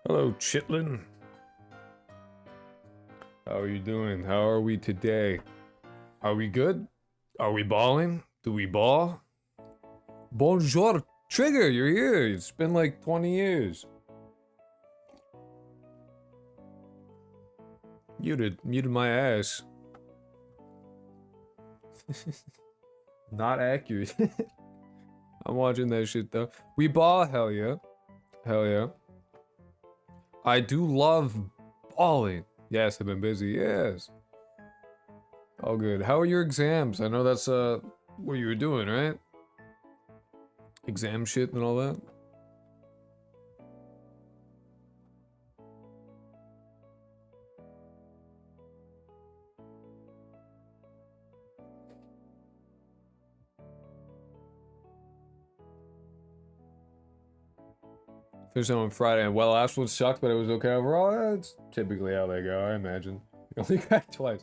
Hello, Chitlin. How are you doing? How are we today? Are we good? Are we balling? Do we ball? Bonjour, Trigger, you're here. It's been like 20 years. Muted my ass. Not accurate. I'm watching that shit though. We ball, hell yeah. Hell yeah. I do love balling. Yes, I've been busy, yes. All good. How are your exams? I know that's what you were doing, right? Exam shit and all that? Finished on Friday, and well, last one sucked, but it was okay overall. That's typically how they go, I imagine. You only got twice.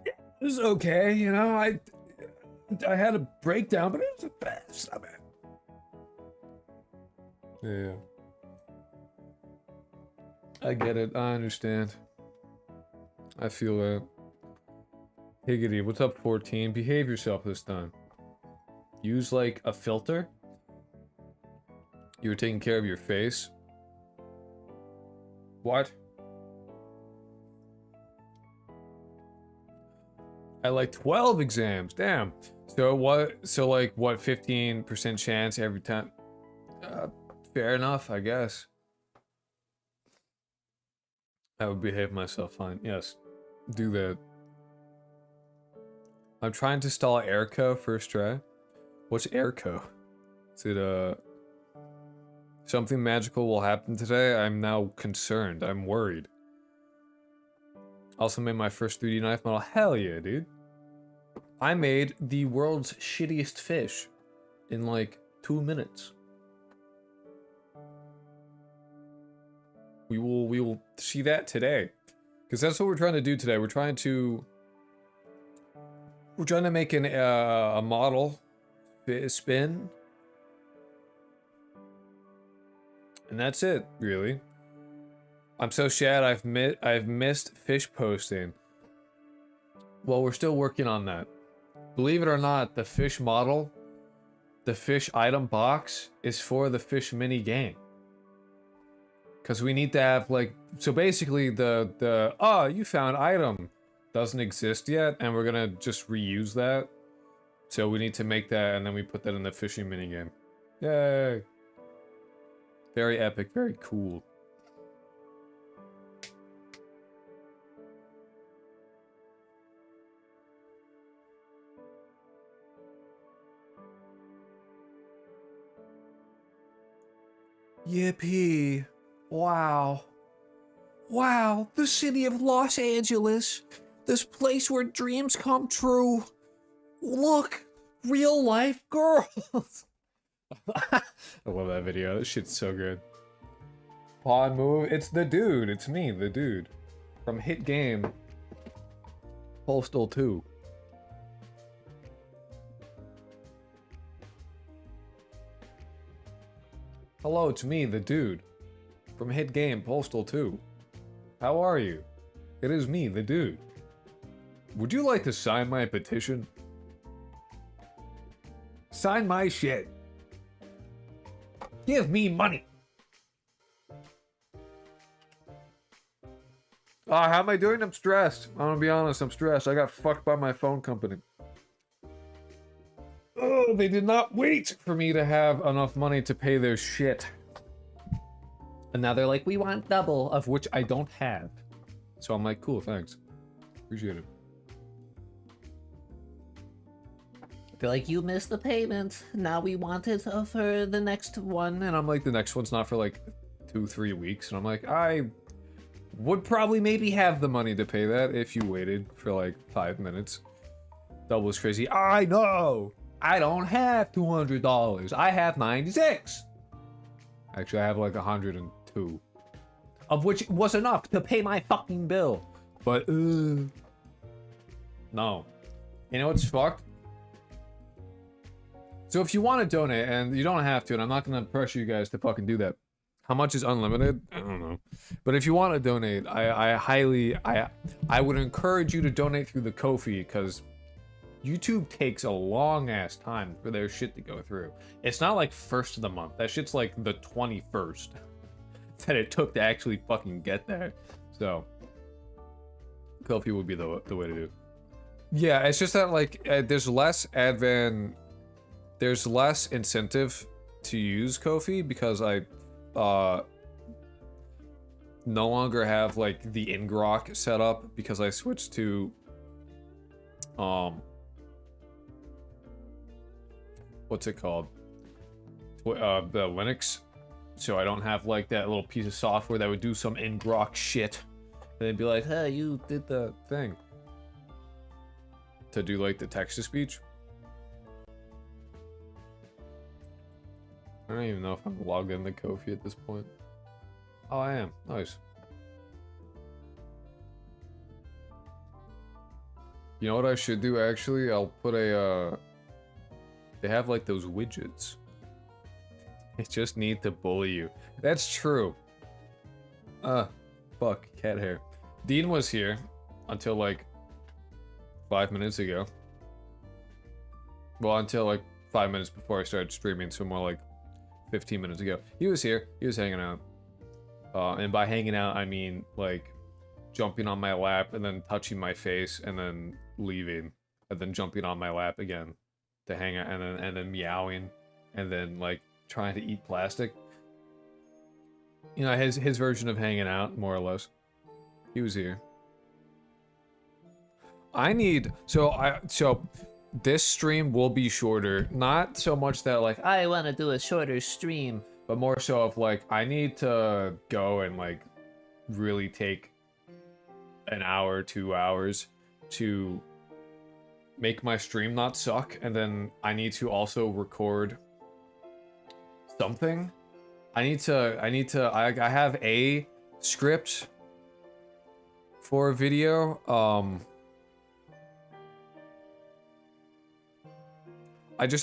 It was okay, you know. I had a breakdown, but it was it's not bad. Yeah. I get it. I understand. I feel that. Higgity, what's up, 14? Behave yourself this time. Use like a filter. You were taking care of your face. What? I like 12 exams. Damn. So what? So like what? 15% chance every time? Fair enough, I guess. I would behave myself fine. Yes, do that. I'm trying to install Airco first try. What's Airco? Is it something magical will happen today? I'm now concerned. I'm worried. Also made my first 3D knife model. Hell yeah, dude. I made the world's shittiest fish in like 2 minutes. We will see that today. Because that's what we're trying to do today. We're trying to make a model spin. And that's it, really. I'm so sad I've missed fish posting. Well, we're still working on that. Believe it or not, the fish model, the fish item box is for the fish mini game. Cause we need to have like, so basically the oh, you found item doesn't exist yet, and we're gonna just reuse that. So we need to make that, and then we put that in the fishing mini game. Yay! Very epic, very cool. Yippee! Wow. Wow, the city of Los Angeles. This place where dreams come true. Look, real life girls. I love that video. This shit's so good. Pawn move. It's the dude. It's me, the dude. From Hit Game. Postal 2. Hello, it's me, the dude. From Hit Game, Postal 2. How are you? It is me, the dude. Would you like to sign my petition? Sign my shit. Give me money. How am I doing? I'm stressed. I'm gonna be honest, I'm stressed. I got fucked by my phone company. Oh, they did not wait for me to have enough money to pay their shit. And now they're like, we want double, of which I don't have. So I'm like, cool, thanks. Appreciate it. They're like, you missed the payment. Now we want it for the next one. And I'm like, the next one's not for like 2-3 weeks. And I'm like, I would probably maybe have the money to pay that if you waited for like 5 minutes. Double is crazy. I know. I don't have $200. I have 96. Actually, I have like 102. Of which was enough to pay my fucking bill. But, no. You know what's fucked? So if you want to donate, and you don't have to, and I'm not going to pressure you guys to fucking do that. How much is unlimited? I don't know. But if you want to donate, I would encourage you to donate through the Ko-fi, because YouTube takes a long ass time for their shit to go through. It's not like first of the month. That shit's like the 21st that it took to actually fucking get there. So Ko-fi would be the way to do. Yeah, it's just that like there's less incentive to use Ko-fi because I no longer have like the in-grok set up because I switched to what's it called? The Linux. So I don't have like that little piece of software that would do some in-grok shit. And they'd be like, hey, you did the thing. To do like the text-to-speech. I don't even know if I'm logged into Ko-fi at this point. Oh, I am. Nice. You know what I should do actually? I'll put a they have like those widgets. They just need to bully you. That's true. Fuck, cat hair. Dean was here until like 5 minutes ago. Well, until like 5 minutes before I started streaming, so more like 15 minutes ago. He was here, he was hanging out. And by hanging out, I mean like jumping on my lap and then touching my face and then leaving. And then jumping on my lap again to hang out and then meowing and then like trying to eat plastic. You know, his version of hanging out, more or less. He was here. So this stream will be shorter. Not so much that like I want to do a shorter stream, but more so of like I need to go and like really take an hour, 2 hours to make my stream not suck, and then I need to also record something. I have a script for a video.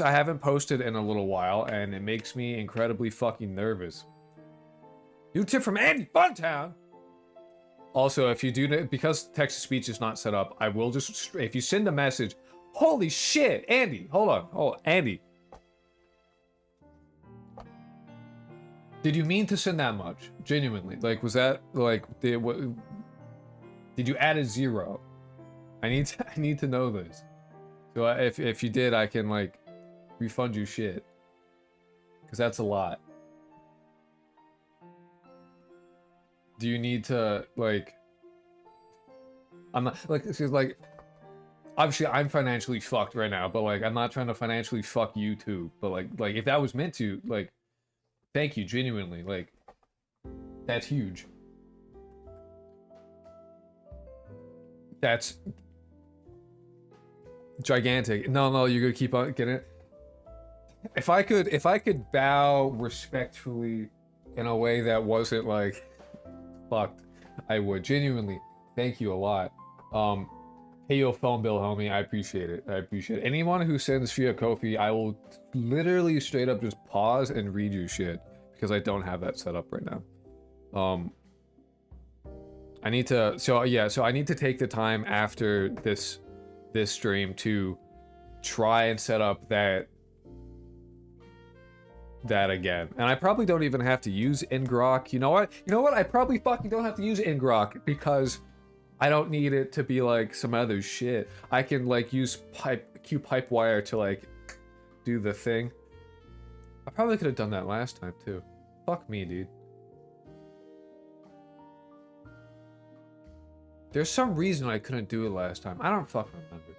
I haven't posted in a little while, and it makes me incredibly fucking nervous. New tip from Andy Funtown! Also, if you do, because text-to-speech is not set up, I will just, if you send a message, holy shit, Andy, hold on, Andy. Did you mean to send that much? Genuinely, like, was that, like, did you add a 0? I need to know this. So if you did, I can, like, refund you shit. Because that's a lot. Do you need to, like... I'm not, like, this is like... Obviously, I'm financially fucked right now, but, like, I'm not trying to financially fuck you too. But, like, if that was meant to, like... Thank you, genuinely, like... That's huge. That's... gigantic. No, you're gonna keep on getting it. If I could bow respectfully in a way that wasn't, like... fucked, I would. Genuinely, thank you a lot. Pay your phone bill, homie. I appreciate it. Anyone who sends via Ko-fi, I will literally straight up just pause and read your shit because I don't have that set up right now. I need to. So I need to take the time after this stream to try and set up that again. And I probably don't even have to use in-grok. You know what? I probably fucking don't have to use in-grok because I don't need it to be like some other shit. I can like use pipe wire to like do the thing. I probably could have done that last time too. Fuck me, dude. There's some reason I couldn't do it last time. I don't fucking remember.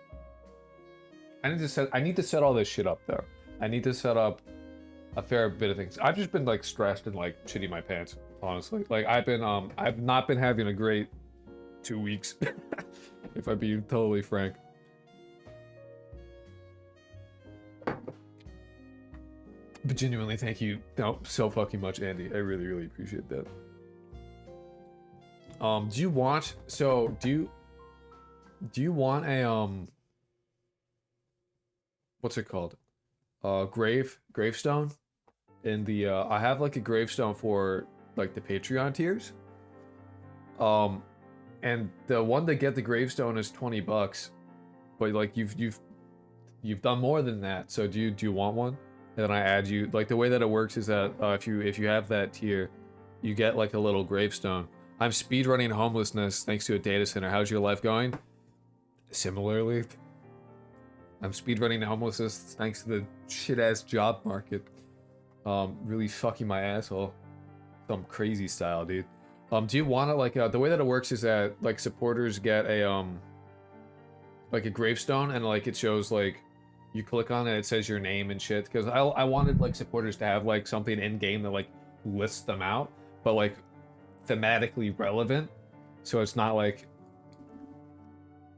I need to set all this shit up though. I need to set up a fair bit of things. I've just been like stressed and like shitting my pants, honestly. Like I've not been having a great 2 weeks, if I'm being totally frank. But genuinely, thank you so fucking much, Andy. I really, really appreciate that. Do you want a what's it called? Gravestone? In the I have like a gravestone for like the Patreon tiers. And the one to get the gravestone is $20, but like you've done more than that. So do you want one? And then I add you. Like the way that it works is that if you have that tier, you get like a little gravestone. I'm speedrunning homelessness thanks to a data center. How's your life going? Similarly, I'm speedrunning homelessness thanks to the shit-ass job market. Really fucking my asshole. Some crazy style, dude. Do you want to like the way that it works is that like supporters get a like a gravestone and like it shows like you click on it, it says your name and shit. Because I wanted like supporters to have like something in game that like lists them out, but like thematically relevant, so it's not like,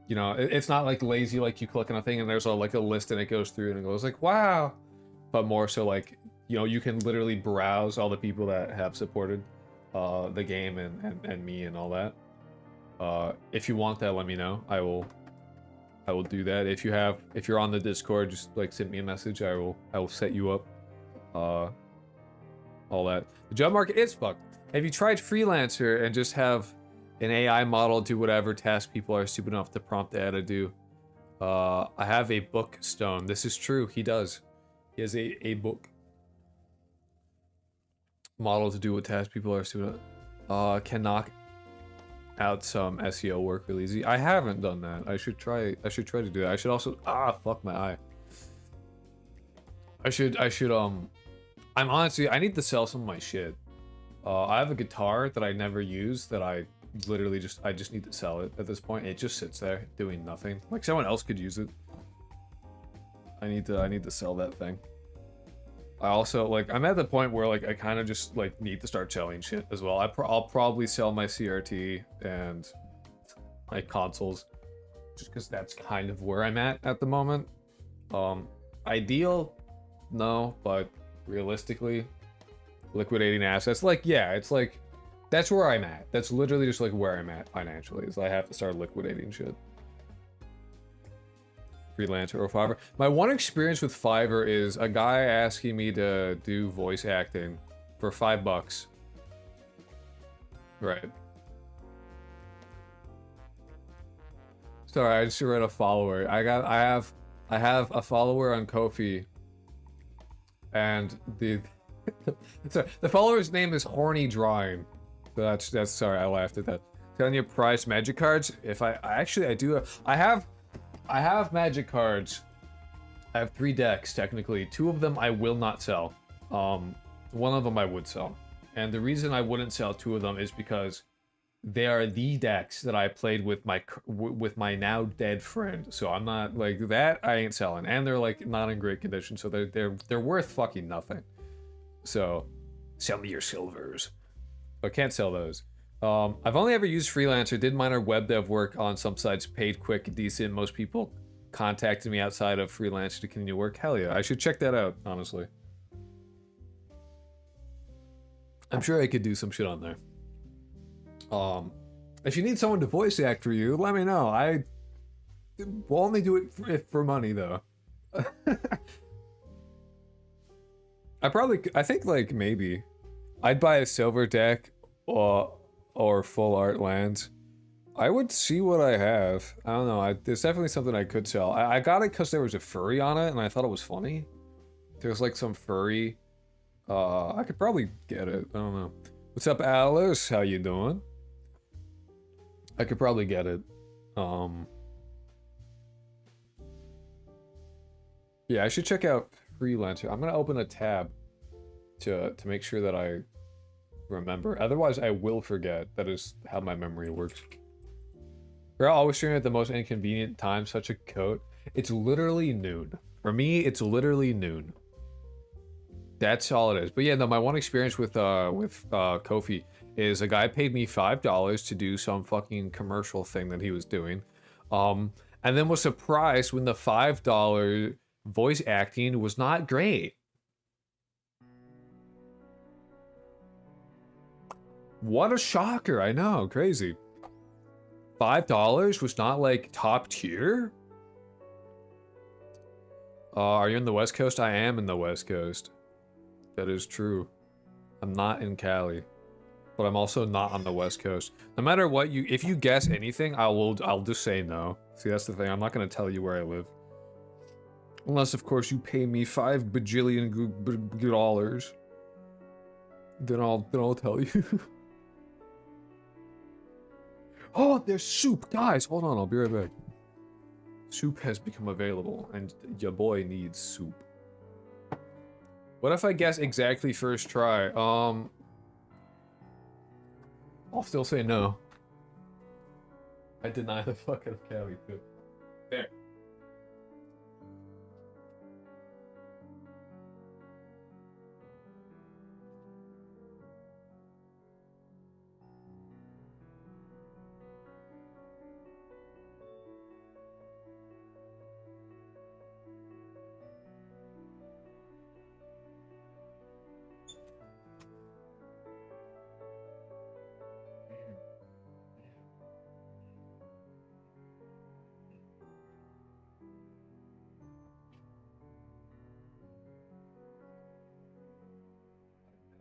you know, it's not like lazy, like you click on a thing and there's like a list and it goes through and it goes like wow, but more so like, you know, you can literally browse all the people that have supported the game and me and all that. If you want that, let me know. I will do that. If you're on the Discord, just like send me a message. I will set you up. All that. The job market is fucked. Have you tried Freelancer and just have an AI model do whatever tasks people are stupid enough to prompt the AI to do? I have a book stone. This is true. He does. He has a book model to do what tasks people are stupid enough. Can knock out some SEO work really easy. I haven't done that. I should try to do that. I should also fuck my eye. I should I'm honestly, I need to sell some of my shit. I have a guitar that I never use that I literally just need to sell it at this point. It just sits there doing nothing. Like someone else could use it. I need to sell that thing. I also like I'm at the point where like I kind of just like need to start selling shit as well. I'll probably sell my CRT and my consoles just because that's kind of where I'm at the moment. Ideal, no, but realistically, liquidating assets, like yeah, it's like that's where I'm at. That's literally just like where I'm at financially, is I have to start liquidating shit. Freelancer or Fiverr. My one experience with Fiverr is a guy asking me to do voice acting for $5. Right. Sorry, I just read a follower. I have a follower on Ko-fi, and the follower's name is Horny Drawing. So that's sorry, I laughed at that. Telling you price magic cards. If I have magic cards. I have 3 decks technically. 2 of them I will not sell. One of them I would sell. And the reason I wouldn't sell 2 of them is because they are the decks that I played with my now dead friend. So I'm not like that. I ain't selling, and they're like not in great condition. So they're worth fucking nothing. So sell me your silvers. I can't sell those. I've only ever used Freelancer. Did minor web dev work on some sites. Paid quick, decent. Most people contacted me outside of Freelancer to continue work. Hell yeah, I should check that out. Honestly, I'm sure I could do some shit on there. If you need someone to voice act for you, let me know. I will only do it for money, though. I think like maybe I'd buy a silver deck or full art lands. I would see what I have. I don't know. There's definitely something I could sell. I got it because there was a furry on it, and I thought it was funny. There's like some furry. I could probably get it. I don't know. What's up, Alice? How you doing? I could probably get it. Yeah, I should check out Freelancer. I'm gonna open a tab to make sure that I remember. Otherwise, I will forget. That is how my memory works. We're always streaming at the most inconvenient time. Such a coat. It's literally noon. For me, it's literally noon. That's all it is. But yeah, no, my one experience with Ko-fi is a guy paid me $5 to do some fucking commercial thing that he was doing, and then was surprised when the $5 voice acting was not great. What a shocker! I know, crazy. $5 was not like top tier. Are you in the West Coast? I am in the West Coast. That is true. I'm not in Cali. but I'm also not on the West Coast. No matter what if you guess anything, I'll just say no. See, that's the thing. I'm not gonna tell you where I live, unless of course you pay me $5 bajillion dollars. Then I'll tell you. Oh, there's soup, guys. Hold on, I'll be right back. Soup has become available, and your boy needs soup. What if I guess exactly first try? I'll still say no. I deny the fuck out of Cali too. There.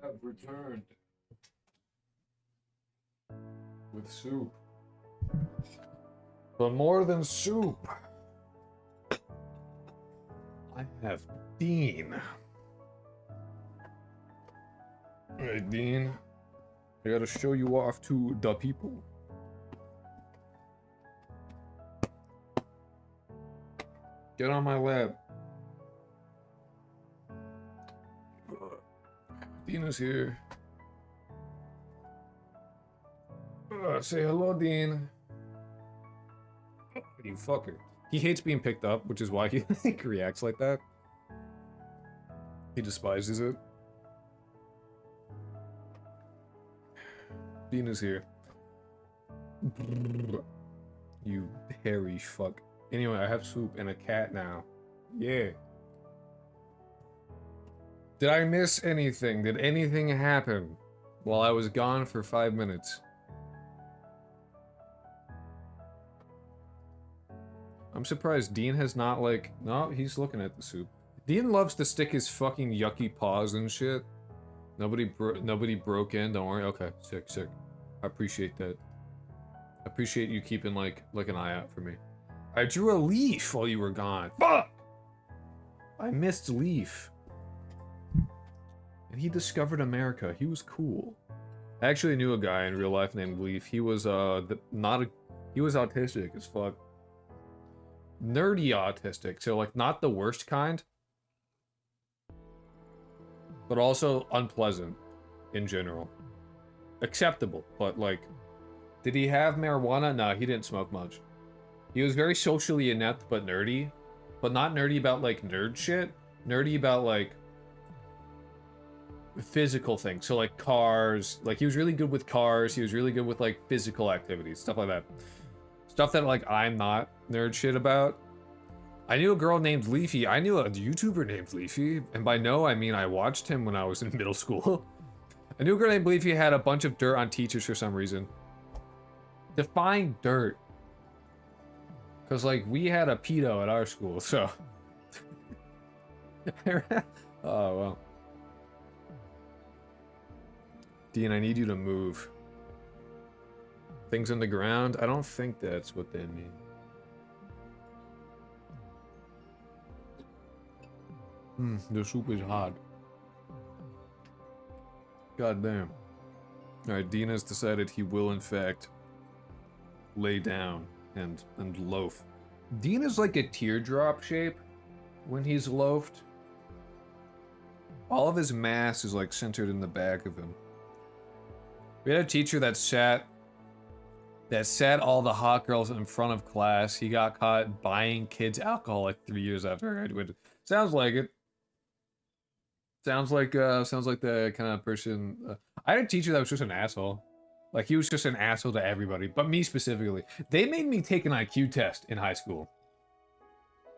Have returned with soup, but more than soup, I have Dean. Hey Dean, I gotta show you off to the people. Get on my lap. Dean is here. Say hello, Dean. You fucker. He hates being picked up, which is why he reacts like that. He despises it. Dean is here. You hairy fuck. Anyway, I have soup and a cat now. Yeah. Did I miss anything? Did anything happen while I was gone for 5 minutes? I'm surprised Dean has not, like... No, he's looking at the soup. Dean loves to stick his fucking yucky paws and shit. Nobody broke in, don't worry. Okay, sick. I appreciate that. I appreciate you keeping, like an eye out for me. I drew a leaf while you were gone. Fuck! I missed Leaf. And he discovered America. He was cool. I actually knew a guy in real life named Leaf. He was, he was autistic as fuck. Nerdy autistic, so, like, not the worst kind. But also unpleasant, in general. Acceptable, but, like... Did he have marijuana? No, he didn't smoke much. He was very socially inept, but nerdy. But not nerdy about, like, nerd shit. Nerdy about, like... physical things. So, like, cars. Like, he was really good with cars. He was really good with, like, physical activities. Stuff like that. Stuff that, like, I'm not nerd shit about. I knew a girl named Leafy. I knew a YouTuber named Leafy. And by no, I mean I watched him when I was in middle school. I knew a girl named Leafy had a bunch of dirt on teachers for some reason. Define dirt. Because, like, we had a pedo at our school, so... Oh, well. Dean, I need you to move. Things on the ground? I don't think that's what they mean. The soup is hot. God damn. Alright, Dean has decided he will, in fact, lay down and loaf. Dean is like a teardrop shape when he's loafed. All of his mass is, like, centered in the back of him. We had a teacher that sat all the hot girls in front of class. He got caught buying kids alcohol like 3 years after I graduated. Sounds like it. Sounds like the kind of person. I had a teacher that was just an asshole. Like, he was just an asshole to everybody, but me specifically. They made me take an IQ test in high school.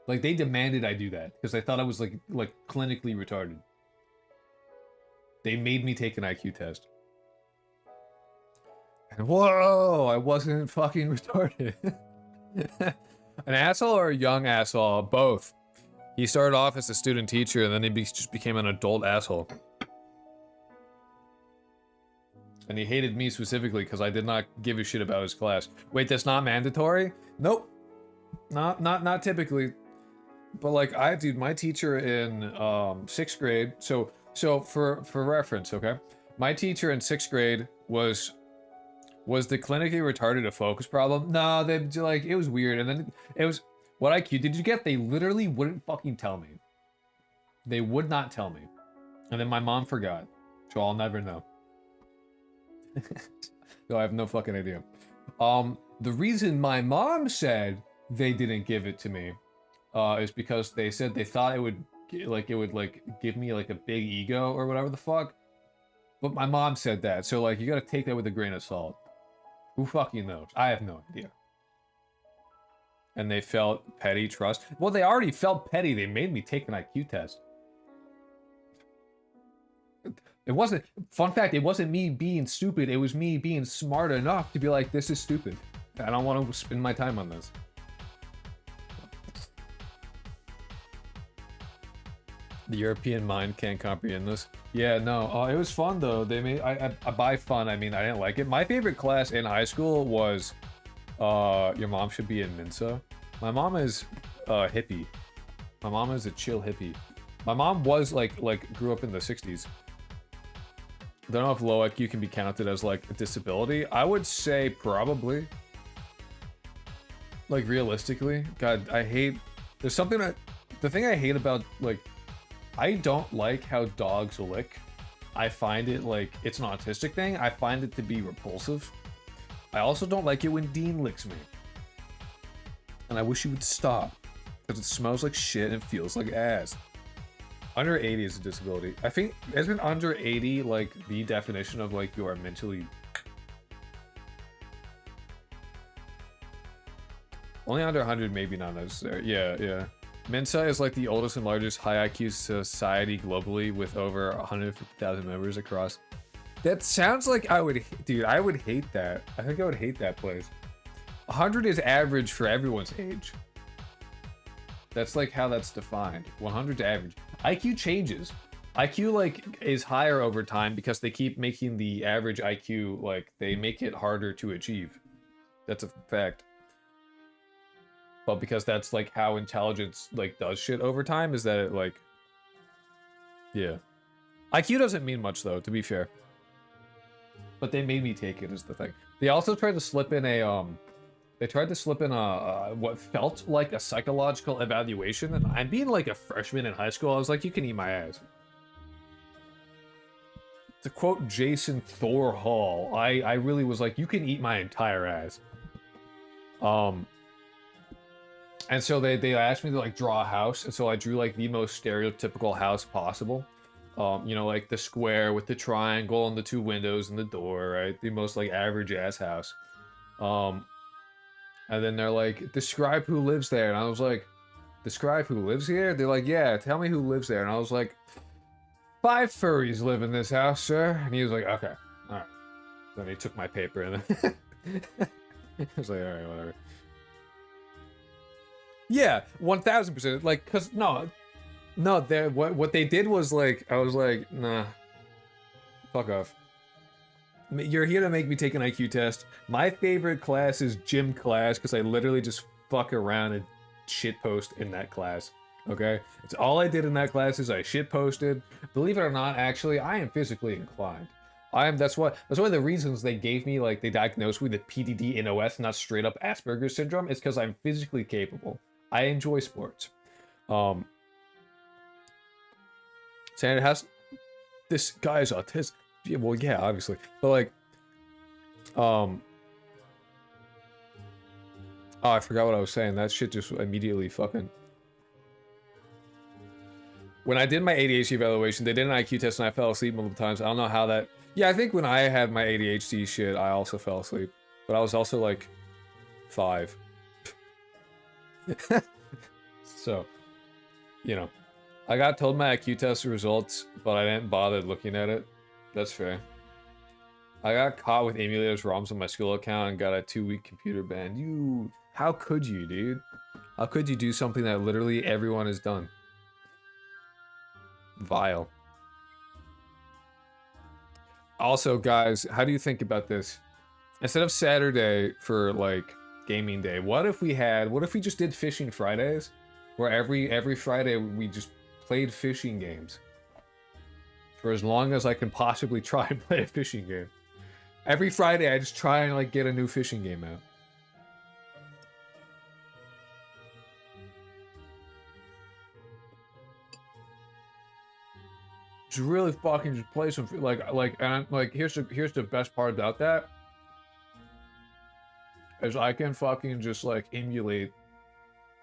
Like, they demanded I do that because they thought I was like clinically retarded. They made me take an IQ test. And whoa, I wasn't fucking retarded. An asshole or a young asshole? Both. He started off as a student teacher and then he just became an adult asshole. And he hated me specifically because I did not give a shit about his class. Wait, that's not mandatory? Nope. Not typically. But like dude, my teacher in 6th grade, so for reference, okay? My teacher in 6th grade was the clinically retarded a focus problem? No, they like it was weird. And then it was, what IQ did you get? They literally wouldn't fucking tell me. They would not tell me. And then my mom forgot. So I'll never know. So I have no fucking idea. The reason my mom said they didn't give it to me is because they said they thought it would give me like a big ego or whatever the fuck. But my mom said that, so like you gotta take that with a grain of salt. Who fucking knows? I have no idea. And they felt petty trust. Well, they already felt petty. They made me take an IQ test. It wasn't, fun fact, it wasn't me being stupid. It was me being smart enough to be like, this is stupid. I don't want to spend my time on this. The European mind can't comprehend this. Yeah, no, it was fun though. They made, by fun, I mean, I didn't like it. My favorite class in high school was, your mom should be in Mensa. My mom is hippie. My mom is a chill hippie. My mom was like grew up in the 60s. I don't know if low IQ can be counted as like a disability. I would say probably. Like realistically, God, I hate. There's something that the thing I hate about like, I don't like how dogs lick. I find it like it's an autistic thing. I find it to be repulsive. I also don't like it when Dean licks me. And I wish he would stop because it smells like shit and feels like ass. Under 80 is a disability. I think, isn't under 80 like the definition of like you are mentally... Only under 100 maybe not necessary. Yeah. Mensa is like the oldest and largest high IQ society globally with over 150,000 members across. That sounds like I would hate that. I think I would hate that place. 100 is average for everyone's age. That's like how that's defined. 100 to average. IQ changes. IQ like is higher over time because they keep making the average IQ like they make it harder to achieve. That's a fact. But because that's like how intelligence like does shit over time, is that it like, yeah. IQ doesn't mean much though, to be fair. But they made me take it is the thing. They also tried to slip in a what felt like a psychological evaluation, and I'm being like a freshman in high school. I was like, you can eat my ass. To quote Jason Thor Hall, I really was like, you can eat my entire ass. And so they asked me to like draw a house, and so I drew like the most stereotypical house possible. You know, like the square with the triangle and the 2 windows and the door, right? The most like average ass house. And then they're like, describe who lives there. And I was like, describe who lives here? They're like, yeah, tell me who lives there. And I was like, 5 furries live in this house, sir. And he was like, okay, all right. Then he took my paper and then I was like, all right, whatever. Yeah, 1000%. Like, cause no, what they did was like, I was like, nah, fuck off. You're here to make me take an IQ test. My favorite class is gym class because I literally just fuck around and shitpost in that class. Okay, it's all I did in that class is I shitposted. Believe it or not, actually, I am physically inclined. That's one of the reasons they gave me like they diagnosed me with PDD in OS, not straight up Asperger's syndrome. It's because I'm physically capable. I enjoy sports. Saying it has this guy is autistic. Yeah, well, yeah, obviously, but like, oh, I forgot what I was saying. That shit just immediately fucking. When I did my ADHD evaluation, they did an IQ test and I fell asleep multiple times. I don't know how that. Yeah, I think when I had my ADHD shit, I also fell asleep, but I was also like 5. So, you know, I got told my IQ test results, but I didn't bother looking at it. That's fair. I got caught with emulators ROMs on my school account and got a 2-week computer ban. How could you, dude? How could you do something that literally everyone has done? Vile. Also, guys, how do you think about this? Instead of Saturday for like gaming day, what if we just did fishing Fridays, where every Friday we just played fishing games for as long as I can possibly try and play a fishing game. Every Friday I just try and like get a new fishing game out. Just really fucking just play some and here's the best part about that is I can fucking just like emulate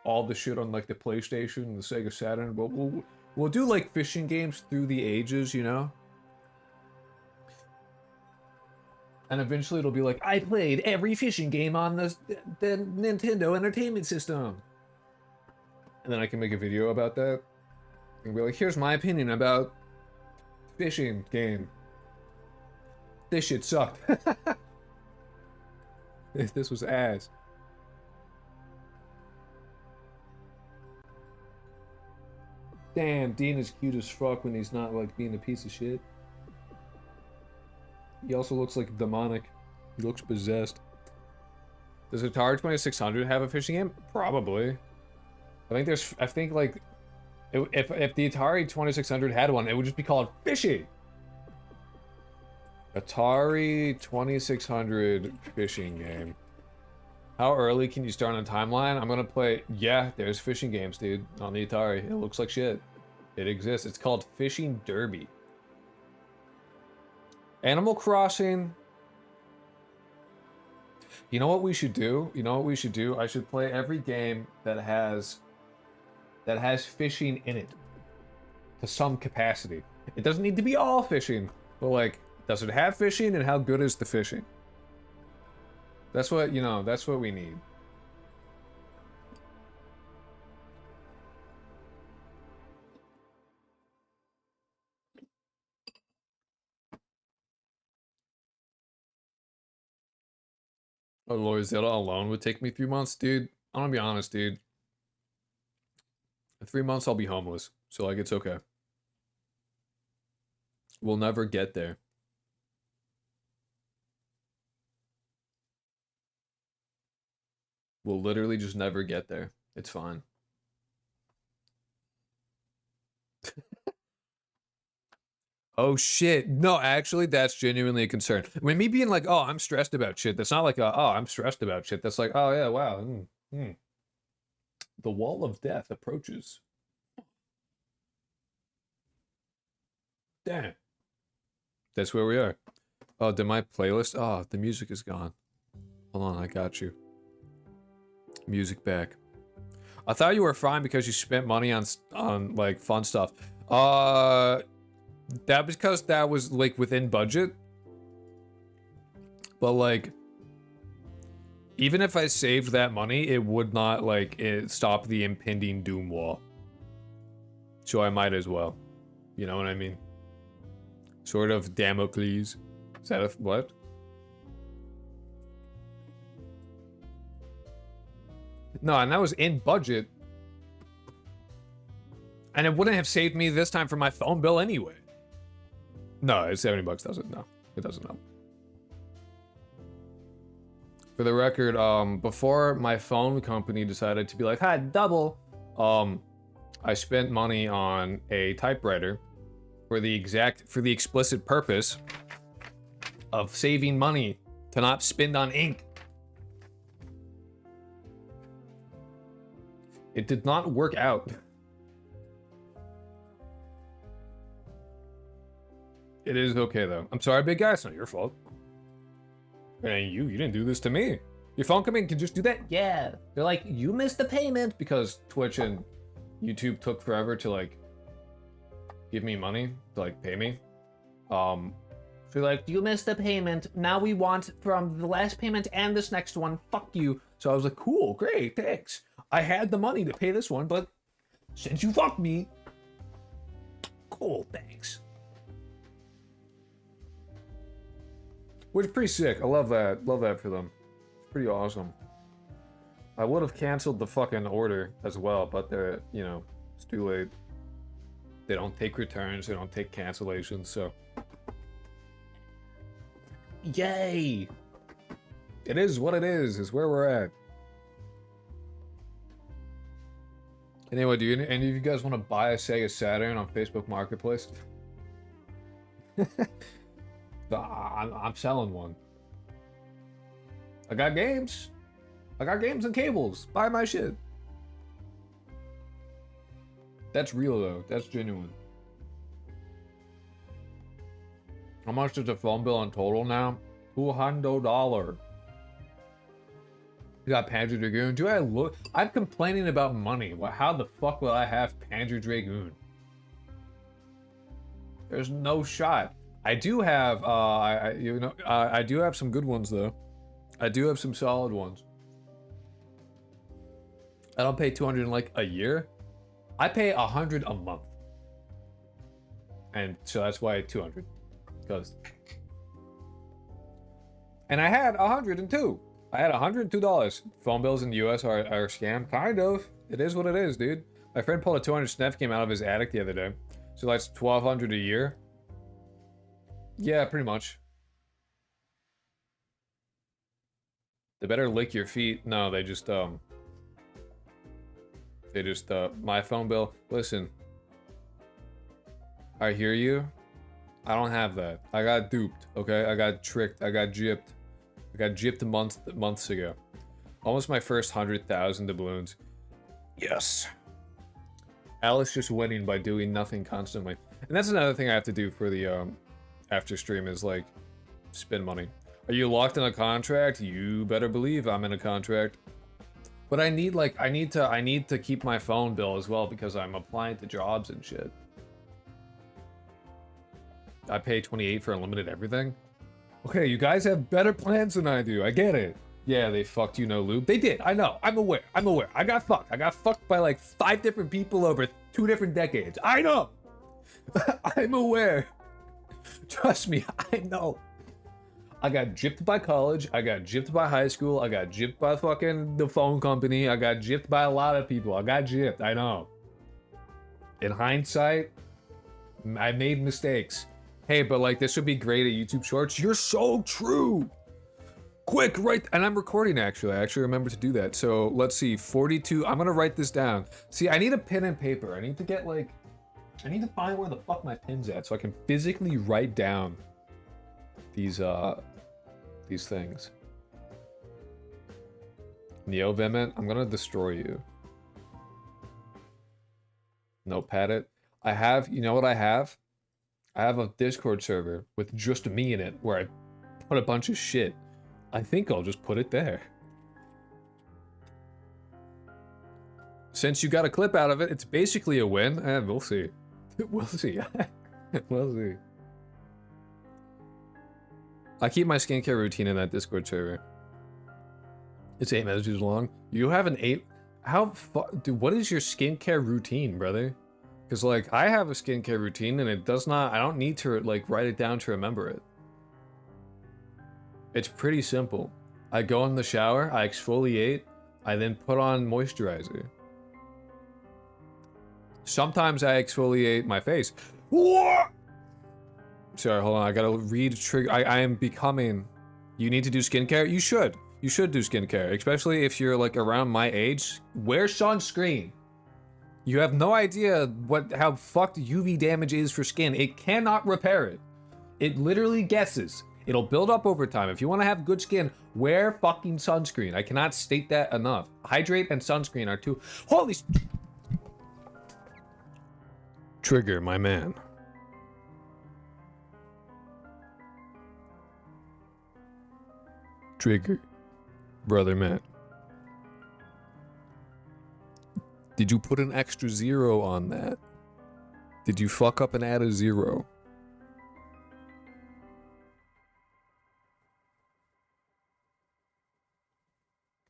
all the shit on like the PlayStation and the Sega Saturn, but we'll do like fishing games through the ages, you know? And eventually it'll be like, I played every fishing game on the Nintendo Entertainment System. And then I can make a video about that. And be like, here's my opinion about fishing game. This shit sucked. This was ass. Damn, Dean is cute as fuck when he's not like being a piece of shit. He also looks like demonic. He looks possessed. Does Atari 2600 have a fishing game? Probably. I think like if the Atari 2600 had one, it would just be called Fishy. Atari 2600 fishing game. How early can you start on a timeline? I'm gonna play. Yeah, there's fishing games, dude, on the Atari. It looks like shit. It exists. It's called Fishing Derby. Animal Crossing. You know what we should do? I should play every game that has fishing in it to some capacity. It doesn't need to be all fishing, but like, does it have fishing and how good is the fishing? That's what we need. Oh, Lord, Zelda alone would take me 3 months, dude. I'm gonna be honest, dude. In 3 months, I'll be homeless. So, like, it's okay. We'll never get there. We'll literally just never get there. It's fine. Oh shit. No, actually, that's genuinely a concern. When me being like, oh, I'm stressed about shit, that's not like, oh, I'm stressed about shit. That's like, oh yeah, wow. The wall of death approaches. Damn. That's where we are. Oh, did my playlist? Oh, the music is gone. Hold on, I got you. Music back. I thought you were fine because you spent money on like fun stuff. That was because that was like within budget. But like, even if I saved that money, it would not like stop the impending doom wall. So I might as well. You know what I mean? Sort of Damocles. Is that a what? No, and that was in budget. And it wouldn't have saved me this time for my phone bill anyway. No, it's $70 doesn't. No, it doesn't. No. For the record, before my phone company decided to be like, hi, double, I spent money on a typewriter for the explicit purpose of saving money to not spend on ink. It did not work out. It is okay though. I'm sorry, big guy. It's not your fault. And you didn't do this to me. Your phone company can just do that? Yeah. They're like, you missed the payment because Twitch and YouTube took forever to like give me money to like pay me. So like, you missed the payment. Now we want from the last payment and this next one. Fuck you. So I was like, cool, great, thanks. I had the money to pay this one, but since you fucked me, cool, thanks. Which is pretty sick. I love that. Love that for them. It's pretty awesome. I would have canceled the fucking order as well, but they're, you know, it's too late. They don't take returns, they don't take cancellations, so. Yay! It is what it is where we're at. Anyway, do any of you guys want to buy a Sega Saturn on Facebook Marketplace? I'm selling one. I got games. I got games and cables. Buy my shit. That's real though. That's genuine. How much is the phone bill in total now? $200. You got Panzer Dragoon. Do I look? I'm complaining about money. How the fuck will I have Panzer Dragoon? There's no shot. I do have, I do have some good ones though. I do have some solid ones. I don't pay 200 in like a year. I pay 100 a month. And so that's why 200. Because. And I had 102. I had $102. Phone bills in the US are a scam. Kind of. It is what it is, dude. My friend pulled a 200 sniff game out of his attic the other day. So that's $1,200 a year. Yeah, pretty much. They better lick your feet. No, they just, my phone bill. Listen. I hear you. I don't have that. I got duped, okay? I got tricked. I got gypped. I got gypped months ago. Almost my first 100,000 doubloons. Yes. Alice just winning by doing nothing constantly. And that's another thing I have to do for the after stream is like spend money. Are you locked in a contract? You better believe I'm in a contract. But I need to keep my phone bill as well because I'm applying to jobs and shit. I pay 28 for unlimited everything. Okay, you guys have better plans than I do. I get it. Yeah, they fucked you, no lube. They did. I know. I'm aware. I got fucked. I got fucked by like 5 different people over 2 different decades. I know. I'm aware. Trust me, I know. I got gypped by college. I got gypped by high school. I got gypped by fucking the phone company. I got gypped by a lot of people. I got gypped. I know. In hindsight, I made mistakes. Hey, but like this would be great at YouTube Shorts. You're so true. Quick, right? And I'm recording actually. I actually remember to do that. So let's see, 42. I'm gonna write this down. See, I need a pen and paper. I need to get like, I need to find where the fuck my pen's at so I can physically write down these things. Neo Vehement, I'm gonna destroy you. Notepad it. I have, you know what I have? I have a Discord server with just me in it where I put a bunch of shit. I think I'll just put it there. Since you got a clip out of it, it's basically a win. We'll see. We'll see. We'll see. I keep my skincare routine in that Discord server. It's 8 messages long. You have an 8... How dude, what is your skincare routine, brother? Because, like, I have a skincare routine and it does not... I don't need to, like, write it down to remember it. It's pretty simple. I go in the shower, I exfoliate, I then put on moisturizer. Sometimes I exfoliate my face. What? Sorry, hold on. I gotta read trigger. I am becoming... You need to do skincare? You should. You should do skincare. Especially if you're, like, around my age. Wear sunscreen. You have no idea how fucked UV damage is for skin. It cannot repair it. It literally guesses. It'll build up over time. If you want to have good skin, wear fucking sunscreen. I cannot state that enough. Hydrate and sunscreen are two... Holy... Trigger, my man. Trigger. Brother man. Did you put an extra 0 on that? Did you fuck up and add a 0?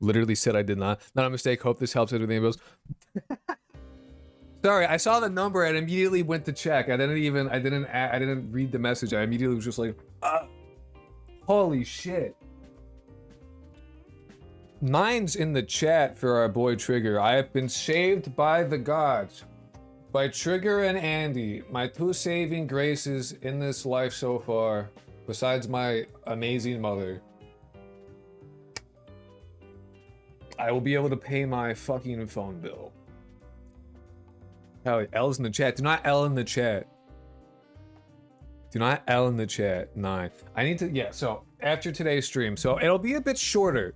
Literally said I did not. Not a mistake. Hope this helps everything goes. Sorry, I saw the number and immediately went to check. I didn't read the message. I immediately was just like, holy shit. 9's in the chat for our boy Trigger. I have been saved by the gods. By Trigger and Andy. My 2 saving graces in this life so far. Besides my amazing mother, I will be able to pay my fucking phone bill. Hell, L's in the chat. Do not L in the chat. Do not L in the chat. 9. I need to, yeah, so after today's stream, so it'll be a bit shorter.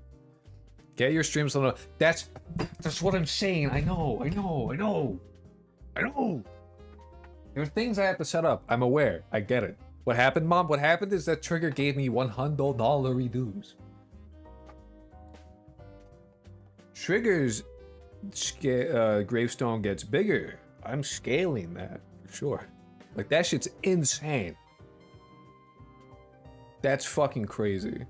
Get your streams on. That's what I'm saying. I know. There's things I have to set up. I'm aware. I get it. What happened, Mom? What happened is that Trigger gave me $100 dues. Trigger's gravestone gets bigger. I'm scaling that for sure. Like, that shit's insane. That's fucking crazy.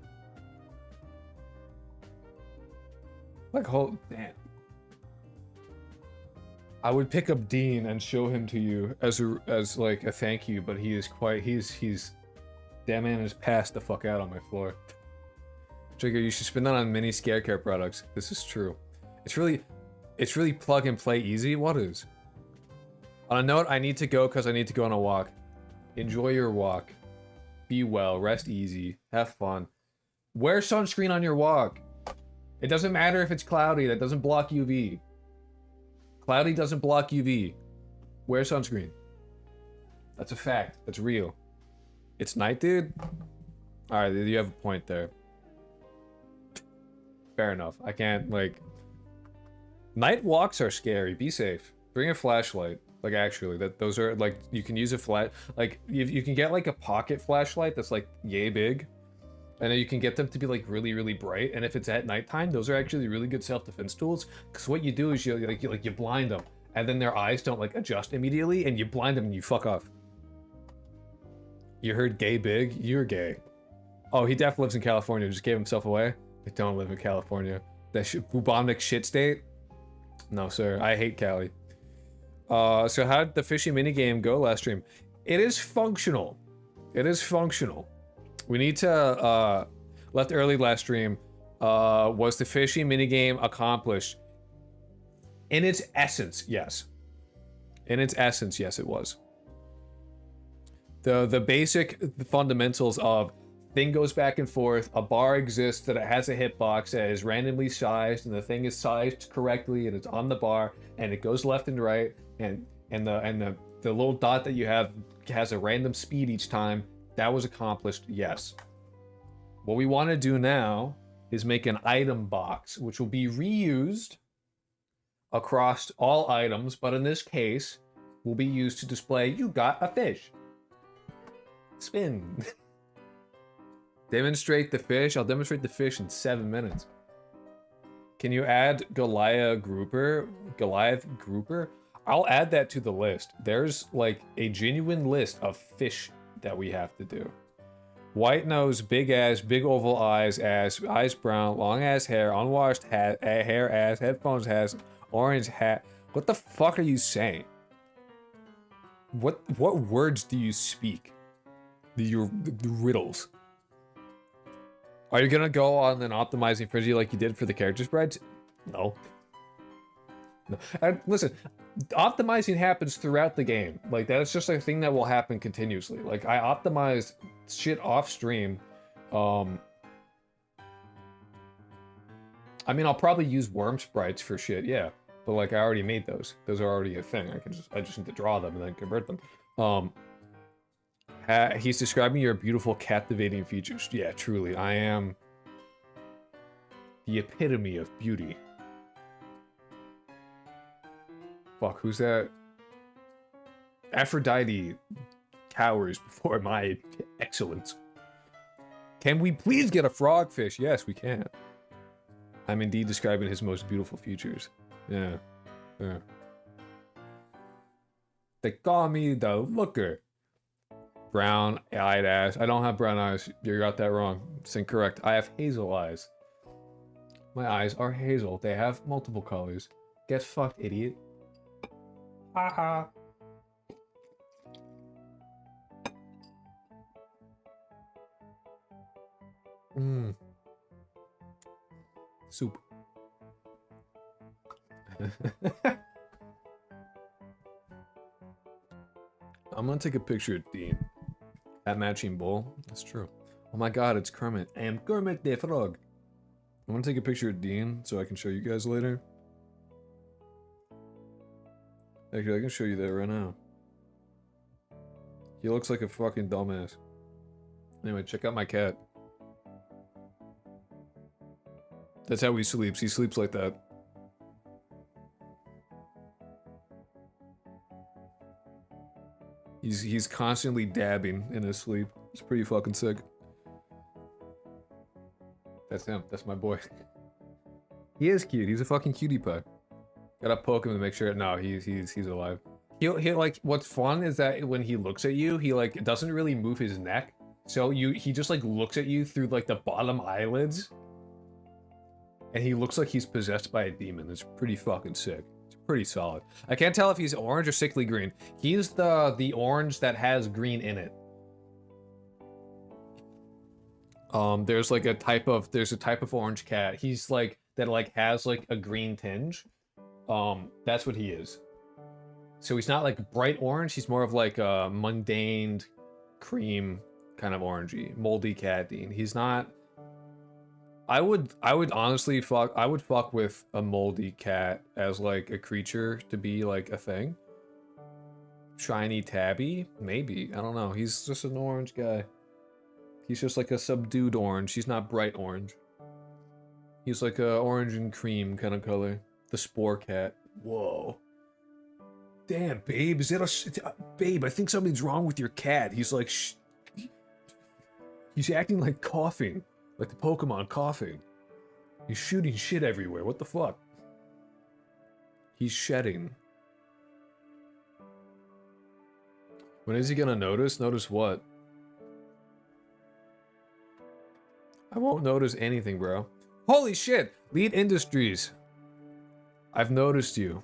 Like, damn. I would pick up Dean and show him to you as like a thank you, but he is quite, he's, that man is passed the fuck out on my floor. Trigger, you should spend that on mini scare care products. This is true. It's really plug and play easy. What is? On a note, I need to go because I need to go on a walk. Enjoy your walk. Be well, rest easy, have fun. Wear sunscreen on your walk. It doesn't matter if it's cloudy, that doesn't block UV. Cloudy doesn't block UV. Wear sunscreen. That's a fact, that's real. It's night, dude? Alright, you have a point there. Fair enough, I can't, like... Night walks are scary, be safe. Bring a flashlight. Like, actually, those are, like, you can use a like, you can get, like, a pocket flashlight that's, like, yay big. And then you can get them to be, like, really, really bright. And if it's at nighttime, those are actually really good self-defense tools. Because what you do is you blind them. And then their eyes don't, like, adjust immediately. And you blind them and you fuck off. You heard gay big? You're gay. Oh, he definitely lives in California. Just gave himself away? I don't live in California. That bubonic shit state? No, sir. I hate Cali. So how did the fishy minigame go last stream? It is functional. It is functional. We need to, left early last stream, was the fishy minigame accomplished? In its essence, yes. In its essence, yes, it was. The basic fundamentals of thing goes back and forth, a bar exists that it has a hitbox that is randomly sized, and the thing is sized correctly, and it's on the bar, and it goes left and right, and the little dot that you have has a random speed each time. That was accomplished, yes. What we want to do now is make an item box, which will be reused across all items, but in this case, will be used to display, you got a fish. Spin. Demonstrate the fish. I'll demonstrate the fish in 7 minutes. Can you add Goliath grouper? I'll add that to the list. There's like a genuine list of fish that we have to do. White nose, big ass, big oval eyes, eyes brown, long ass hair, unwashed hat, hair ass, headphones has, orange hat. What the fuck are you saying? What words do you speak? The riddles. Are you gonna go on an optimizing frizzy like you did for the character sprites? No. No. And listen, optimizing happens throughout the game. Like, that's just a thing that will happen continuously. Like, I optimized shit off stream. I mean, I'll probably use worm sprites for shit, yeah. But like, I already made those. Those are already a thing. I just need to draw them and then convert them. He's describing your beautiful, captivating features. Yeah, truly, I am the epitome of beauty. Fuck, who's that? Aphrodite cowers before my excellence. Can we please get a frogfish? Yes, we can. I'm indeed describing his most beautiful features. Yeah. They call me the looker. Brown-eyed ass. I don't have brown eyes. You got that wrong. It's incorrect. I have hazel eyes. My eyes are hazel. They have multiple colors. Get fucked, idiot. Haha. Soup. I'm gonna take a picture of Dean. That matching bowl. That's true. Oh my god, it's Kermit. I am Kermit the Frog. I want to take a picture of Dean so I can show you guys later. Actually, I can show you that right now. He looks like a fucking dumbass. Anyway, check out my cat. That's how he sleeps. He sleeps like that. He's constantly dabbing in his sleep. It's pretty fucking sick. That's him. That's my boy. He is cute. He's a fucking cutie pie. Gotta poke him to make sure. No, he's alive. He like, what's fun is that when he looks at you, he like doesn't really move his neck. So he just like looks at you through like the bottom eyelids. And he looks like he's possessed by a demon. It's pretty fucking sick. It's pretty solid. I can't tell if he's orange or sickly green. He's the orange that has green in it. There's a type of orange cat. He's like that like has like a green tinge. That's what he is. So he's not like bright orange, he's more of like a mundane cream kind of orangey, moldy cat Dean. He's not. I would honestly fuck with a moldy cat as like a creature to be like a thing. Shiny tabby? Maybe. I don't know. He's just an orange guy. He's just like a subdued orange. He's not bright orange. He's like a orange and cream kind of color. The spore cat. Whoa. Damn, babe, is that a babe? I think something's wrong with your cat. He's like, he's acting like coughing, like the Pokemon coughing. He's shooting shit everywhere. What the fuck? He's shedding. When is he gonna notice? Notice what? I won't notice anything, bro. Holy shit! Lead Industries. I've noticed you.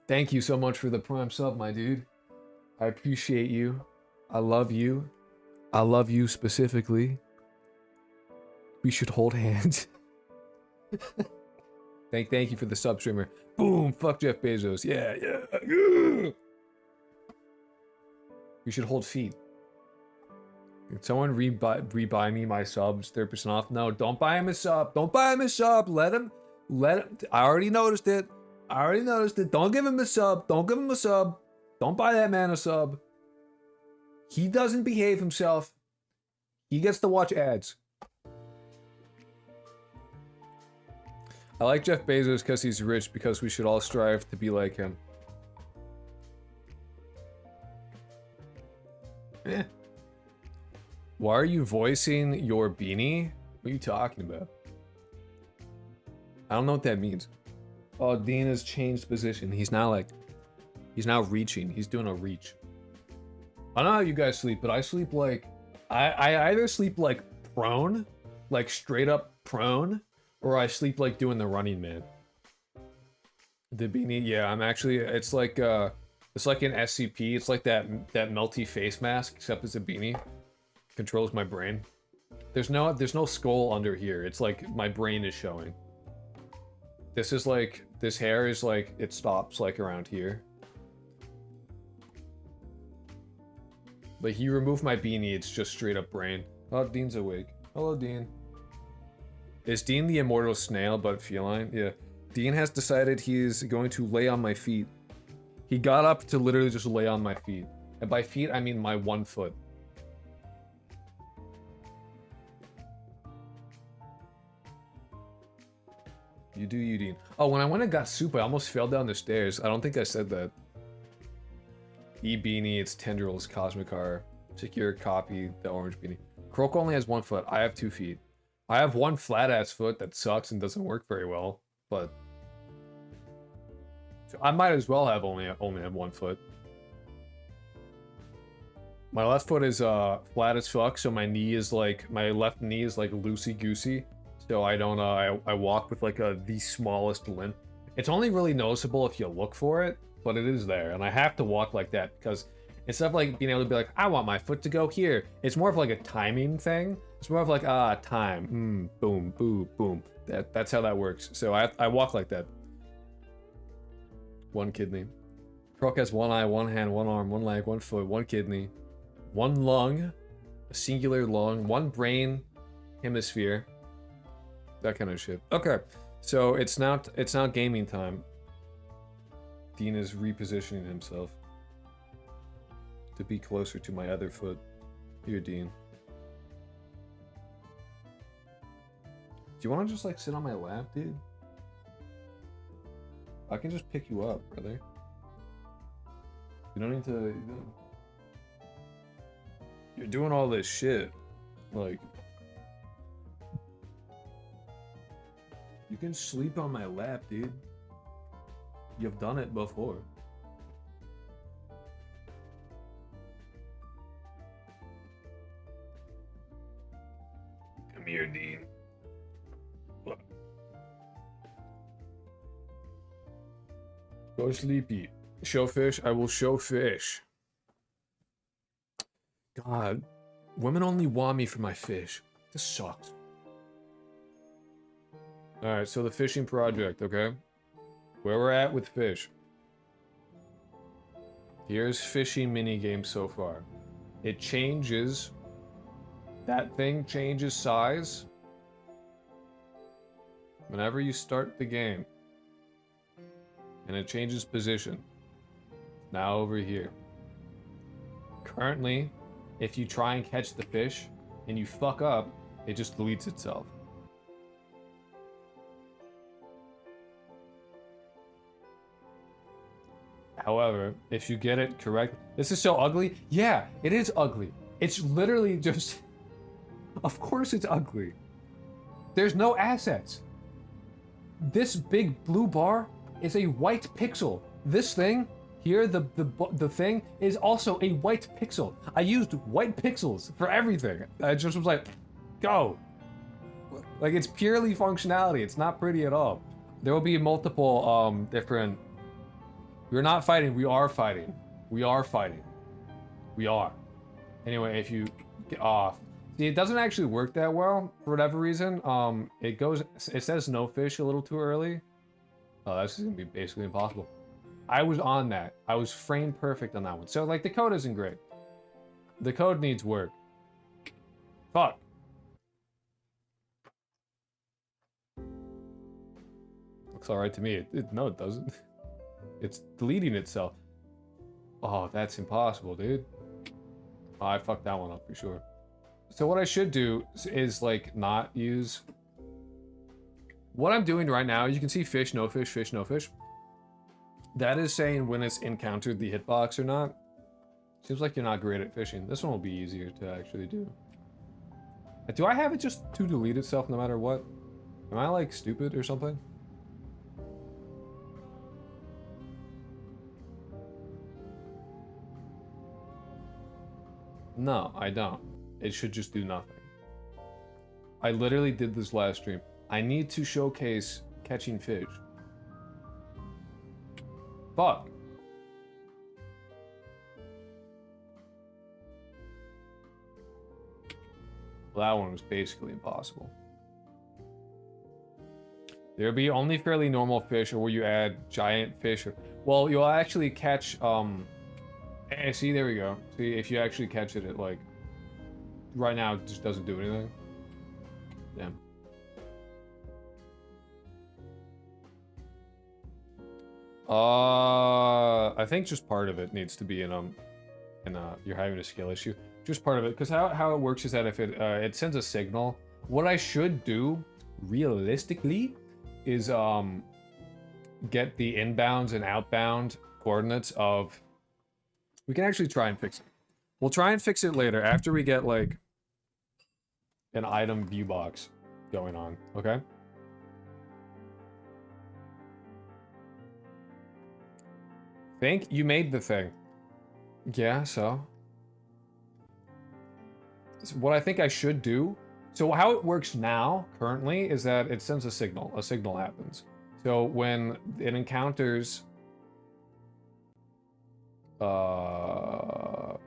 Thank you so much for the prime sub, my dude. I appreciate you. I love you. I love you specifically. We should hold hands. Thank you for the sub streamer. Boom! Fuck Jeff Bezos. Yeah. We should hold feet. Can someone rebuy me my subs 30% off? No, don't buy him a sub. Don't buy him a sub. Let him. I already noticed it. Don't give him a sub. Don't give him a sub. Don't buy that man a sub. He doesn't behave himself. He gets to watch ads. I like Jeff Bezos because he's rich, because we should all strive to be like him. Eh. Why are you voicing your beanie? What are you talking about? I don't know what that means. Oh, Dean has changed position. He's now reaching. He's doing a reach. I don't know how you guys sleep, but I sleep like, I either sleep like prone, like straight up prone, or I sleep like doing the running man. The beanie, yeah, I'm actually, it's like an SCP. It's like that melty face mask, except it's a beanie. Controls my brain. There's no skull under here. It's like my brain is showing. This is like, this hair is like, it stops like around here. Like you remove my beanie, it's just straight up brain. Oh, Dean's awake. Hello, Dean. Is Dean the immortal snail but feline? Yeah. Dean has decided he's going to lay on my feet. He got up to literally just lay on my feet. And by feet, I mean my 1 foot. You do you, Dean. Oh, when I went and got soup, I almost fell down the stairs. I don't think I said that. E-beanie, it's tendrils, cosmic car. Secure copy, the orange beanie. Croak only has 1 foot. I have 2 feet. I have 1 flat-ass foot that sucks and doesn't work very well, but... So I might as well have only have 1 foot. My left foot is flat as fuck, so my knee is like, my left knee is like loosey-goosey. So I don't, I walk with like the smallest limp. It's only really noticeable if you look for it, but it is there. And I have to walk like that because instead of like being able to be like, I want my foot to go here, it's more of like a timing thing. It's more of like, time, boom, boom, boom. That's how that works. So I walk like that. 1 kidney. Croc has 1 eye, 1 hand, 1 arm, 1 leg, 1 foot, 1 kidney. 1 lung, a singular lung, 1 brain hemisphere, that kind of shit. Okay, so it's now gaming time. Dean is repositioning himself to be closer to my other foot. Here, Dean. Do you want to just like sit on my lap, dude? I can just pick you up, brother. You don't need to. You're doing all this shit. Like, you can sleep on my lap, dude. You've done it before. Come here, Dean. Look. Go sleepy. Show fish, I will show fish. God, women only want me for my fish. This sucks. Alright, so the fishing project, okay? Where we're at with fish. Here's fishing minigame so far. It changes. That thing changes size whenever you start the game. And it changes position. Now over here. Currently, if you try and catch the fish and you fuck up, it just deletes itself. However, if you get it correct, this is so ugly. Yeah, it is ugly. It's literally just, of course it's ugly. There's no assets. This big blue bar is a white pixel. This thing here, the thing is also a white pixel. I used white pixels for everything. I just was like, go. Like, it's purely functionality. It's not pretty at all. There will be multiple different. We're not fighting. We are fighting. We are fighting. We are. Anyway, if you get off. See, it doesn't actually work that well for whatever reason. It says no fish a little too early. Oh, that's gonna be basically impossible. I was on that. I was frame perfect on that one. So, like, the code isn't great. The code needs work. Fuck. Looks alright to me. No, it doesn't. It's deleting itself. Oh, that's impossible, dude. Oh, I fucked that one up for sure. So what I should do is, like, not use... What I'm doing right now, you can see fish, no fish, fish, no fish. That is saying when it's encountered the hitbox or not. Seems like you're not great at fishing. This one will be easier to actually do. Do I have it just to delete itself no matter what? Am I, like, stupid or something? No, I don't. It should just do nothing. I literally did this last stream. I need to showcase catching fish. Fuck. Well, that one was basically impossible. There'll be only fairly normal fish, or will you add giant fish? Well, you'll actually catch, see, there we go. See, if you actually catch it at, like, right now, it just doesn't do anything. Damn. I think just part of it needs to be in you're having a skill issue. Just part of it, because how it works is that if it sends a signal, what I should do, realistically, is get the inbounds and outbound coordinates of... We can actually try and fix it. We'll try and fix it later, after we get, like, an item view box going on, okay? Think you made the thing. Yeah, so what I think I should do, so how it works now, currently, is that it sends a signal happens. So when it encounters, when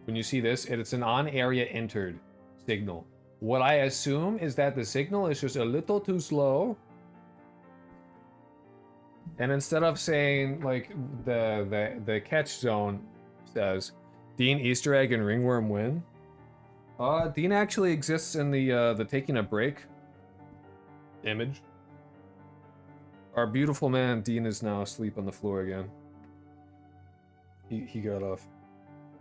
you see this, it's an on area entered signal. What I assume is that the signal is just a little too slow. And instead of saying, like, the catch zone says, Dean, Easter egg, and ringworm win. Dean actually exists in the taking a break image. Our beautiful man, Dean, is now asleep on the floor again. He got off.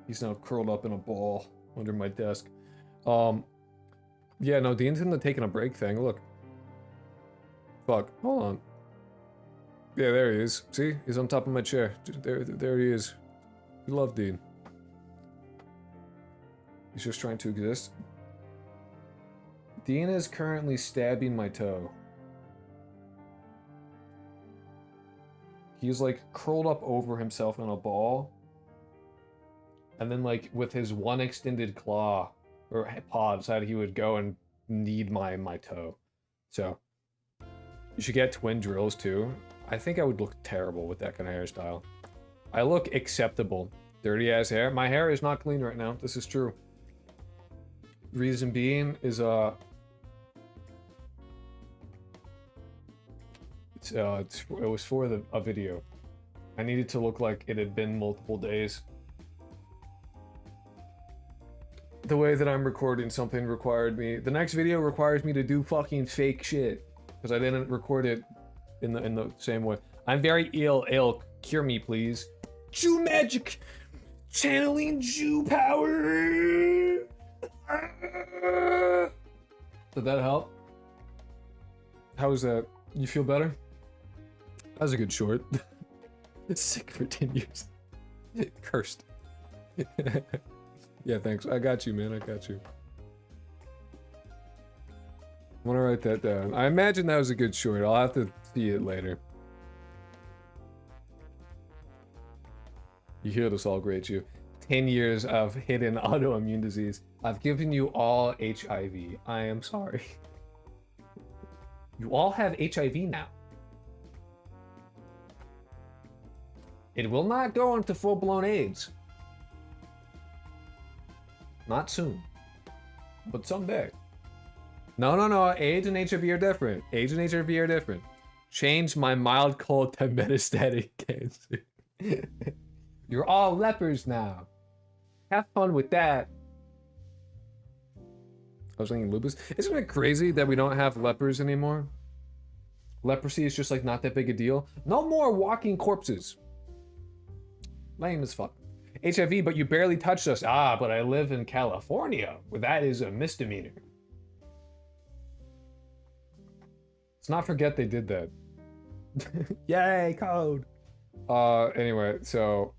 He's now curled up in a ball under my desk. Yeah, no, Dean's in the taking a break thing. Look. Fuck. Hold on. Yeah, there he is. See? He's on top of my chair. There he is. We love Dean. He's just trying to exist. Dean is currently stabbing my toe. He's like curled up over himself in a ball. And then like with his one extended claw or paw decided he would go and knead my toe. So you should get twin drills too. I think I would look terrible with that kind of hairstyle. I look acceptable. Dirty ass hair. My hair is not clean right now. This is true. Reason being is it was for a video. I needed to look like it had been multiple days. The way that I'm recording something required me. The next video requires me to do fucking fake shit because I didn't record it in the same way. I'm very ill. Cure me, please. Jew magic, channeling Jew power. Did that help? How was that? You feel better? That was a good short. Sick for 10 years. Cursed. Yeah, thanks. I got you, man. I got you. I'm gonna write that down. I imagine that was a good short. I'll have to see it later. You hear this all great, you. 10 years of hidden autoimmune disease. I've given you all HIV. I am sorry. You all have HIV now. It will not go into full-blown AIDS. Not soon. But someday. No. AIDS and HIV are different. AIDS and HIV are different. Change my mild cold to metastatic cancer. You're all lepers now. Have fun with that. I was thinking lupus. Isn't it crazy that we don't have lepers anymore? Leprosy is just like not that big a deal. No more walking corpses. Lame as fuck. HIV, but you barely touched us. Ah, but I live in California. Well, that is a misdemeanor. Let's not forget they did that. Yay, code. Anyway, so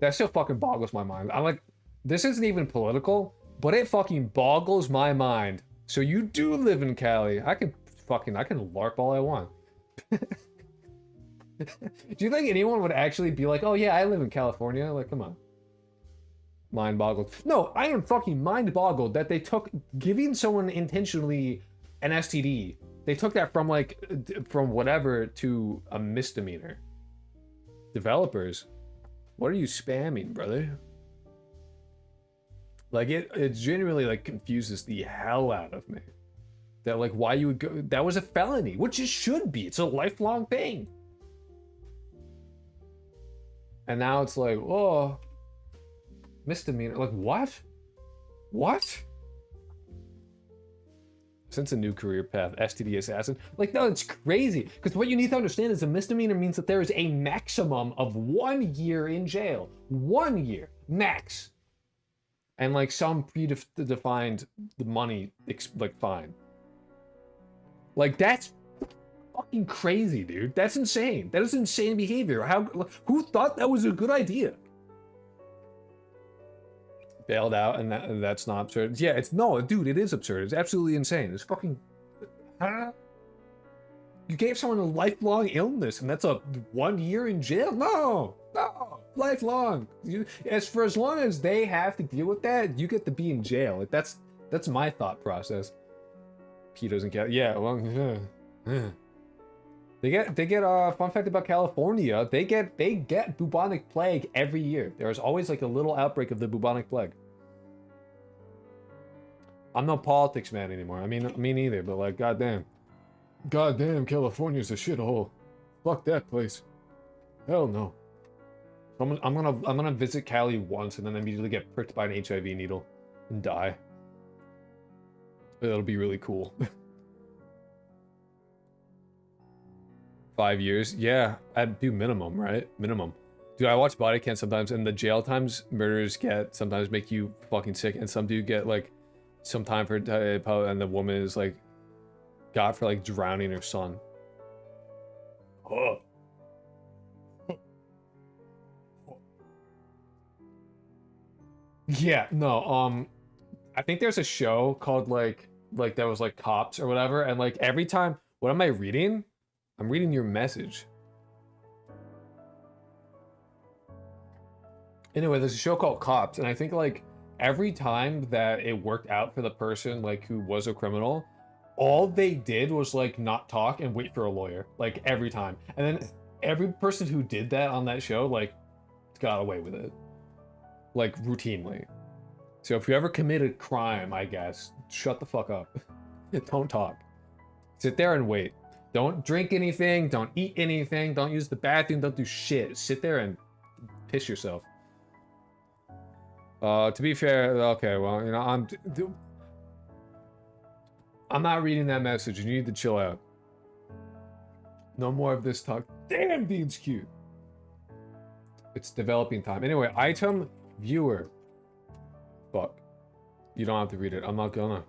that still fucking boggles my mind. I'm like, this isn't even political, but it fucking boggles my mind. So you do live in Cali. I can LARP all I want. Do you think anyone would actually be like, oh yeah, I live in California? Like, come on. Mind boggled. No, I am fucking mind boggled that they took giving someone intentionally an STD. They took that from like, from whatever to a misdemeanor. Developers, what are you spamming, brother? Like it genuinely like confuses the hell out of me. That like why you would go, that was a felony, which it should be. It's a lifelong thing. And now it's like, oh, misdemeanor. Like what? What? Since a new career path, STD assassin. Like, no, it's crazy. Because what you need to understand is a misdemeanor means that there is a maximum of 1 year in jail. 1 year, max. And like some predefined money, like fine. Like that's fucking crazy, dude. That's insane. That is insane behavior. Who thought that was a good idea? Bailed out, and that's not absurd. Yeah, dude, it is absurd. It's absolutely insane. It's fucking. Huh? You gave someone a lifelong illness, and that's a 1 year in jail? No, lifelong. As long as they have to deal with that, you get to be in jail. Like that's my thought process. Pedos and cat. Yeah, well, They get fun fact about California. They get bubonic plague every year. There's always like a little outbreak of the bubonic plague. I'm no politics man anymore. I mean, me neither. But like, goddamn, California's a shithole. Fuck that place. Hell no. I'm gonna visit Cali once and then immediately get pricked by an HIV needle and die. That'll be really cool. 5 years? Yeah, I'd do minimum, right? Minimum. Dude, I watch body cam sometimes, and the jail times murderers get sometimes make you fucking sick, and some dude get like some time for and the woman is like got for like drowning her son. Oh. Yeah, no, I think there's a show called like that was like Cops or whatever, and like every time, what am I reading? I'm reading your message. Anyway, there's a show called Cops, and I think like every time that it worked out for the person like who was a criminal, all they did was like not talk and wait for a lawyer, like every time. And then every person who did that on that show like got away with it, like routinely. So if you ever committed crime, I guess, shut the fuck up. Don't talk. Sit there and wait. Don't drink anything, don't eat anything, don't use the bathroom, don't do shit. Sit there and piss yourself. To be fair, okay, well, you know, I'm not reading that message. You need to chill out. No more of this talk. Damn, Dean's cute. It's developing time. Anyway, item viewer. Fuck. You don't have to read it. I'm not gonna.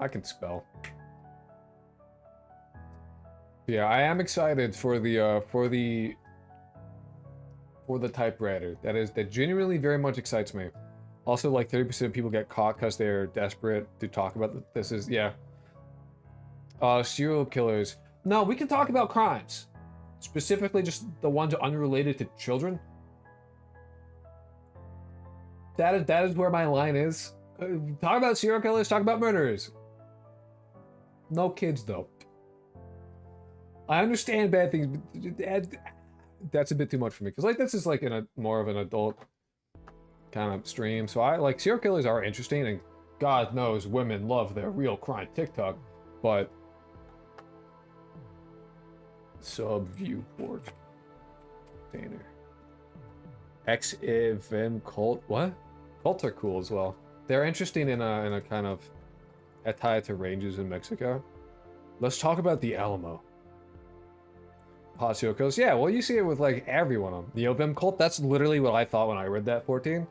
I can spell. Yeah, I am excited for the typewriter. That genuinely very much excites me. Also, like 30% of people get caught because they're desperate to talk about this. Is yeah. Serial killers. No, we can talk about crimes. Specifically, just the ones unrelated to children. That is where my line is. Talk about serial killers. Talk about murderers. No kids though. I understand bad things, but that's a bit too much for me. Because like this is like in a more of an adult kind of stream. So I like serial killers are interesting, and God knows women love their real crime TikTok, but sub viewport container. XFM cult. What? Cults are cool as well. They're interesting in a kind of tied to ranges in Mexico. Let's talk about the Alamo. Hot serial killers. Yeah, well, you see it with like everyone on the OVM cult. That's literally what I thought when I read that 14.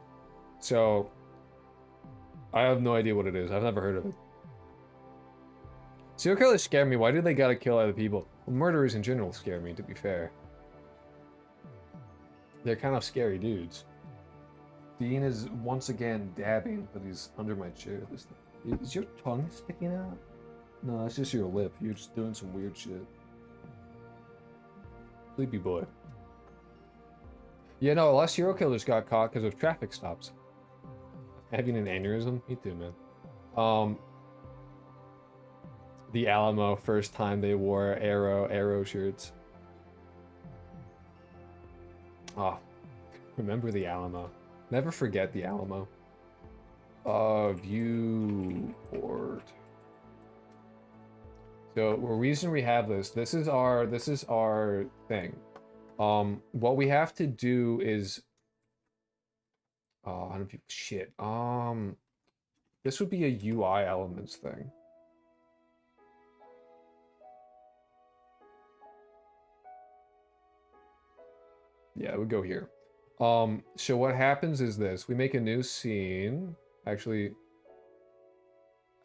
So I have no idea what it is. I've never heard of it. Serial killers scare me. Why do they gotta kill other people? Well, murderers in general scare me, to be fair. They're kind of scary dudes. Dean is once again dabbing, but he's under my chair. Is your tongue sticking out? No, that's just your lip. You're just doing some weird shit. Sleepy boy. Yeah, no, a lot of serial killers got caught because of traffic stops. Having an aneurysm? Me too, man. The Alamo, first time they wore arrow shirts. Ah, remember the Alamo. Never forget the Alamo. Viewport. So the reason we have this is our thing. What we have to do is I don't know, shit. This would be a UI elements thing. Yeah, it would go here. So what happens is this. We make a new scene. Actually,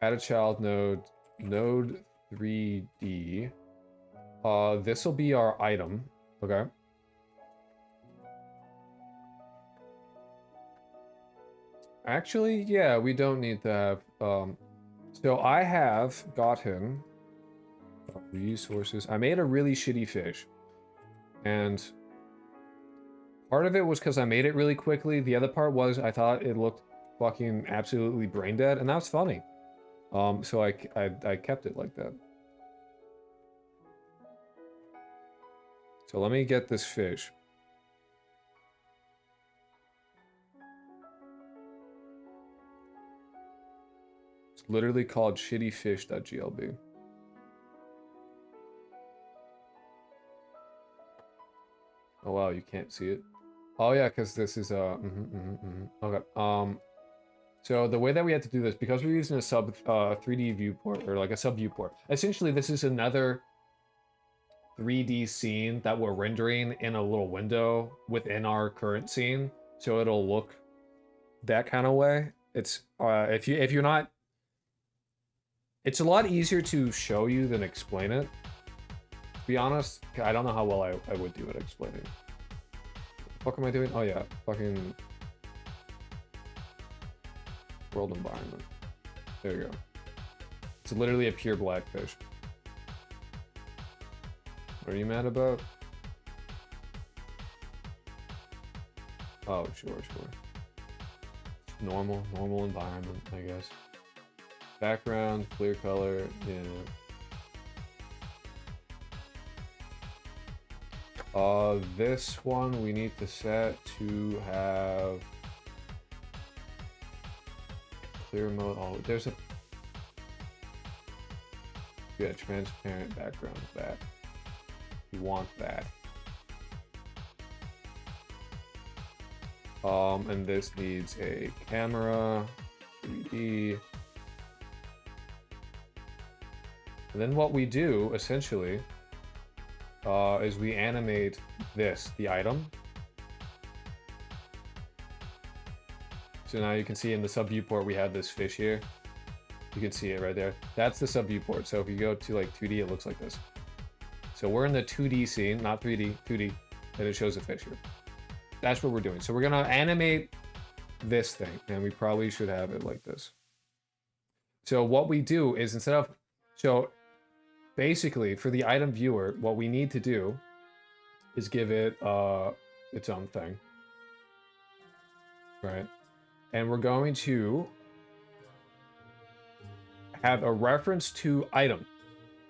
add a child node. Node 3D. This will be our item. Okay. Actually, yeah, we don't need to have, so I have gotten resources. I made a really shitty fish. And part of it was because I made it really quickly. The other part was I thought it looked fucking absolutely brain dead, and that was funny. So I kept it like that. So let me get this fish. It's literally called shittyfish.glb. Oh wow, you can't see it. Oh yeah, because this is okay. So the way that we had to do this, because we're using a sub 3D viewport, or like a sub viewport, essentially this is another 3D scene that we're rendering in a little window within our current scene, so it'll look that kind of way. It's if you're not, it's a lot easier to show you than explain it. To be honest, I don't know how well I would do at explaining. What am I doing? Oh yeah, fucking world environment. There you go. It's literally a pure blackfish. What are you mad about? Oh, sure. Normal environment, I guess. Background, clear color, yeah. This one we need to set to have clear mode. Oh, there's a transparent background of that. You want that. And this needs a camera, 3D. And then what we do, essentially, is we animate this, the item. So now you can see in the sub viewport we have this fish here. You can see it right there. That's the sub viewport. So if you go to like 2D, it looks like this. So we're in the 2D scene, not 3D, 2D, and it shows a fish here. That's what we're doing. So we're gonna animate this thing, and we probably should have it like this. So what we do is instead of, so basically for the item viewer, what we need to do is give it its own thing, right? And we're going to have a reference to item.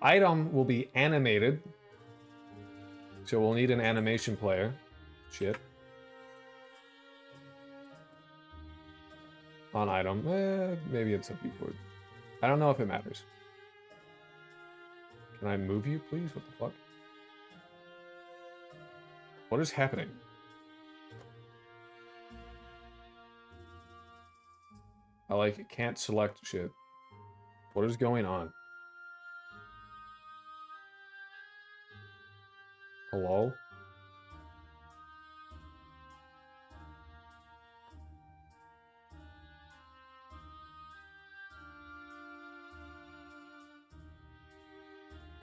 Item will be animated. So we'll need an animation player. Shit. On item. Maybe it's a viewport. I don't know if it matters. Can I move you, please? What the fuck? What is happening? I like can't select shit. What is going on? Hello?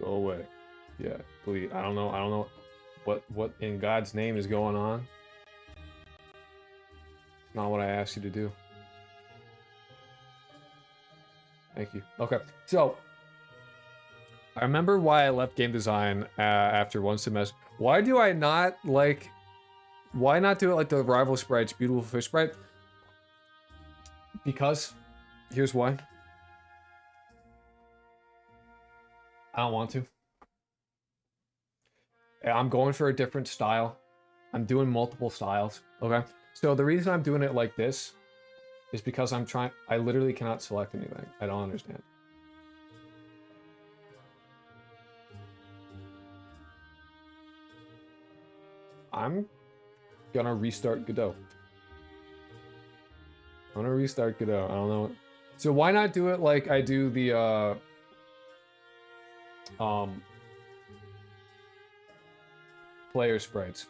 Go away. Yeah, please. I don't know what in God's name is going on. It's not what I asked you to do. Thank you. Okay, so I remember why I left game design after one semester. Why do I not like? Why not do it like the rival sprites, beautiful fish sprite? Because here's why. I don't want to. I'm going for a different style. I'm doing multiple styles. Okay. So the reason I'm doing it like this is because I literally cannot select anything. I don't understand. I'm gonna restart Godot. I'm gonna restart Godot. I don't know. So why not do it like I do the player sprites?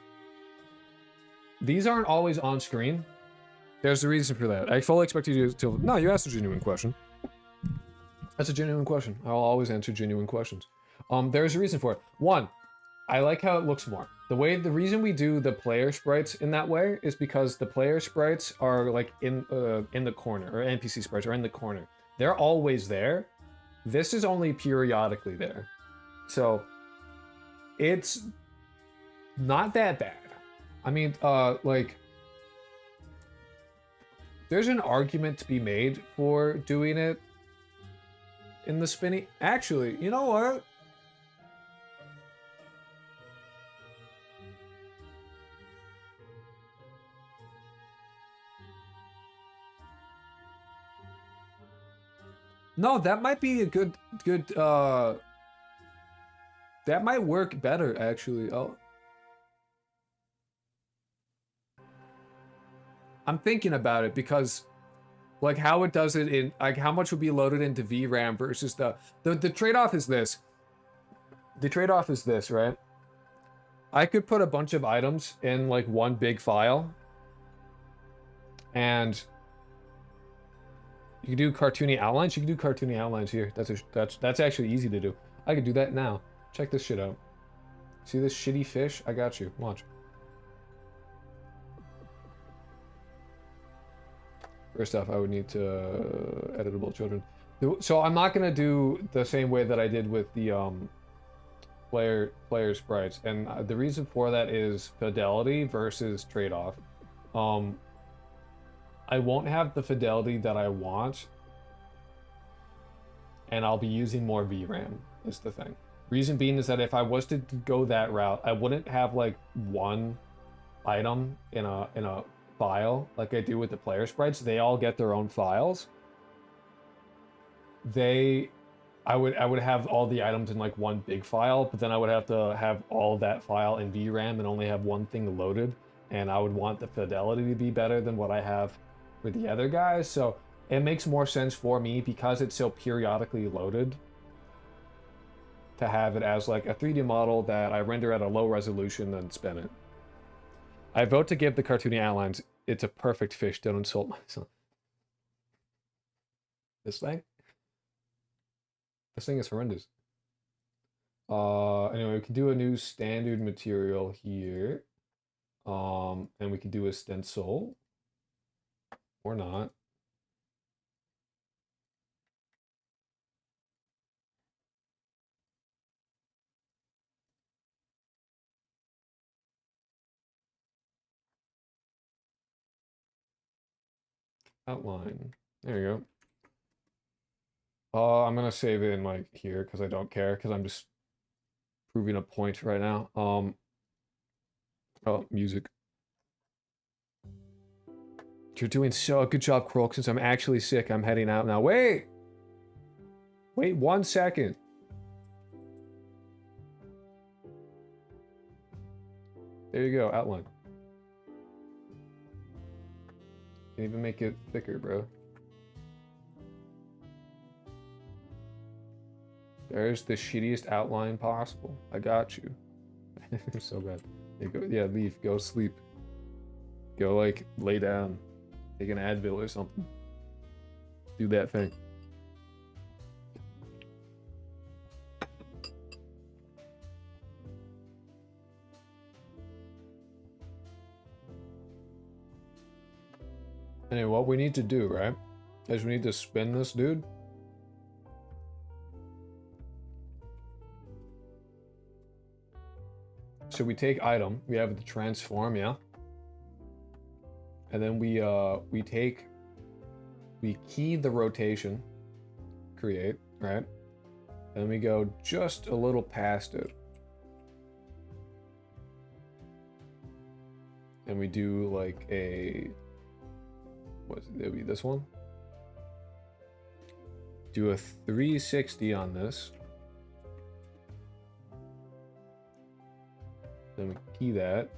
These aren't always on screen. There's a reason for that. I fully expect you to no, you asked a genuine question. That's a genuine question. I'll always answer genuine questions. There's a reason for it. One, I like how it looks more. The reason we do the player sprites in that way is because the player sprites are like in the corner, or NPC sprites are in the corner. They're always there. This is only periodically there. So it's not that bad. I mean, like, there's an argument to be made for doing it in the spinny. Actually, you know what? No, that might be a good, that might work better, actually. Oh. I'm thinking about it because like how it does it in like how much would be loaded into VRAM versus the trade-off is this. The trade-off is this, right? I could put a bunch of items in like one big file and you can do cartoony outlines. You can do cartoony outlines here. That's actually easy to do. I could do that now. Check this shit out. See this shitty fish? I got you. Watch. First off, I would need to editable children. So I'm not gonna do the same way that I did with the player sprites, and the reason for that is fidelity versus trade-off. I won't have the fidelity that I want, and I'll be using more VRAM, is the thing. Reason being is that if I was to go that route, I wouldn't have like one item in a file like I do with the player sprites. They all get their own files. I would have all the items in like one big file, but then I would have to have all of that file in VRAM and only have one thing loaded, and I would want the fidelity to be better than what I have with the other guys. So it makes more sense for me because it's so periodically loaded to have it as like a 3D model that I render at a low resolution and spin it. I vote to give the cartoony outlines. It's a perfect fish. Don't insult my son. This thing? This thing is horrendous. Anyway, we can do a new standard material here. And we can do a stencil. Or not. Outline. There you go. I'm gonna save it in like here because I don't care because I'm just proving a point right now. Oh, music. You're doing so good job, Croak. Since I'm actually sick, I'm heading out now. Wait! Wait 1 second. There you go, outline. Can even make it thicker, bro. There's the shittiest outline possible. I got you. So bad. Yeah, leave. Go sleep. Go, like, lay down. Take an Advil or something. Do that thing. Anyway, what we need to do, right, is we need to spin this dude. So we take item, we have the transform, yeah? And then we key the rotation, create, right? And we go just a little past it. And we do like a, what's it, it'll be this one? Do a 360 on this. Then we key that.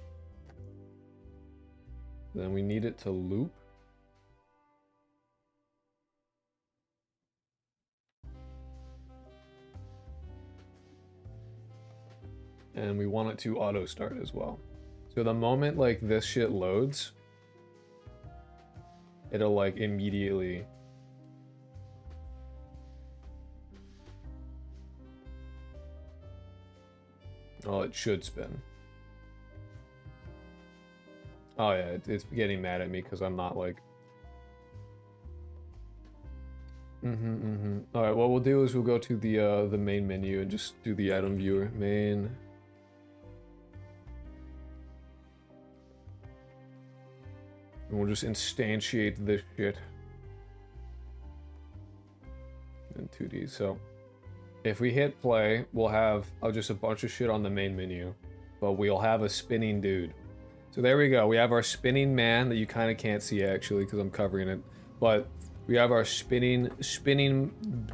Then we need it to loop. And we want it to auto start as well. So the moment like this shit loads, it'll like immediately it should spin. Oh yeah, it's getting mad at me because I'm not like... Alright, what we'll do is we'll go to the main menu and just do the item viewer. Main. And we'll just instantiate this shit in 2D. So if we hit play, we'll have just a bunch of shit on the main menu, but we'll have a spinning dude. So there we go. We have our spinning man that you kind of can't see actually because I'm covering it, but we have our spinning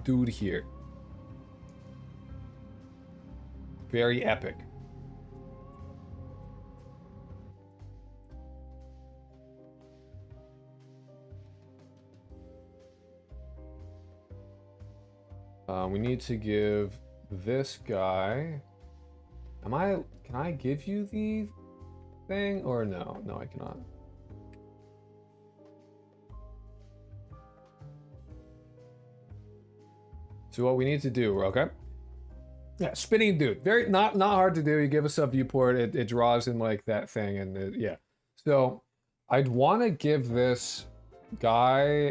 dude here. Very epic. We need to give this guy. Can I give you the thing or no? No, I cannot. So what we need to do, okay? Yeah, spinning dude. Very not hard to do. You give us a viewport, it draws in like that thing, and yeah. So I'd want to give this guy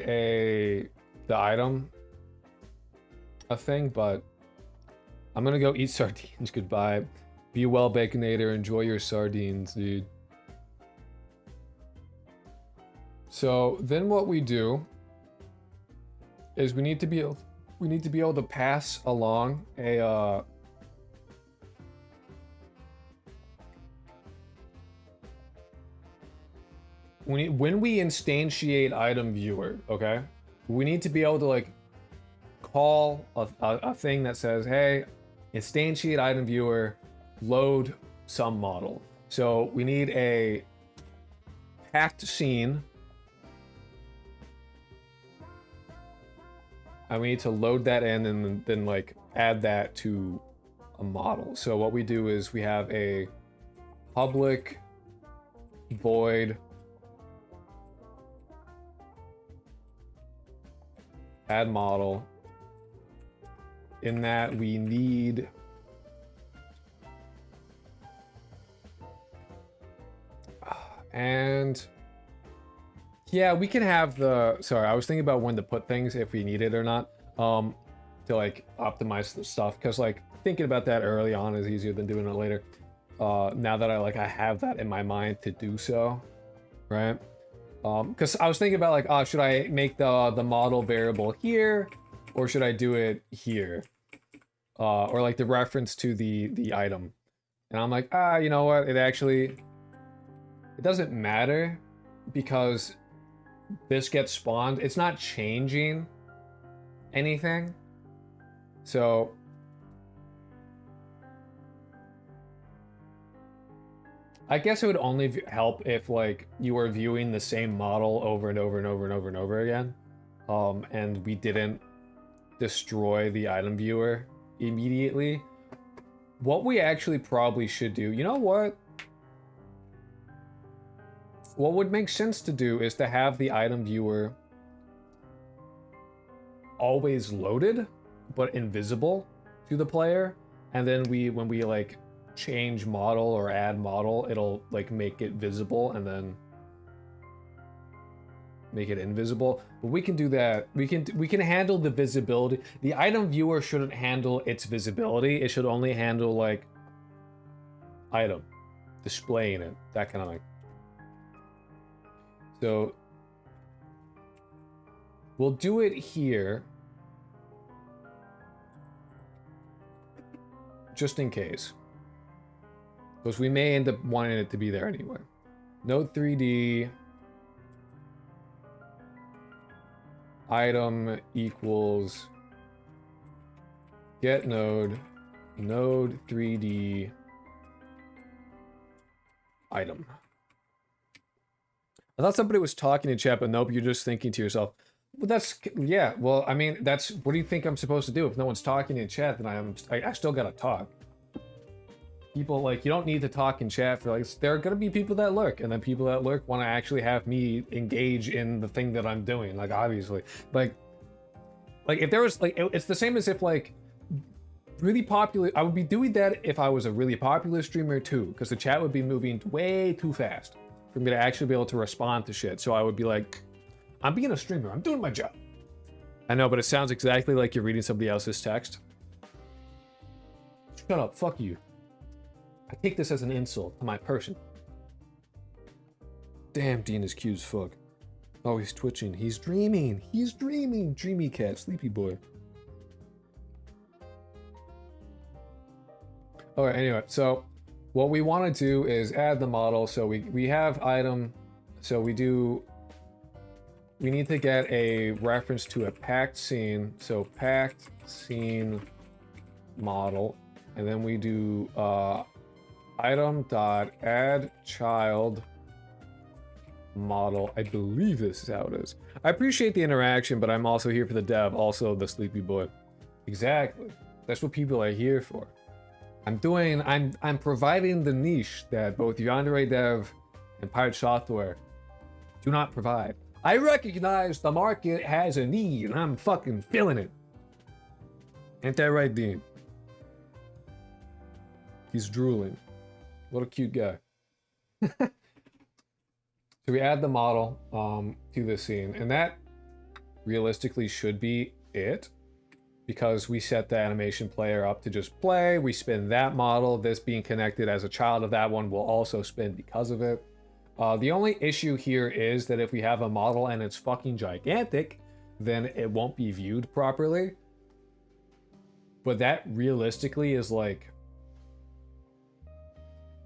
the item a thing, but I'm gonna go eat sardines. Goodbye. Be well, Baconator. Enjoy your sardines, dude. So then what we do is we need to be able to pass along a when we instantiate item viewer, okay? We need to be able to like call a thing that says, hey, instantiate item viewer, load some model. So we need a packed scene, and we need to load that in and then like add that to a model. So what we do is we have a public void add model. In that we need and yeah, we can have the, sorry, I was thinking about when to put things if we need it or not, to like optimize the stuff, because like thinking about that early on is easier than doing it later. Now that I have that in my mind to do so, right? Because I was thinking about like, oh, should I make the model variable here, or should I do it here? Or like the reference to the item. And I'm like, you know what? It doesn't matter, because this gets spawned. It's not changing anything. So I guess it would only help if like you were viewing the same model over and over and over and over and over again. And we didn't destroy the item viewer immediately. What we actually probably should do, you know what? What would make sense to do is to have the item viewer always loaded, but invisible to the player. And then when we like change model or add model, it'll like make it visible and then make it invisible. But we can do that. We can handle the visibility. The item viewer shouldn't handle its visibility. It should only handle like item, displaying it, that kind of thing. So we'll do it here just in case, because we may end up wanting it to be there anyway. Node 3D item equals get node 3D item. I thought somebody was talking in chat, but nope, you're just thinking to yourself. Well, that's, yeah, well, I mean, that's, what do you think I'm supposed to do? If no one's talking in chat, then I still gotta talk. People, like, you don't need to talk in chat for, like, there are gonna be people that lurk, and then people that lurk want to actually have me engage in the thing that I'm doing, like, obviously. Like if there was, like, it's the same as if, like, really popular, I would be doing that if I was a really popular streamer too, because the chat would be moving way too fast for me to actually be able to respond to shit. So I would be like, I'm being a streamer, I'm doing my job. I know, but it sounds exactly like you're reading somebody else's text. Shut up, fuck you. I take this as an insult to my person. Damn, Dean is cute as fuck. Oh, he's twitching. He's dreaming. He's dreaming. Dreamy cat, sleepy boy. Alright, anyway, so what we want to do is add the model. So we have item, so we need to get a reference to a packed scene. So packed scene model, and then we do item dot add child model. I believe this is how it is. I appreciate the interaction, but I'm also here for the dev, also the sleepy boy. Exactly. That's what people are here for. I'm providing the niche that both Yandere Dev and Pirate Software do not provide. I recognize the market has a need, and I'm fucking filling it. Ain't that right, Dean? He's drooling. What a cute guy. So we add the model to the scene, and that realistically should be it, because we set the animation player up to just play. We spin that model. This being connected as a child of that one will also spin because of it. The only issue here is that if we have a model and it's fucking gigantic, then it won't be viewed properly. But that realistically is like,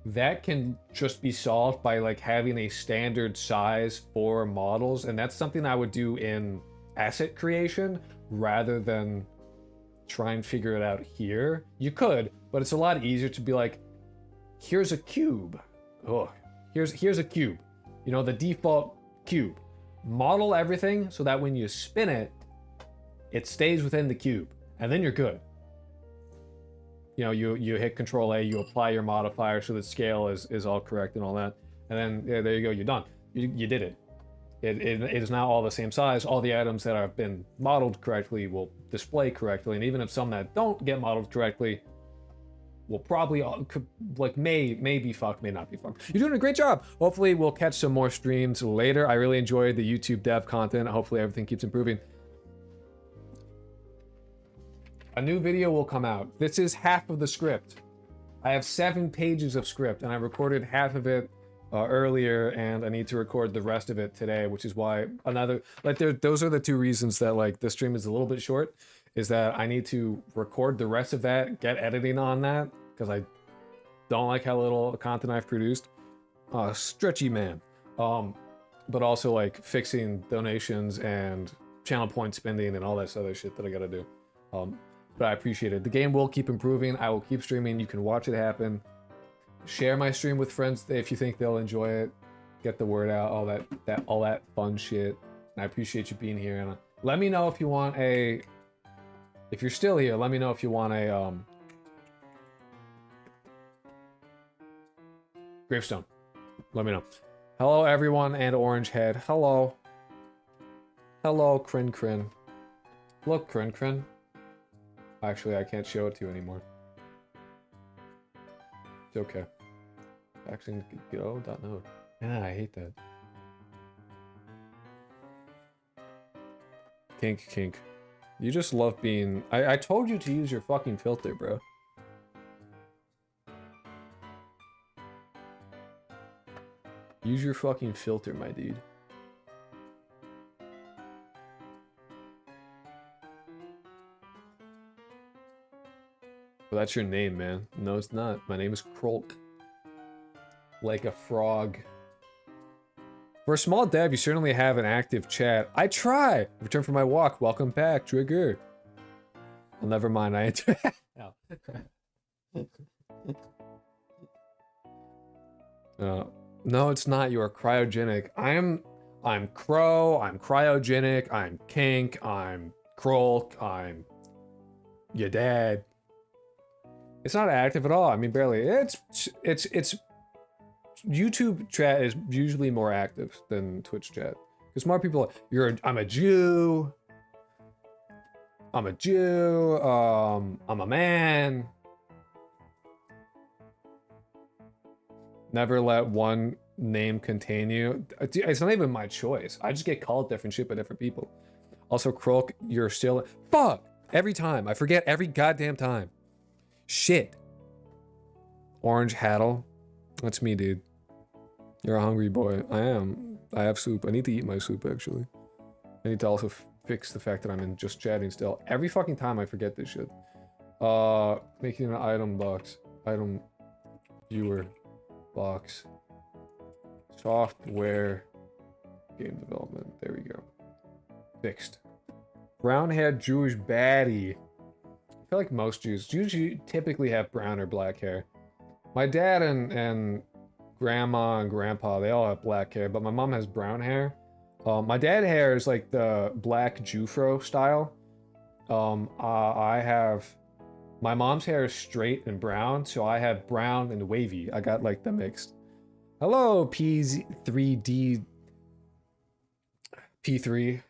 that can just be solved by like having a standard size for models, and that's something I would do in asset creation rather than try and figure it out here. You could, but it's a lot easier to be like, here's a cube. Oh, here's a cube. You know, the default cube. Model everything so that when you spin it, it stays within the cube, and then you're good. You know, you hit Control A, you apply your modifier so the scale is all correct and all that, and then yeah, there you go, you're done. You did it. It is now all the same size. All the items that have been modeled correctly will display correctly, and even if some that don't get modeled correctly will probably may be fucked, may not be fucked. You're doing a great job. Hopefully we'll catch some more streams later. I really enjoyed the YouTube dev content. Hopefully everything keeps improving. A new video will come out. This is half of the script. I have 7 pages of script, and I recorded half of it earlier, and I need to record the rest of it today, which is why those are the 2 reasons that like the stream is a little bit short, is that I need to record the rest of that, get editing on that, because I don't like how little content I've produced. Stretchy man. But also like fixing donations and channel point spending and all that other shit that I gotta do. But I appreciate it. The game will keep improving. I will keep streaming. You can watch it happen. Share my stream with friends if you think they'll enjoy it. Get the word out. All that fun shit. And I appreciate you being here. And let me know if you want a. If you're still here, let me know if you want a gravestone. Let me know. Hello, everyone, and Orange Head. Hello. Hello, Crin Crin. Look, Crin Crin. Actually, I can't show it to you anymore. It's okay. Actually, go.node. Yeah, I hate that. Kink. You just love being... I told you to use your fucking filter, bro. Use your fucking filter, my dude. Well, that's your name, man. No, it's not. My name is Krolk. Like a frog. For a small dev, you certainly have an active chat. I try! Return from my walk. Welcome back, Trigger. Well, never mind. I enter. No, it's not. You are cryogenic. I'm Crow. I'm cryogenic. I'm Kink. I'm Krolk. I'm your dad. It's not active at all. I mean, barely. It's YouTube chat is usually more active than Twitch chat because more people. I'm a Jew. I'm a Jew. I'm a man. Never let one name contain you. It's not even my choice. I just get called different shit by different people. Also, Krolk, you're still fuck every time. I forget every goddamn time. Shit. Orange Haddle. That's me, dude. You're a hungry boy. I am. I have soup. I need to eat my soup, actually. I need to also fix the fact that I'm in just chatting still. Every fucking time I forget this shit. Making an item box. Item viewer box. Software. Game development. There we go. Fixed. Brown-haired Jewish baddie. I feel like most Jews typically have brown or black hair. My dad and grandma and grandpa, they all have black hair, but my mom has brown hair. My dad hair is like the black Jufro style. I have my mom's hair is straight and brown, so I have brown and wavy. I got like the mixed. Hello, P3D P3.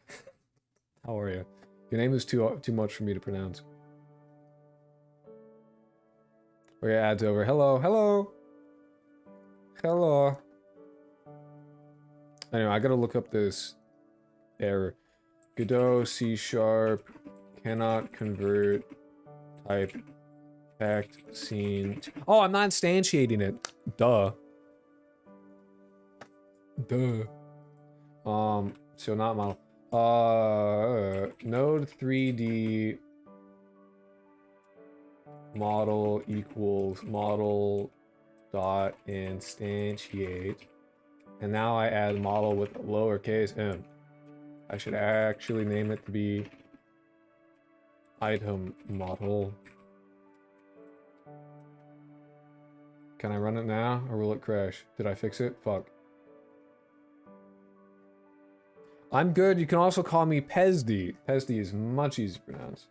How are you? Your name is too much for me to pronounce. Okay, ads over. Hello, hello, hello. Anyway, I gotta look up this error. Godot C# cannot convert type fact scene. Oh, I'm not instantiating it. Duh. Duh. So not model. Node 3D model equals model dot instantiate. And now I add model with lowercase m. I should actually name it to be item model. Can I run it now or will it crash? Did I fix it? Fuck. I'm good. You can also call me Pesdy. Pesdy is much easier to pronounce.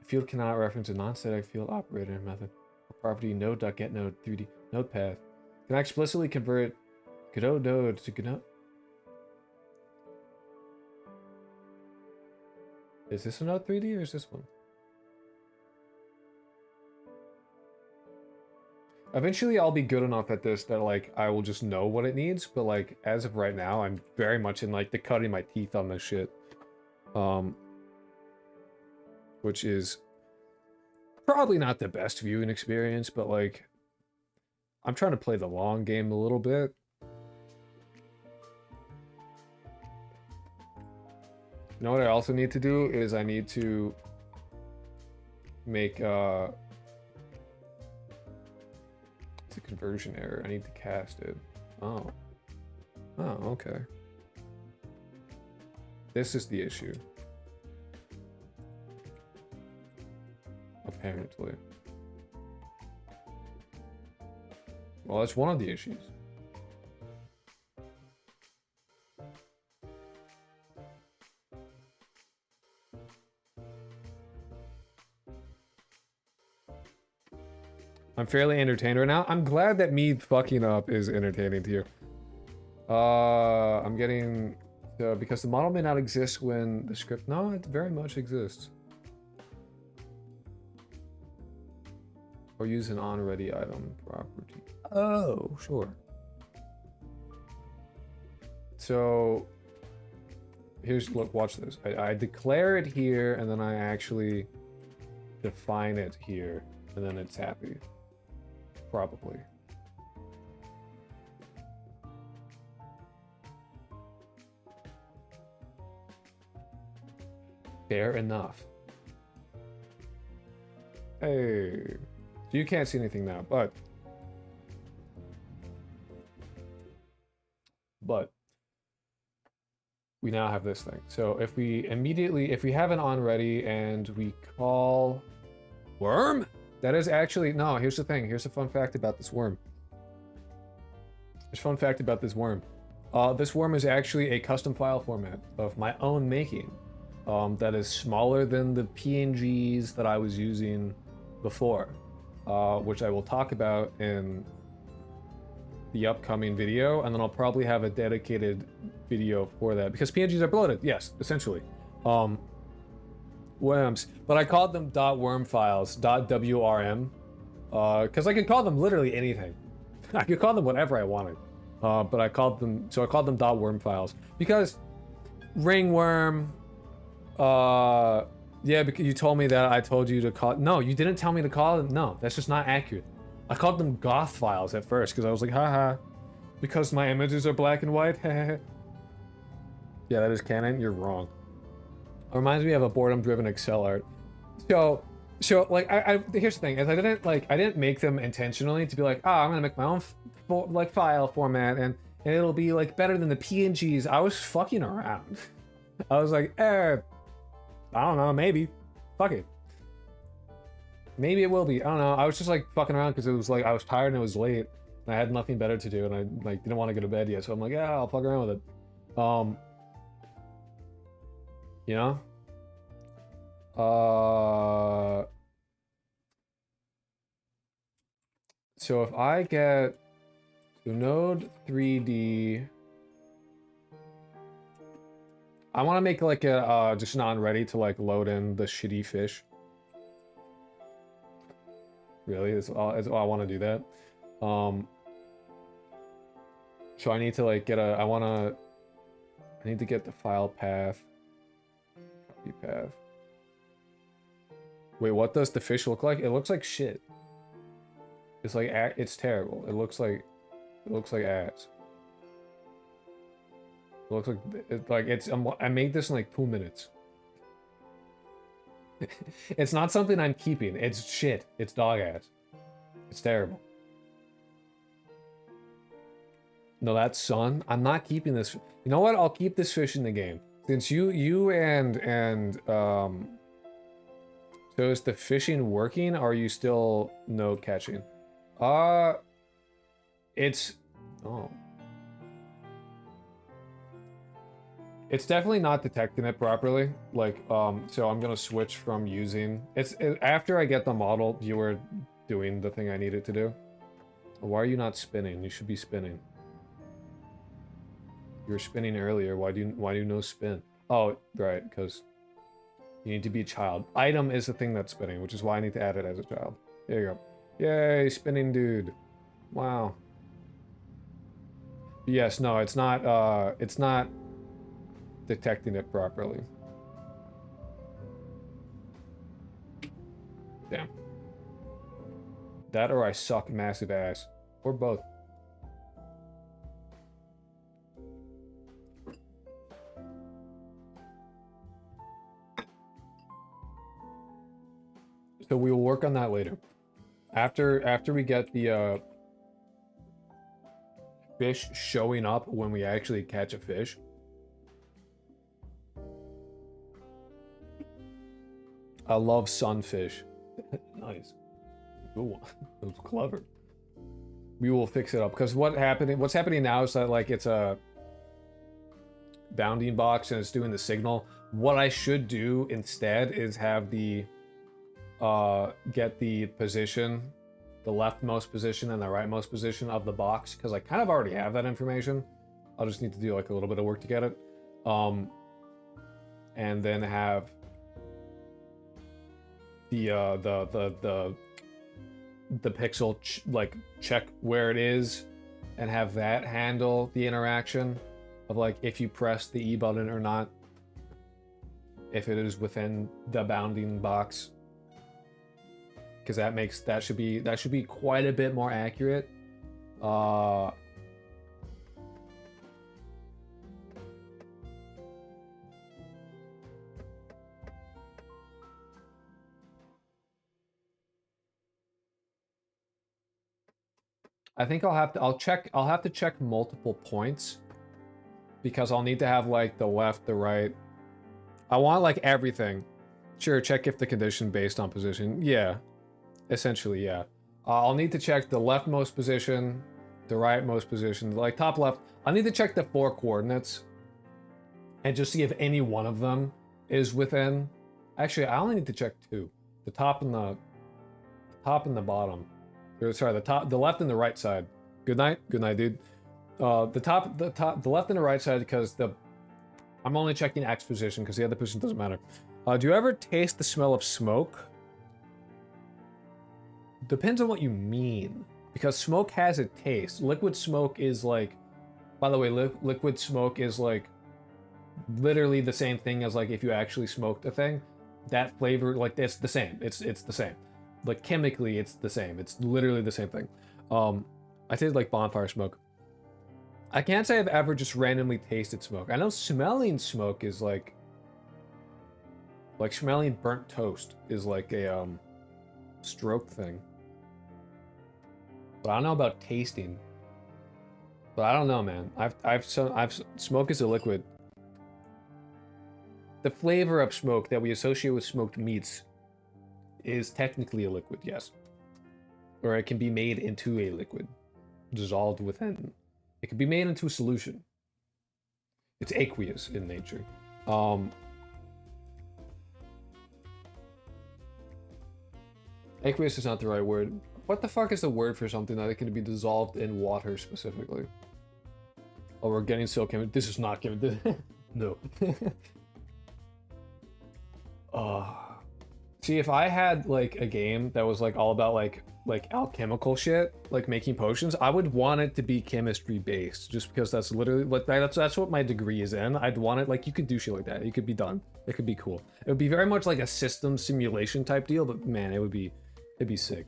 A field cannot reference a non-static field operator method. A property node.getNode 3D node path. Can I explicitly convert Godot node to Godot? Is this a node 3D or is this one? Eventually I'll be good enough at this that like I will just know what it needs, but like as of right now I'm very much in like the cutting my teeth on this shit. Which is probably not the best viewing experience, but like I'm trying to play the long game a little bit. You know what I also need to do is I need to make it's a conversion error. I need to cast it. Oh. Oh, okay. This is the issue. Apparently. Well, that's one of the issues. I'm fairly entertained right now. I'm glad that me fucking up is entertaining to you. I'm getting... because the model may not exist when the script... No, it very much exists. Or use an on-ready item property. Oh, sure. So... Here's... Look, watch this. I declare it here, and then I actually define it here. And then it's happy. Probably. Fair enough. Hey. So you can't see anything now, but we now have this thing. So if we have an on ready and we call worm, that is actually, no, here's the thing. Here's a fun fact about this worm. There's a fun fact about this worm. This worm is actually a custom file format of my own making. That is smaller than the PNGs that I was using before. Which I will talk about in the upcoming video. And then I'll probably have a dedicated video for that. Because PNGs are bloated, yes, essentially. Worms, but I called them .worm files, .wrm, because I could call them literally anything. I could call them whatever I wanted, but I called them .worm files because ringworm. Yeah, because you told me that I told you to call. No, you didn't tell me to call them. No, that's just not accurate. I called them goth files at first because I was like, haha, because my images are black and white. Yeah, that is canon. You're wrong. It reminds me of a boredom-driven Excel art. So like, here's the thing: is I didn't make them intentionally to be like, I'm gonna make my own file format and it'll be like better than the PNGs. I was fucking around. I was like, I don't know, maybe, fuck it. Maybe it will be. I don't know. I was just like fucking around because it was like I was tired and it was late and I had nothing better to do and I like didn't want to go to bed yet. So I'm like, yeah, I'll fuck around with it. You know? So if I get to node 3D, I want to make like a just non-ready to like load in the shitty fish. Really, that's all I want to do that. So I need to like get a. I need to get the file path. Copy path. Wait, what does the fish look like? It looks like shit. It's like it's terrible. It looks like ass. It looks like it's. I made this in like 2 minutes. It's not something I'm keeping. It's shit. It's dog ass. It's terrible. No, that's sun. I'm not keeping this. You know what? I'll keep this fish in the game. Since you and so is the fishing working? Or are you still no catching? It's it's definitely not detecting it properly. Like, so I'm gonna switch from using after I get the model viewer doing the thing I need it to do. Why are you not spinning? You should be spinning. You were spinning earlier. Why do you no spin? Oh, right, because you need to be a child. Item is the thing that's spinning, which is why I need to add it as a child. There you go. Yay, spinning dude. Wow. Yes, no, it's not detecting it properly. Damn. That or I suck massive ass. Or both. So we will work on that later. After we get the fish showing up when we actually catch a fish. I love sunfish. Nice. Ooh, that was clever. We will fix it up because what's happening now is that like it's a bounding box and it's doing the signal. What I should do instead is have the get the position, the leftmost position and the rightmost position of the box, because I kind of already have that information. I'll just need to do like a little bit of work to get it. And then have the pixel like check where it is and have that handle the interaction of like if you press the E button or not, if it is within the bounding box, because that should be quite a bit more accurate. I think I'll have to check multiple points because I'll need to have like the left, the right. I want like everything. Sure, check if the condition based on position. Yeah, essentially, yeah. I'll need to check the leftmost position, the rightmost position, like top left. I need to check the 4 coordinates and just see if any one of them is within. Actually, I only need to check 2: the top and the bottom. Or, sorry, the left and the right side. Good night, dude. The left and the right side because I'm only checking X position because the other position doesn't matter. Do you ever taste the smell of smoke? Depends on what you mean, because smoke has a taste. Liquid smoke is like, by the way, liquid smoke is like literally the same thing as like if you actually smoked a thing. That flavor, like it's the same. It's the same. Like chemically, it's the same. It's literally the same thing. I tasted like bonfire smoke. I can't say I've ever just randomly tasted smoke. I know smelling smoke is like smelling burnt toast is like a stroke thing. But I don't know about tasting. But I don't know, man. Smoke is a liquid. The flavor of smoke that we associate with smoked meats is technically a liquid, yes. Or it can be made into a liquid, dissolved within. It can be made into a solution. It's aqueous in nature. Aqueous is not the right word. What the fuck is the word for something that can be dissolved in water specifically? Oh, we're getting so chemical. This is not chemical. No. See, if I had like a game that was like all about like alchemical shit, like making potions, I would want it to be chemistry based, just because that's literally what that's what my degree is in. I'd want it like you could do shit like that. You could be done. It could be cool. It would be very much like a system simulation type deal, but man, it'd be sick.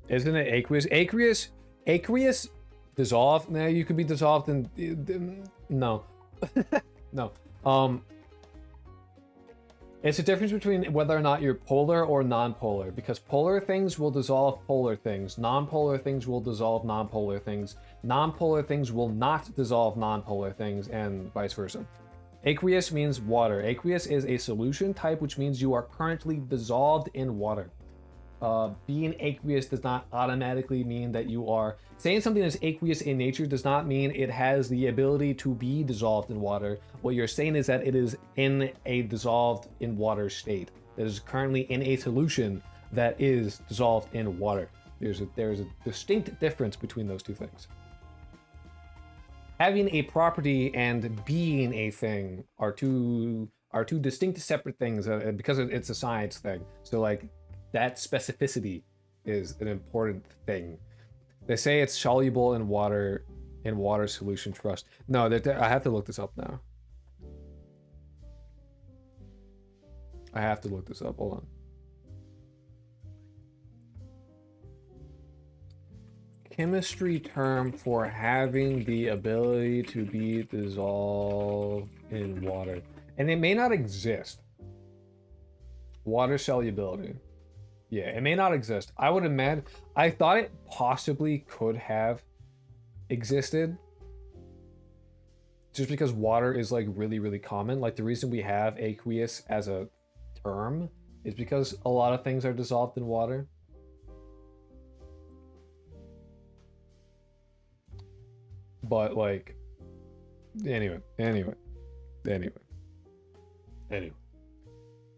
Isn't it aqueous? Aqueous dissolve? Nah, you could be dissolved in no. No. It's a difference between whether or not you're polar or non-polar, because polar things will dissolve polar things, non-polar things will dissolve non-polar things, non-polar things will not dissolve non-polar things, and vice versa. Aqueous means water. Aqueous is a solution type, which means you are currently dissolved in water. Being aqueous does not automatically mean that you are... Saying something is aqueous in nature does not mean it has the ability to be dissolved in water. What you're saying is that it is in a dissolved in water state. It is currently in a solution that is dissolved in water. There's a distinct difference between those two things. Having a property and being a thing are two distinct separate things because it's a science thing. So like that specificity is an important thing. They say it's soluble in water solution trust. No, I have to look this up now. I have to look this up. Hold on. Chemistry term for having the ability to be dissolved in water. And it may not exist. Water solubility. Yeah, it may not exist. I would imagine, I thought it possibly could have existed. Just because water is like really, really common. Like the reason we have aqueous as a term is because a lot of things are dissolved in water. But like, anyway.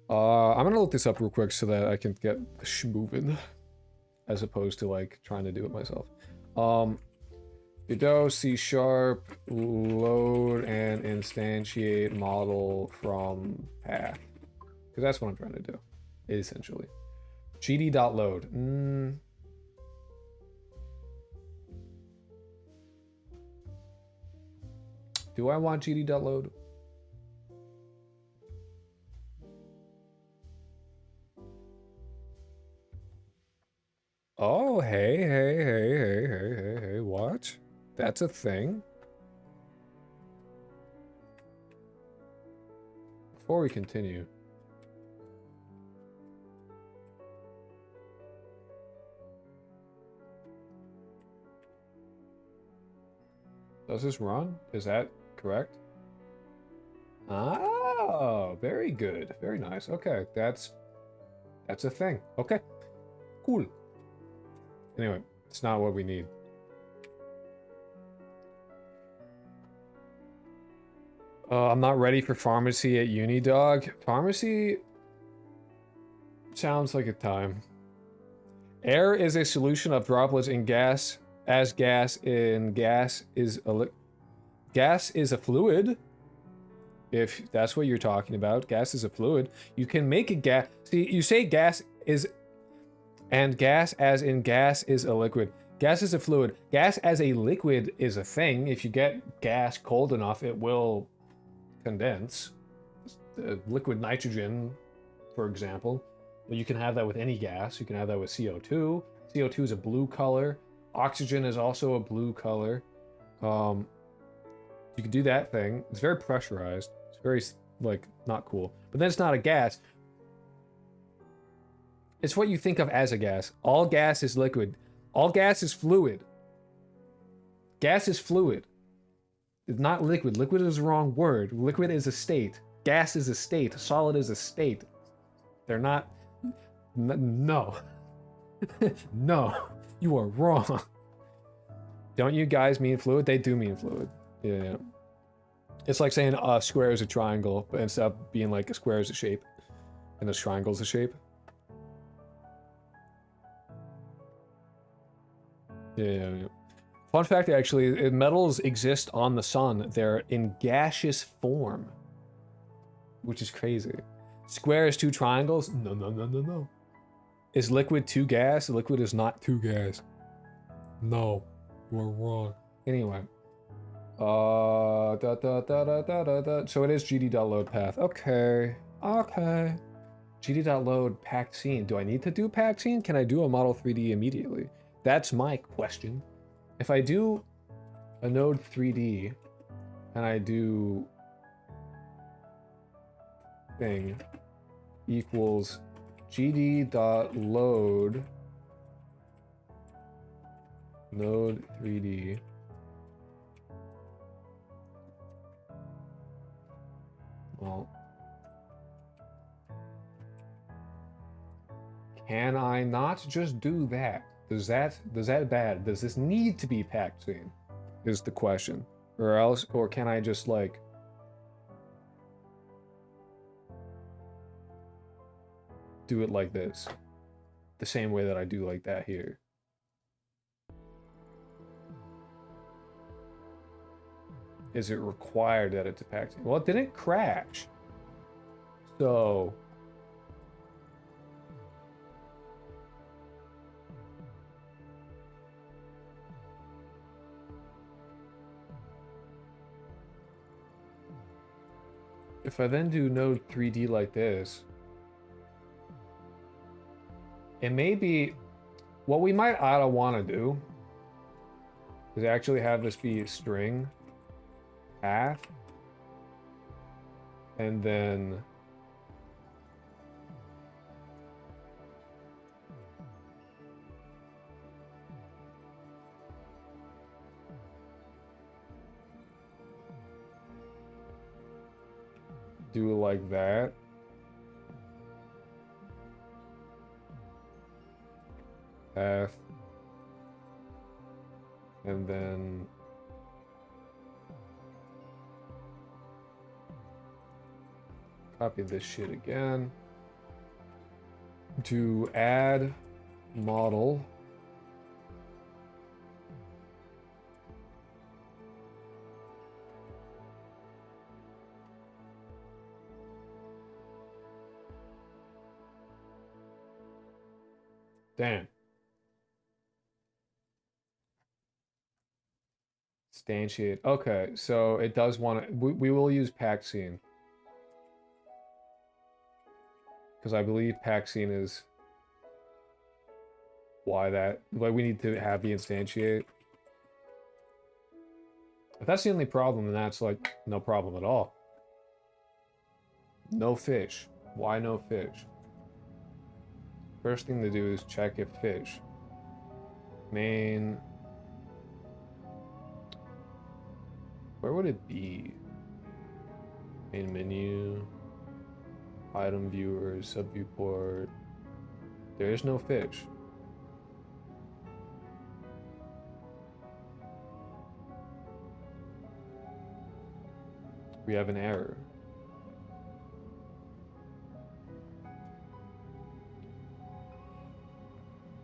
I'm gonna look this up real quick so that I can get moving, as opposed to like trying to do it myself. Viewbox C# load and instantiate model from path, because that's what I'm trying to do, essentially. gd.load. Do I want gd.load? Oh, hey, what? That's a thing? Before we continue. Does this run? Is that correct? Oh, very good. Very nice. Okay, that's a thing. Okay, cool. Anyway, it's not what we need. I'm not ready for pharmacy at uni, dog. Pharmacy sounds like a time. Air is a solution of droplets in gas, as gas is a fluid. If that's what you're talking about, gas is a fluid. You can make a gas. See, you say gas is... And gas as in gas is a liquid. Gas is a fluid. Gas as a liquid is a thing. If you get gas cold enough, it will condense. Liquid nitrogen, for example. Well, you can have that with any gas. You can have that with CO2. CO2 is a blue color. Oxygen is also a blue color. You can do that thing. It's very pressurized. It's very, like, not cool. But then it's not a gas. It's what you think of as a gas. All gas is liquid. All gas is fluid. Gas is fluid. It's not liquid. Liquid is the wrong word. Liquid is a state. Gas is a state. Solid is a state. They're not... No. No. You are wrong. Don't you guys mean fluid? They do mean fluid. Yeah. It's like saying a square is a triangle, but instead of being like a square is a shape, and a triangle is a shape. Yeah. Fun fact, actually, metals exist on the sun. They're in gaseous form, which is crazy. Square is 2 triangles? No. Is liquid 2 gas? Liquid is not 2 gas. No, you are wrong. Anyway. So it is gd.load path. Okay. gd.load packed scene. Do I need to do packed scene? Can I do a model 3D immediately? That's my question. If I do a node 3D and I do thing equals gd.load node 3D. Well, can I not just do that? Does that bad? Does this need to be packed scene? Is the question. Or can I just like do it like this? The same way that I do like that here. Is it required that it's a packed scene? Well, it didn't crash. So if I then do node 3D like this, it may be what we might want to do is actually have this be a string path and then do it like that. Path. And then copy this shit again. To add model. Damn. Instantiate. Okay, so it does want to. We will use pack scene. Because I believe pack scene is why we need to have the instantiate. If that's the only problem, then that's like no problem at all. No fish. Why no fish? First thing to do is check if fish. Main. Where would it be? Main menu. Item viewer, sub viewport. There is no fish. We have an error.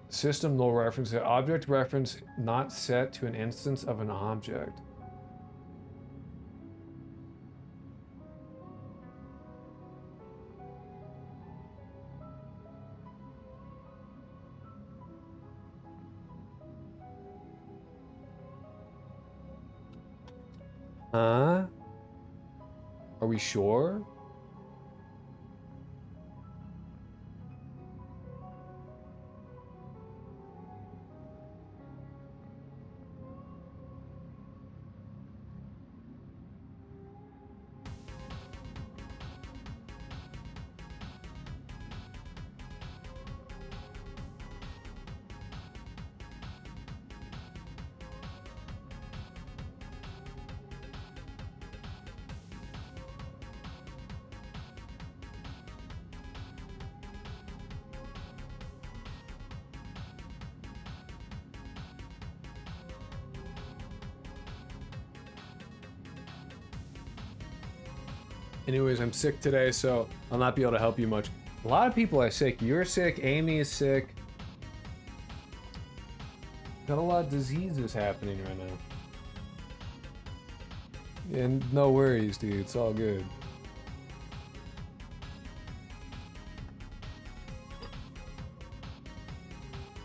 System null reference. Object reference not set to an instance of an object. Huh? Are we sure? Anyways, I'm sick today, so I'll not be able to help you much. A lot of people are sick. You're sick. Amy is sick. Got a lot of diseases happening right now. And no worries, dude. It's all good.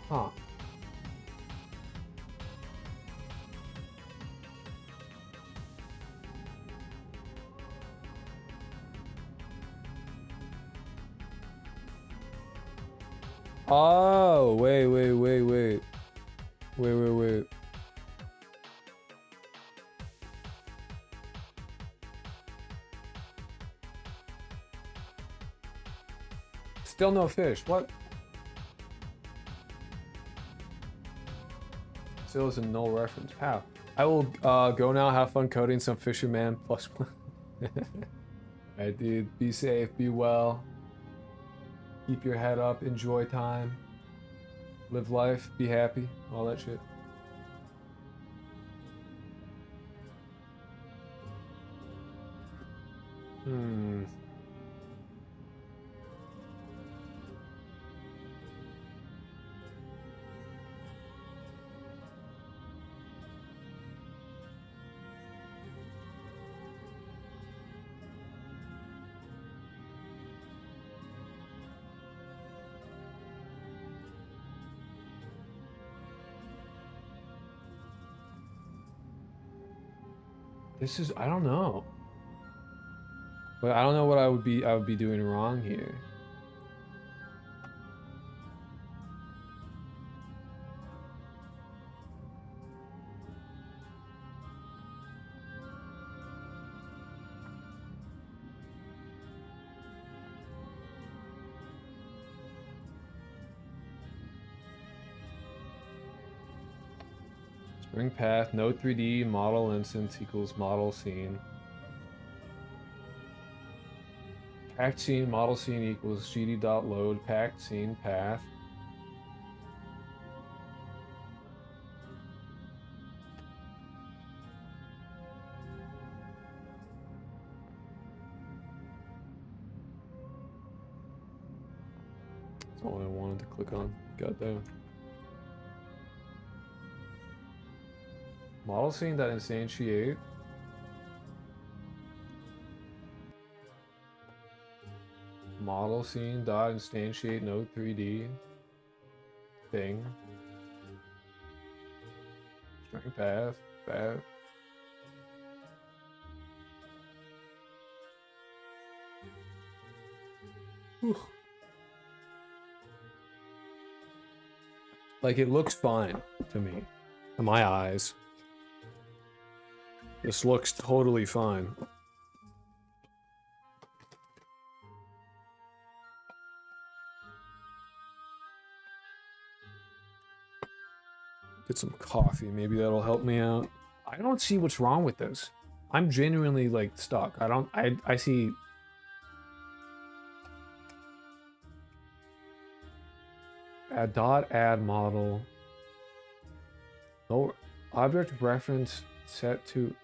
Huh. Oh, wait. Wait. Still no fish. What? Still is a null reference. How? I will go now. Have fun coding some fisherman plus one. Alright, dude. Be safe. Be well. Keep your head up. Enjoy time. Live life. Be happy. All that shit. This is, I don't know. But I don't know what I would be doing wrong here. Spring path, no 3D, model instance equals model scene. Packed scene, model scene equals gd.load, packed scene, path. That's all I wanted to click on. Goddamn. Model scene that instantiate. Model scene dot instantiate node 3D thing. String path. Whew. Like, it looks fine to me, to my eyes. This looks totally fine. Get some coffee, maybe that'll help me out. I don't see what's wrong with this. I'm genuinely, like, stuck. I see... add model. No object reference set to...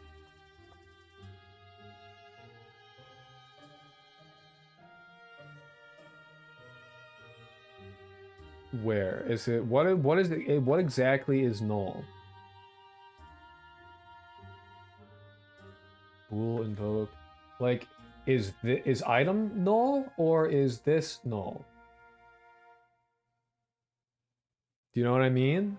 Where is it? What is it? What exactly is null? Bool invoke. Like, is item null or is this null? Do you know what I mean?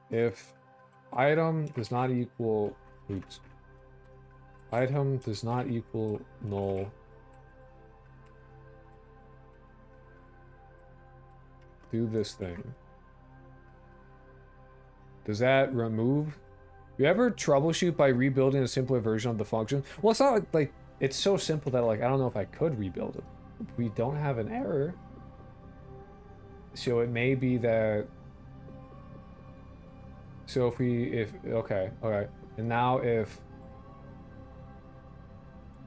If item does not equal, oops. Item does not equal null. Do this thing. Does that remove? You ever troubleshoot by rebuilding a simpler version of the function? Well, it's not like it's so simple that, like, I don't know if I could rebuild it. We don't have an error. So it may be that. So okay. And now if,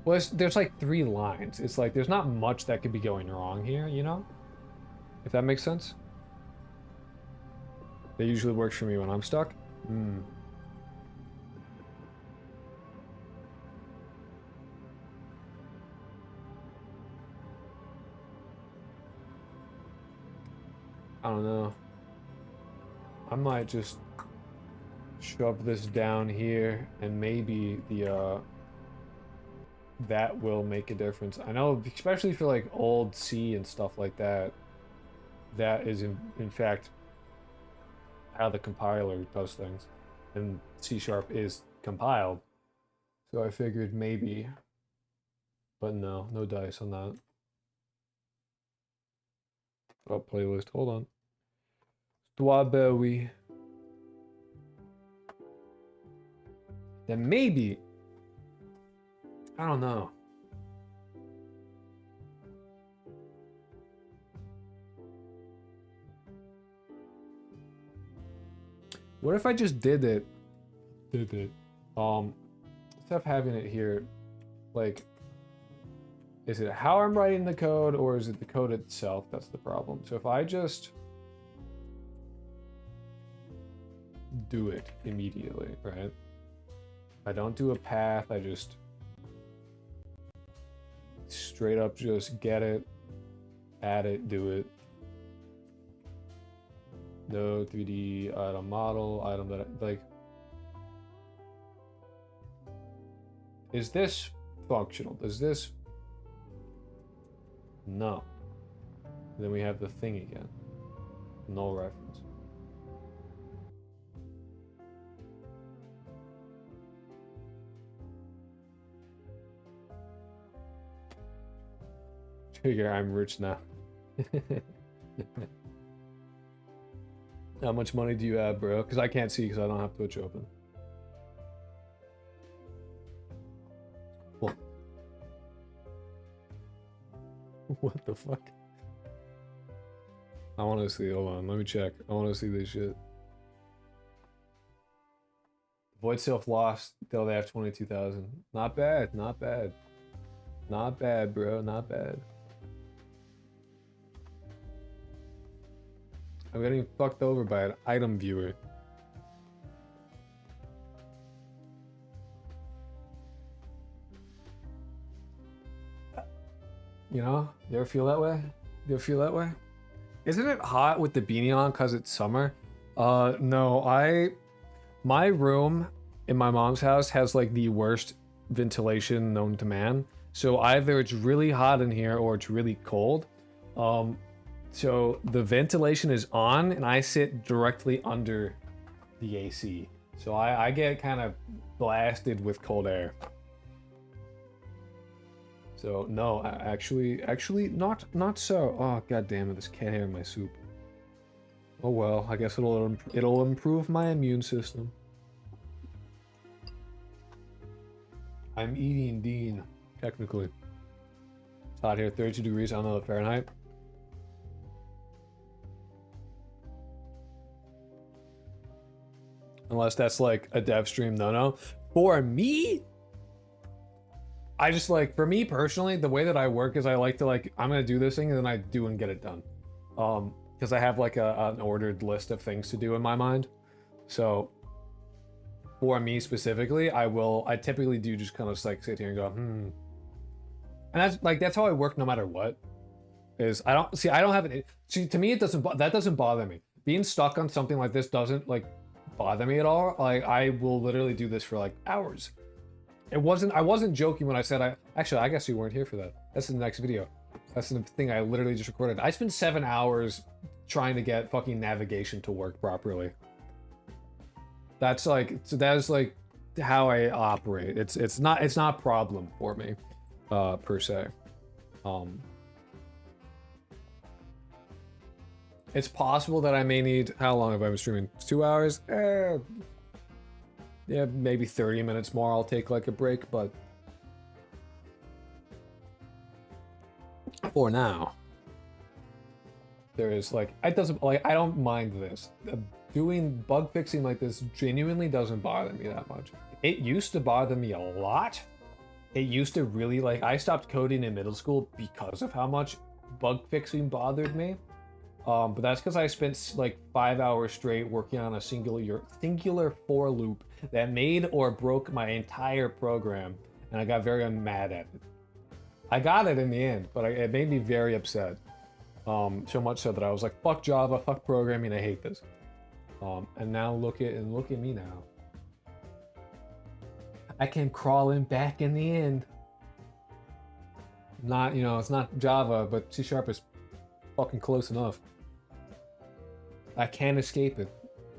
well, there's like 3 lines. It's like, there's not much that could be going wrong here, you know? If that makes sense. That usually works for me when I'm stuck. I don't know. I might just shove this down here and maybe the that will make a difference. I know, especially for like old C and stuff like that, that is in fact how the compiler does things, and C# is compiled. So I figured maybe, but no dice on that. Oh, playlist, hold on. Strawberry. Then maybe, I don't know. What if I just did it? Instead of having it here, like, is it how I'm writing the code or is it the code itself that's the problem? So if I just do it immediately, right? I don't do a path, I just straight up just get it, add it, do it. No 3D item model, item that I, like. Is this functional? Does this? No. Then we have the thing again. No reference. Figure I'm rich now. How much money do you have, bro? Because I can't see because I don't have Twitch open. What? What the fuck? I want to see. Hold on, let me check. I want to see this shit. Void Self lost till they have 22,000. Not bad, not bad. Not bad, bro, not bad. I'm getting fucked over by an item viewer. You know? You ever feel that way? You ever feel that way? Isn't it hot with the beanie on because it's summer? No, my room in my mom's house has like the worst ventilation known to man. So either it's really hot in here or it's really cold. So the ventilation is on and I sit directly under the AC. So I get kind of blasted with cold air. So no, actually not so. Oh, god damn it, this cat hair in my soup. Oh well, I guess it'll improve my immune system. I'm eating Dean, technically. It's hot here, 32 degrees, I don't know the Fahrenheit. Unless that's like a dev stream no. For me, I just like, for me personally, the way that I work is I like to like, I'm gonna do this thing and then I do and get it done. Because I have like an ordered list of things to do in my mind. So for me specifically, I typically do just kind of like sit here and go, And that's how I work no matter what. Is I don't have it. See, to me, that doesn't bother me. Being stuck on something like this doesn't like bother me at all. Like I will literally do this for like hours. I wasn't joking when I said I guess you weren't here for that. That's the next video. That's the thing I literally just recorded. I spent 7 hours trying to get fucking navigation to work properly. That's like, so that is like how I operate. It's not a problem for me, per se. It's possible that I may need, how long have I been streaming? 2 hours? Yeah, maybe 30 minutes more. I'll take like a break, but for now, there is like, it doesn't, like, I don't mind this. Doing bug fixing like this genuinely doesn't bother me that much. It used to bother me a lot. It used to really, like, I stopped coding in middle school because of how much bug fixing bothered me. But that's because I spent like 5 hours straight working on a singular for loop that made or broke my entire program, and I got very mad at it. I got it in the end, but it made me very upset. So much so that I was like, fuck Java, fuck programming, I hate this. And now look at me now. I came crawling back in the end. Not, you know, it's not Java, but C# is fucking close enough. I can't escape it.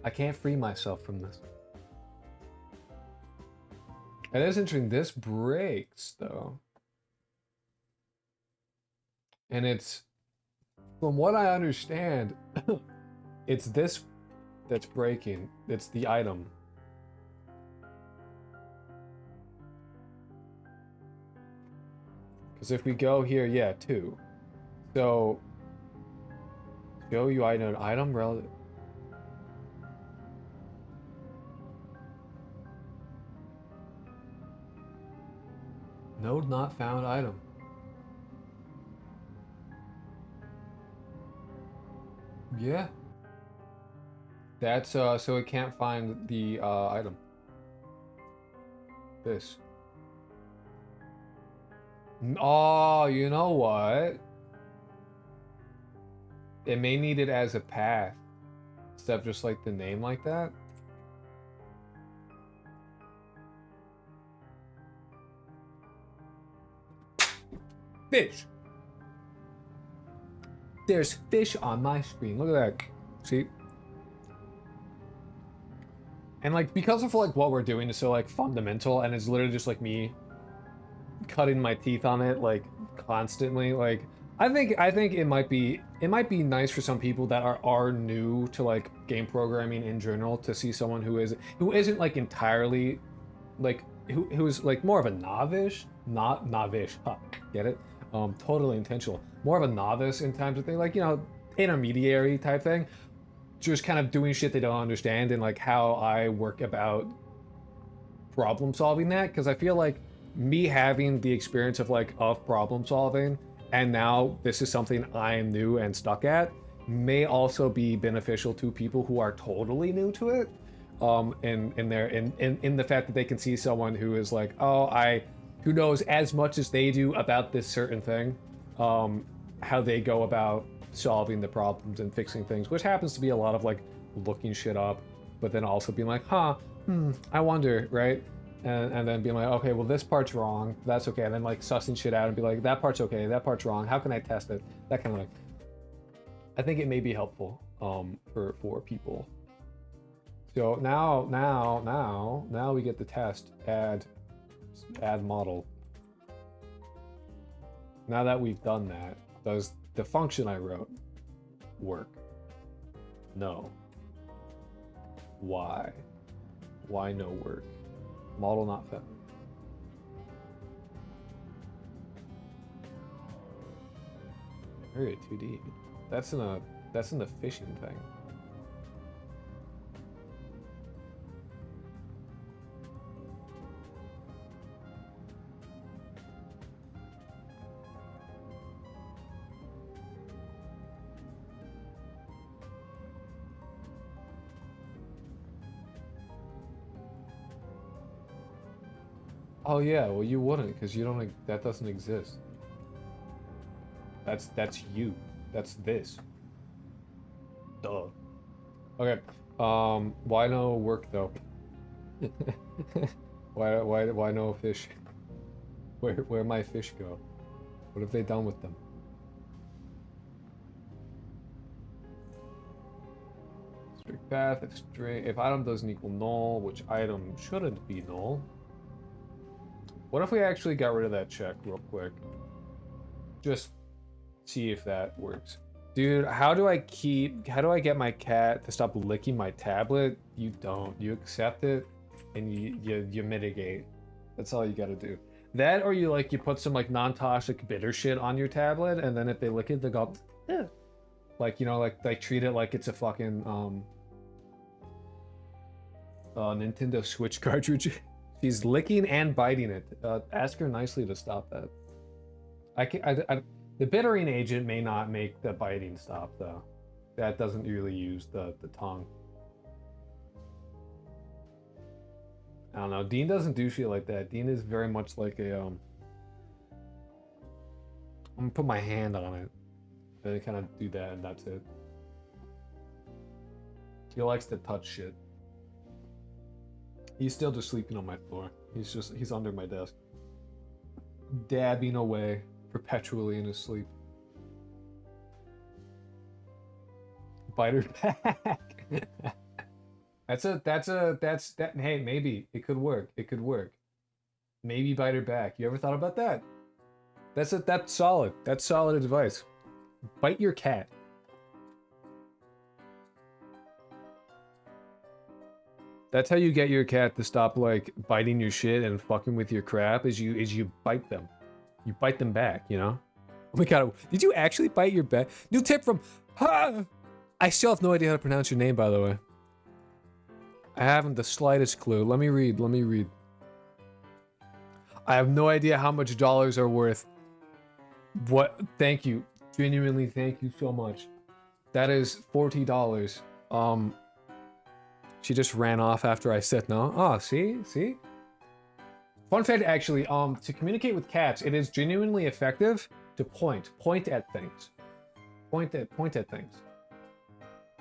I can't free myself from this. It is interesting, this breaks though. And it's, from what I understand, it's this that's breaking. It's the item. Because if we go here, yeah, 2. So, show you item relative. Node not found item. Yeah. That's, so it can't find the, item. This. Oh, you know what? It may need it as a path. Instead of just like the name like that. Fish! There's fish on my screen. Look at that. See? And like, because of like what we're doing is so like fundamental, and it's literally just like me cutting my teeth on it like constantly. Like, I think it might be nice for some people that are new to like game programming in general to see someone who isn't like entirely like who's like more of a novice, not novice. Huh, get it? Totally intentional. More of a novice in times of thing, like, you know, intermediary type thing. Just kind of doing shit they don't understand, and like how I work about problem solving that, because I feel like me having the experience of problem solving, and now this is something I am new and stuck at, may also be beneficial to people who are totally new to it. In the fact that they can see someone who is like, who knows as much as they do about this certain thing, how they go about solving the problems and fixing things, which happens to be a lot of like looking shit up, but then also being like, I wonder, right? And then being like, okay, well, this part's wrong, that's okay, and then like sussing shit out and be like, that part's okay, that part's wrong, how can I test it? That kind of like, I think it may be helpful for people. So now we get the test, add model. Now that we've done that, does the function I wrote work? No. Why? Why no work? Model not found. Area 2D. That's in the fishing thing. Oh yeah, well you wouldn't, because you don't, that doesn't exist. That's you. That's this. Duh. Okay. Why no work though? Why no fish? Where my fish go? What have they done with them? Strict path, if item doesn't equal null, which item shouldn't be null? What if we actually got rid of that check real quick? Just see if that works. Dude, how do I get my cat to stop licking my tablet? You don't. You accept it and you mitigate. That's all you gotta do. That, or you put some non-toxic bitter shit on your tablet, and then if they lick it, they go, eh. Like, you know, like treat it like it's a fucking Nintendo Switch cartridge. She's licking and biting it. Ask her nicely to stop that. The bittering agent may not make the biting stop, though. That doesn't really use the tongue. I don't know. Dean doesn't do shit like that. Dean is very much like a I'm gonna put my hand on it. They kind of do that and that's it. He likes to touch shit. He's still just sleeping on my floor. He's under my desk. Dabbing away perpetually in his sleep. Biter back. Hey, maybe it could work. It could work. Maybe bite her back. You ever thought about that? That's solid. That's solid advice. Bite your cat. That's how you get your cat to stop like biting your shit and fucking with your crap. Is you bite them. You bite them back. You know. Oh my god! Did you actually bite your back? New tip from. I still have no idea how to pronounce your name, by the way. I haven't the slightest clue. Let me read. Let me read. I have no idea how much dollars are worth. What? Thank you. Genuinely, thank you so much. That is $40. She just ran off after I said no. Oh, see? See? Fun fact, actually, to communicate with cats, it is genuinely effective to point. Point at things. Point at things.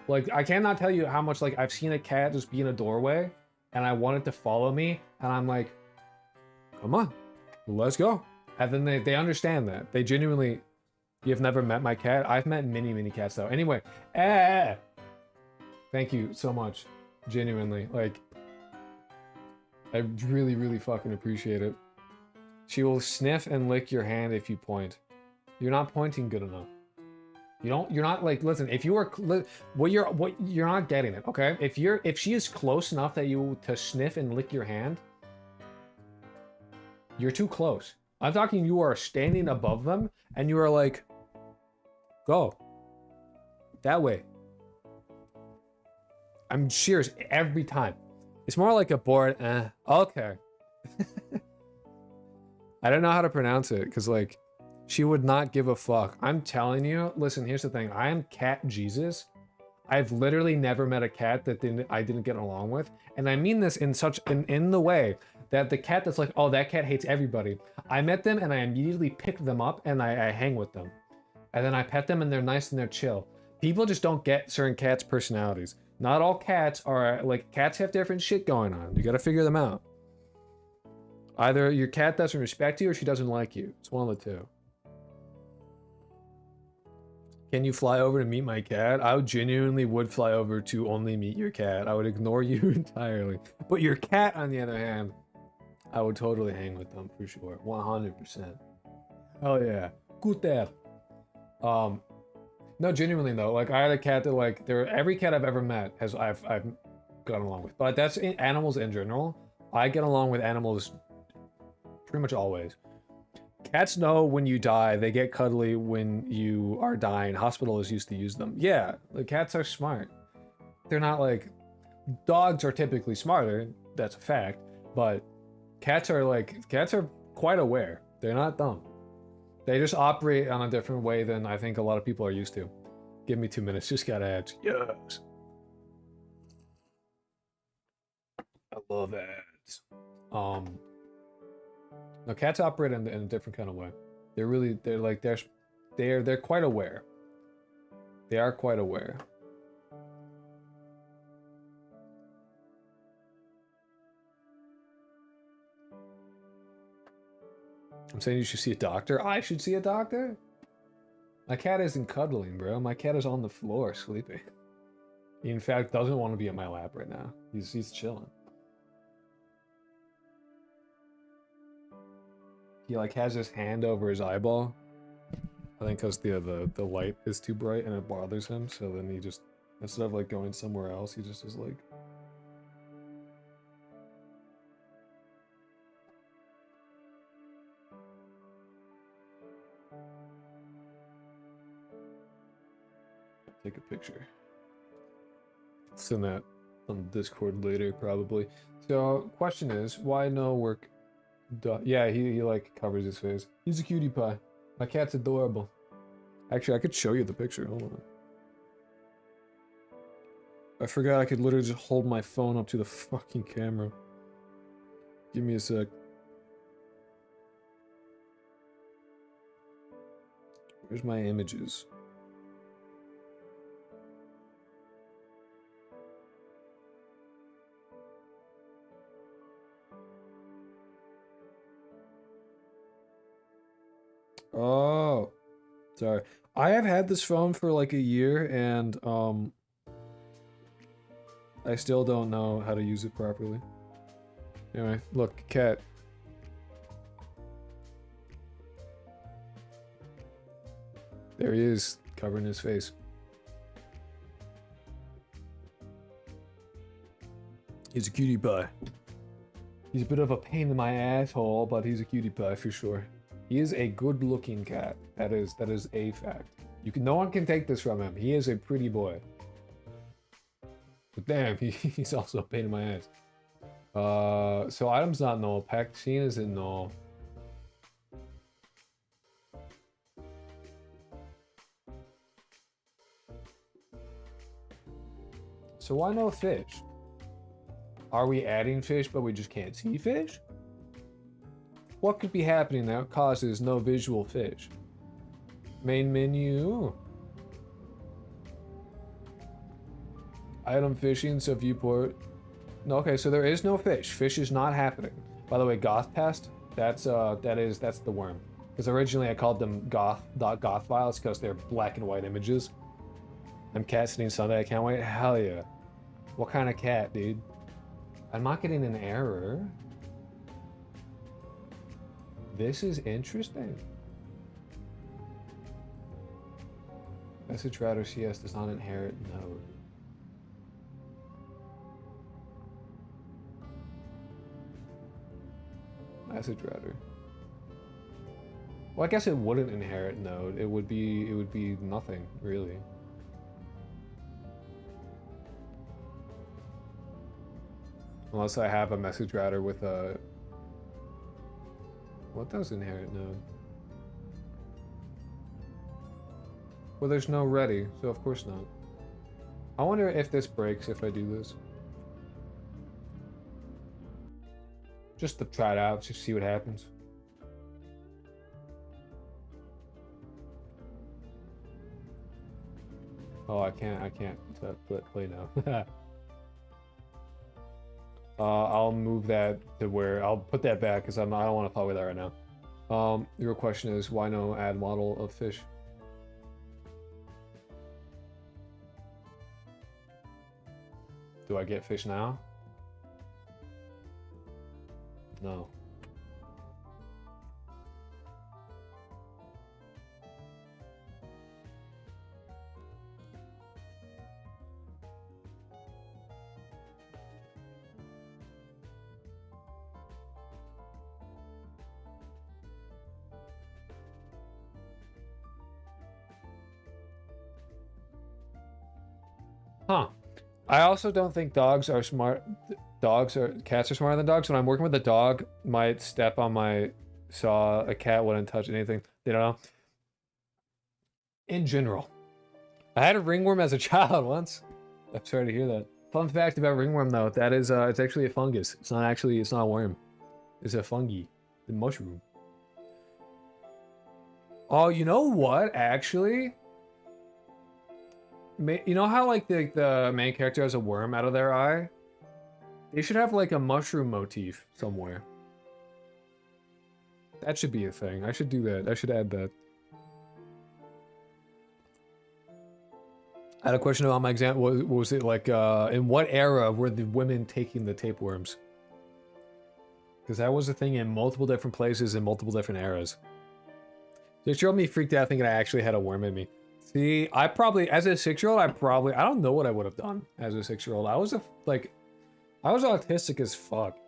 Like, I cannot tell you how much, like, I've seen a cat just be in a doorway, and I want it to follow me, and I'm like, come on, let's go. And then they understand that. They genuinely... You've never met my cat? I've met many cats, though. Anyway, thank you so much. Genuinely. Like, I really fucking appreciate it. She will sniff and lick your hand if you point. You're not pointing good enough. You're not like, listen, if you are, you're not getting it, okay? If she is close enough that to sniff and lick your hand, you're too close. I'm talking you are standing above them and you are like, go. That way. I'm serious every time. It's more like a bored, okay. I don't know how to pronounce it because like, she would not give a fuck. I'm telling you, listen, here's the thing. I am cat Jesus. I've literally never met a cat that I didn't get along with. And I mean this in the way that the cat that's like, oh, that cat hates everybody. I met them and I immediately picked them up and I hang with them. And then I pet them and they're nice and they're chill. People just don't get certain cats' personalities. Not all cats are, like, cats have different shit going on. You gotta figure them out. Either your cat doesn't respect you or she doesn't like you. It's one of the two. Can you fly over to meet my cat? I genuinely would fly over to only meet your cat. I would ignore you entirely. But your cat, on the other hand, I would totally hang with them for sure. 100%. Hell yeah. Guter. No, genuinely though. Like, I had a cat that, like, every cat I've ever met I've gotten along with. But that's animals in general. I get along with animals pretty much always. Cats know when you die. They get cuddly when you are dying. Hospitals used to use them. Yeah, the cats are smart. They're not like... Dogs are typically smarter. That's a fact. But cats are quite aware. They're not dumb. They just operate on a different way than I think a lot of people are used to. Give me 2 minutes. Just gotta edge. Yes. I love it. No, cats operate in a different kind of way. They're quite aware. They are quite aware. I'm saying you should see a doctor. I should see a doctor? My cat isn't cuddling, bro. My cat is on the floor sleeping. He, in fact, doesn't want to be in my lap right now. He's chilling. He like has his hand over his eyeball. I think because the light is too bright and it bothers him. So then he just, instead of like going somewhere else, he just is like... Take a picture. Send that on Discord later, probably. So, question is, why no work? Yeah, he like covers his face. He's a cutie pie. My cat's adorable. Actually, I could show you the picture. Hold on. I forgot I could literally just hold my phone up to the fucking camera. Give me a sec. Where's my images? Oh, sorry. I have had this phone for like a year and I still don't know how to use it properly. Anyway, look, cat. There he is, covering his face. He's a cutie pie. He's a bit of a pain in my asshole, but he's a cutie pie for sure. He is a good-looking cat. That is a fact. No one can take this from him. He is a pretty boy. But damn, he's also a pain in my ass. So items not null. Packed scene is in null. So why no fish? Are we adding fish, but we just can't see fish? What could be happening that causes no visual fish? Main menu. Item fishing, so viewport. No, okay, so there is no fish. Fish is not happening. By the way, goth pest, that's the worm. Because originally I called them goth files because they're black and white images. I'm cat sitting Sunday, I can't wait. Hell yeah. What kind of cat, dude? I'm not getting an error. This is interesting. Message router CS does not inherit node. Message router. Well, I guess it wouldn't inherit node. It would be nothing, really. Unless I have a message router with a... What does inherit node? Well, there's no ready, so of course not. I wonder if this breaks if I do this. Just to try it out, just see what happens. Oh, I can't play now. I'll move that to where I'll put that back because I don't want to play with that right now. Your question is why no add model of fish? Do I get fish now? No. Huh. I also don't think dogs are smart. Cats are smarter than dogs. When I'm working with a dog, might step on my saw. A cat wouldn't touch anything. You know. In general, I had a ringworm as a child once. I'm sorry to hear that. Fun fact about ringworm though, that is it's actually a fungus. It's not a worm. It's a fungi, the mushroom. Oh, you know what? Actually. You know how like the main character has a worm out of their eye? They should have like a mushroom motif somewhere. That should be a thing. I should do that. I should add that. I had a question about my exam. Was it like in what era were the women taking the tapeworms? Because that was a thing in multiple different places in multiple different eras. They showed me freaked out thinking I actually had a worm in me. See, I probably, as a 6-year-old, I don't know what I would have done as a 6-year-old. I was autistic as fuck.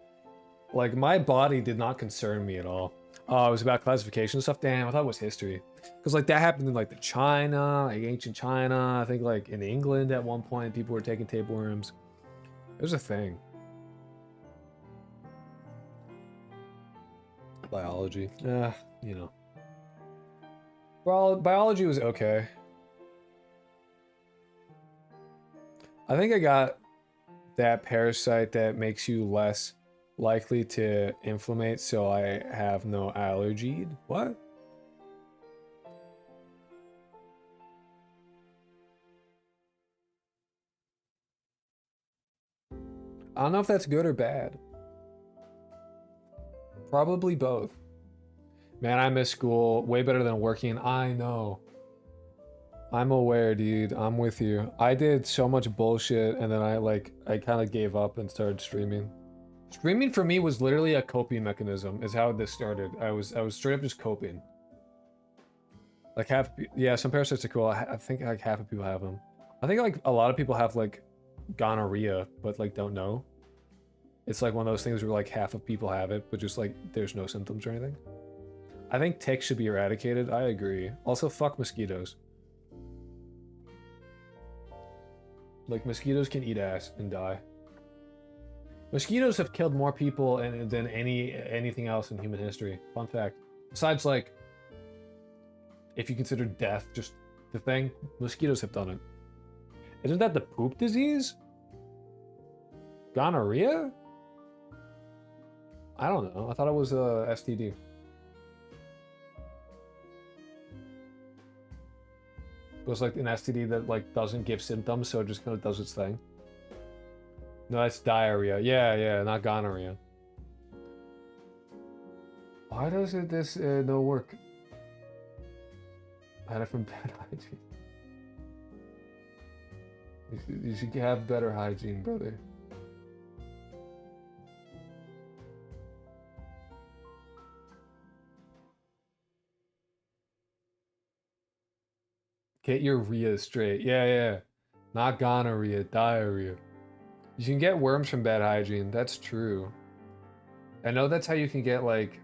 Like, my body did not concern me at all. Oh, it was about classification stuff? Damn, I thought it was history. Because, like, that happened in, like, the China, like, ancient China. I think, like, in England at one point, people were taking tapeworms. It was a thing. Biology. You know. Well, biology was okay. I think I got that parasite that makes you less likely to inflammate, so I have no allergy. What? I don't know if that's good or bad. Probably both. Man, I miss school way better than working. I know. I'm aware, dude. I'm with you. I did so much bullshit and then I kind of gave up and started streaming. Streaming for me was literally a coping mechanism is how this started. I was straight up just coping. Like yeah, some parasites are cool. I think like half of people have them. I think like a lot of people have like gonorrhea, but like don't know. It's like one of those things where like half of people have it, but just like there's no symptoms or anything. I think ticks should be eradicated. I agree. Also, fuck mosquitoes. Like mosquitoes can eat ass and die. Mosquitoes have killed more people than anything else in human history. Fun fact. Besides like, if you consider death just the thing, mosquitoes have done it. Isn't that the poop disease? Gonorrhea? I don't know. I thought it was a STD. It was like an STD that like doesn't give symptoms, so it just kind of does its thing. No, that's diarrhea. Yeah, not gonorrhea. Why does this no work? I had it from bad hygiene. You should have better hygiene, brother. Get your rhea straight. Yeah. Not gonorrhea, diarrhea. You can get worms from bad hygiene. That's true. I know that's how you can get like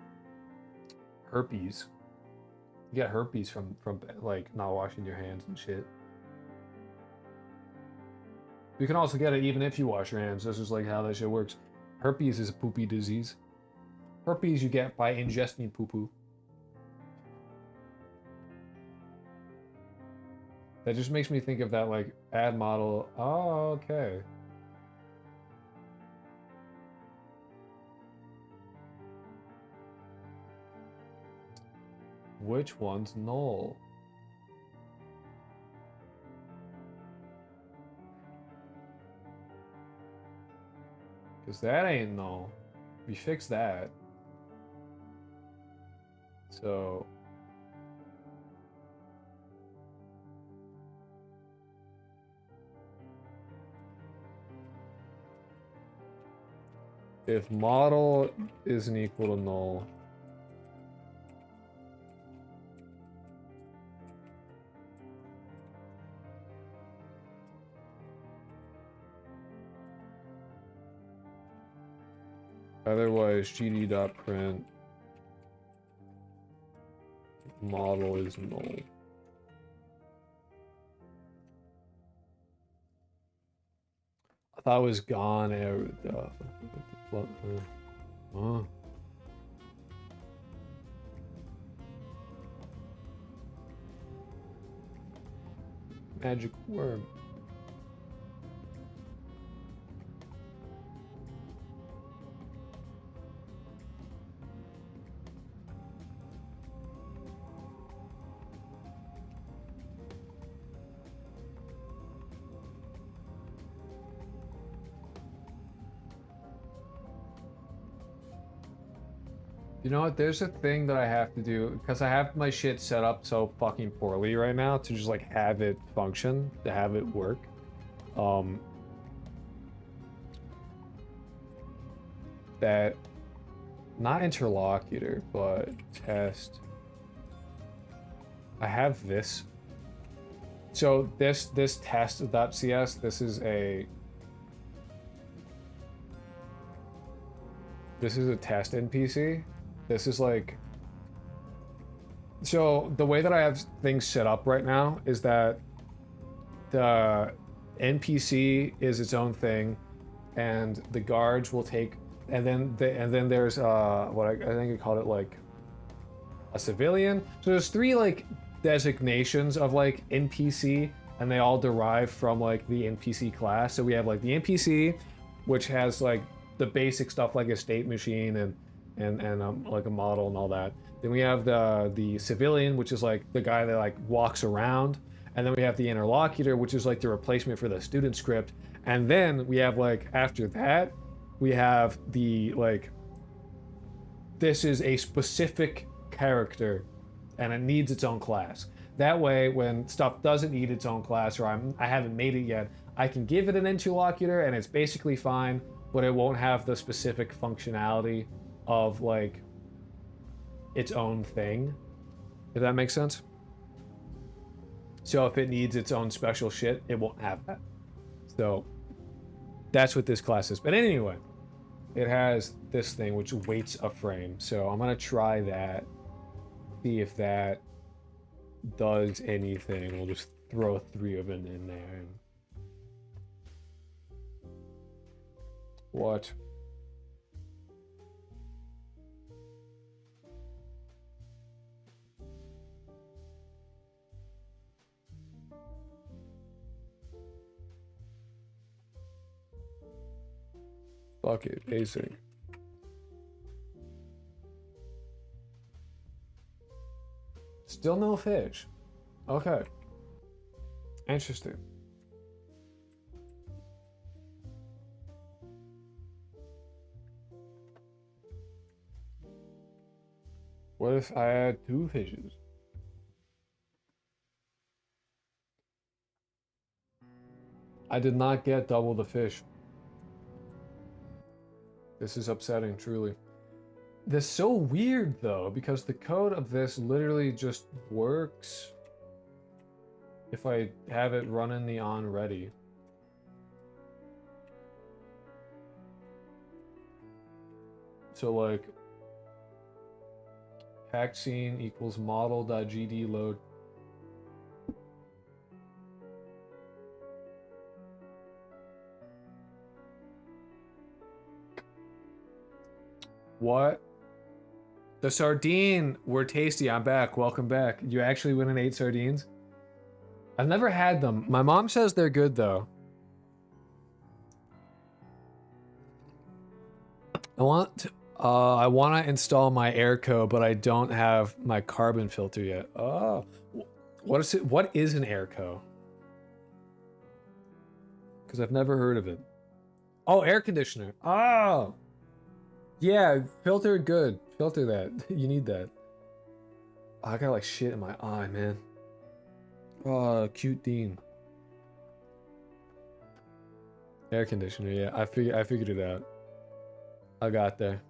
herpes. You get herpes from like not washing your hands and shit. You can also get it even if you wash your hands. This is like how that shit works. Herpes is a poopy disease. Herpes you get by ingesting poo-poo. That just makes me think of that like ad model. Oh, okay. Which one's null? Because that ain't null. We fixed that. So... if model isn't equal to null... otherwise, gd.print model is null. I thought it was gone. Magic worm. You know what? There's a thing that I have to do because I have my shit set up so fucking poorly right now to just like have it function, to have it work. That not interlocutor, but test. I have this. So this test.cs, this is a test NPC. This is like, so the way that I have things set up right now is that the NPC is its own thing, and the guards will take, and then there's what I think I called it like a civilian. So there's 3 like designations of like NPC, and they all derive from like the NPC class. So we have like the NPC, which has like the basic stuff like a state machine and like a model and all that. Then we have the civilian, which is like the guy that like walks around, and then we have the interlocutor, which is like the replacement for the student script, and then we have like after that we have the like, this is a specific character, and it needs its own class. That way, when stuff doesn't need its own class, or I haven't made it yet, I can give it an interlocutor and it's basically fine, but it won't have the specific functionality of like its own thing. If that makes sense. So if it needs its own special shit, it won't have that. So that's what this class is. But anyway, it has this thing which waits a frame. So I'm gonna try that. See if that does anything. We'll just throw 3 of them in there. And... What? Fuck it, basic. Still no fish. Okay. Interesting. What if I had 2 fishes? I did not get double the fish. This is upsetting, truly. This is so weird, though, because the code of this literally just works if I have it running the on ready. So, like, hack scene equals model.gd load. What? The sardine were tasty. I'm back. Welcome back. You actually went and ate sardines? I've never had them. My mom says they're good, though. I want to install my Airco, but I don't have my carbon filter yet. Oh, what is it? What is an Airco? Because I've never heard of it. Oh, air conditioner. Oh, yeah, filter good. Filter that. You need that. Oh, I got like shit in my eye, man. Oh, cute Dean. Air conditioner. Yeah, I figured it out. I got there.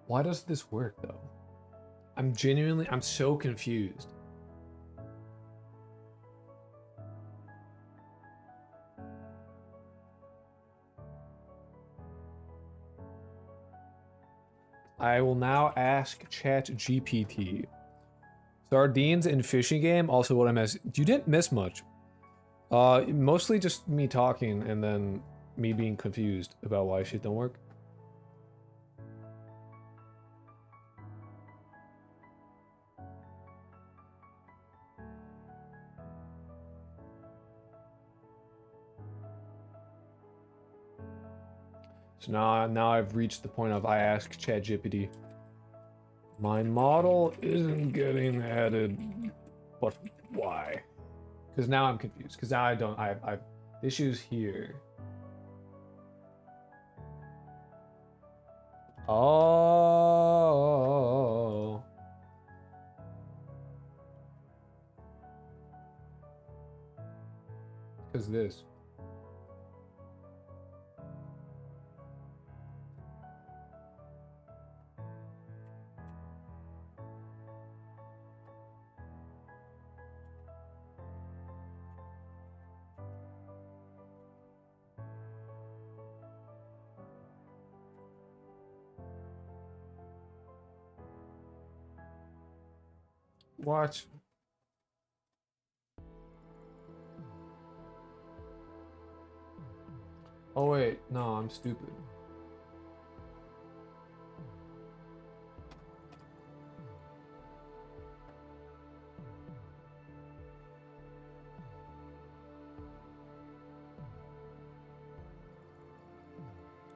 Why does this work though? I'm so confused. I will now ask ChatGPT. Sardines in fishing game, also what I missed. You didn't miss much. Mostly just me talking and then me being confused about why shit don't work. So now I've reached the point of I ask ChatGPT. My model isn't getting added, but why? Because now I'm confused. Because now I've issues here. Oh. Because this. Watch. Oh wait, no, I'm stupid.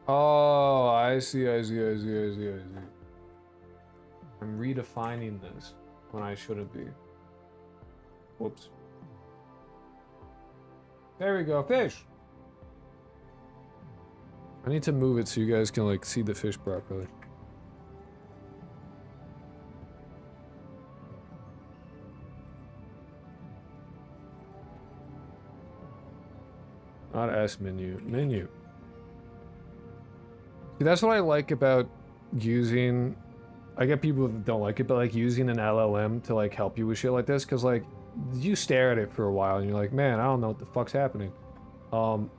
Oh, I see. I'm redefining this when I shouldn't be. Whoops. There we go, fish! I need to move it so you guys can like see the fish properly. Not S menu. Menu. See, that's what I like about using... I get people that don't like it, but like using an LLM to like help you with shit like this, because like you stare at it for a while and you're like, man, I don't know what the fuck's happening. And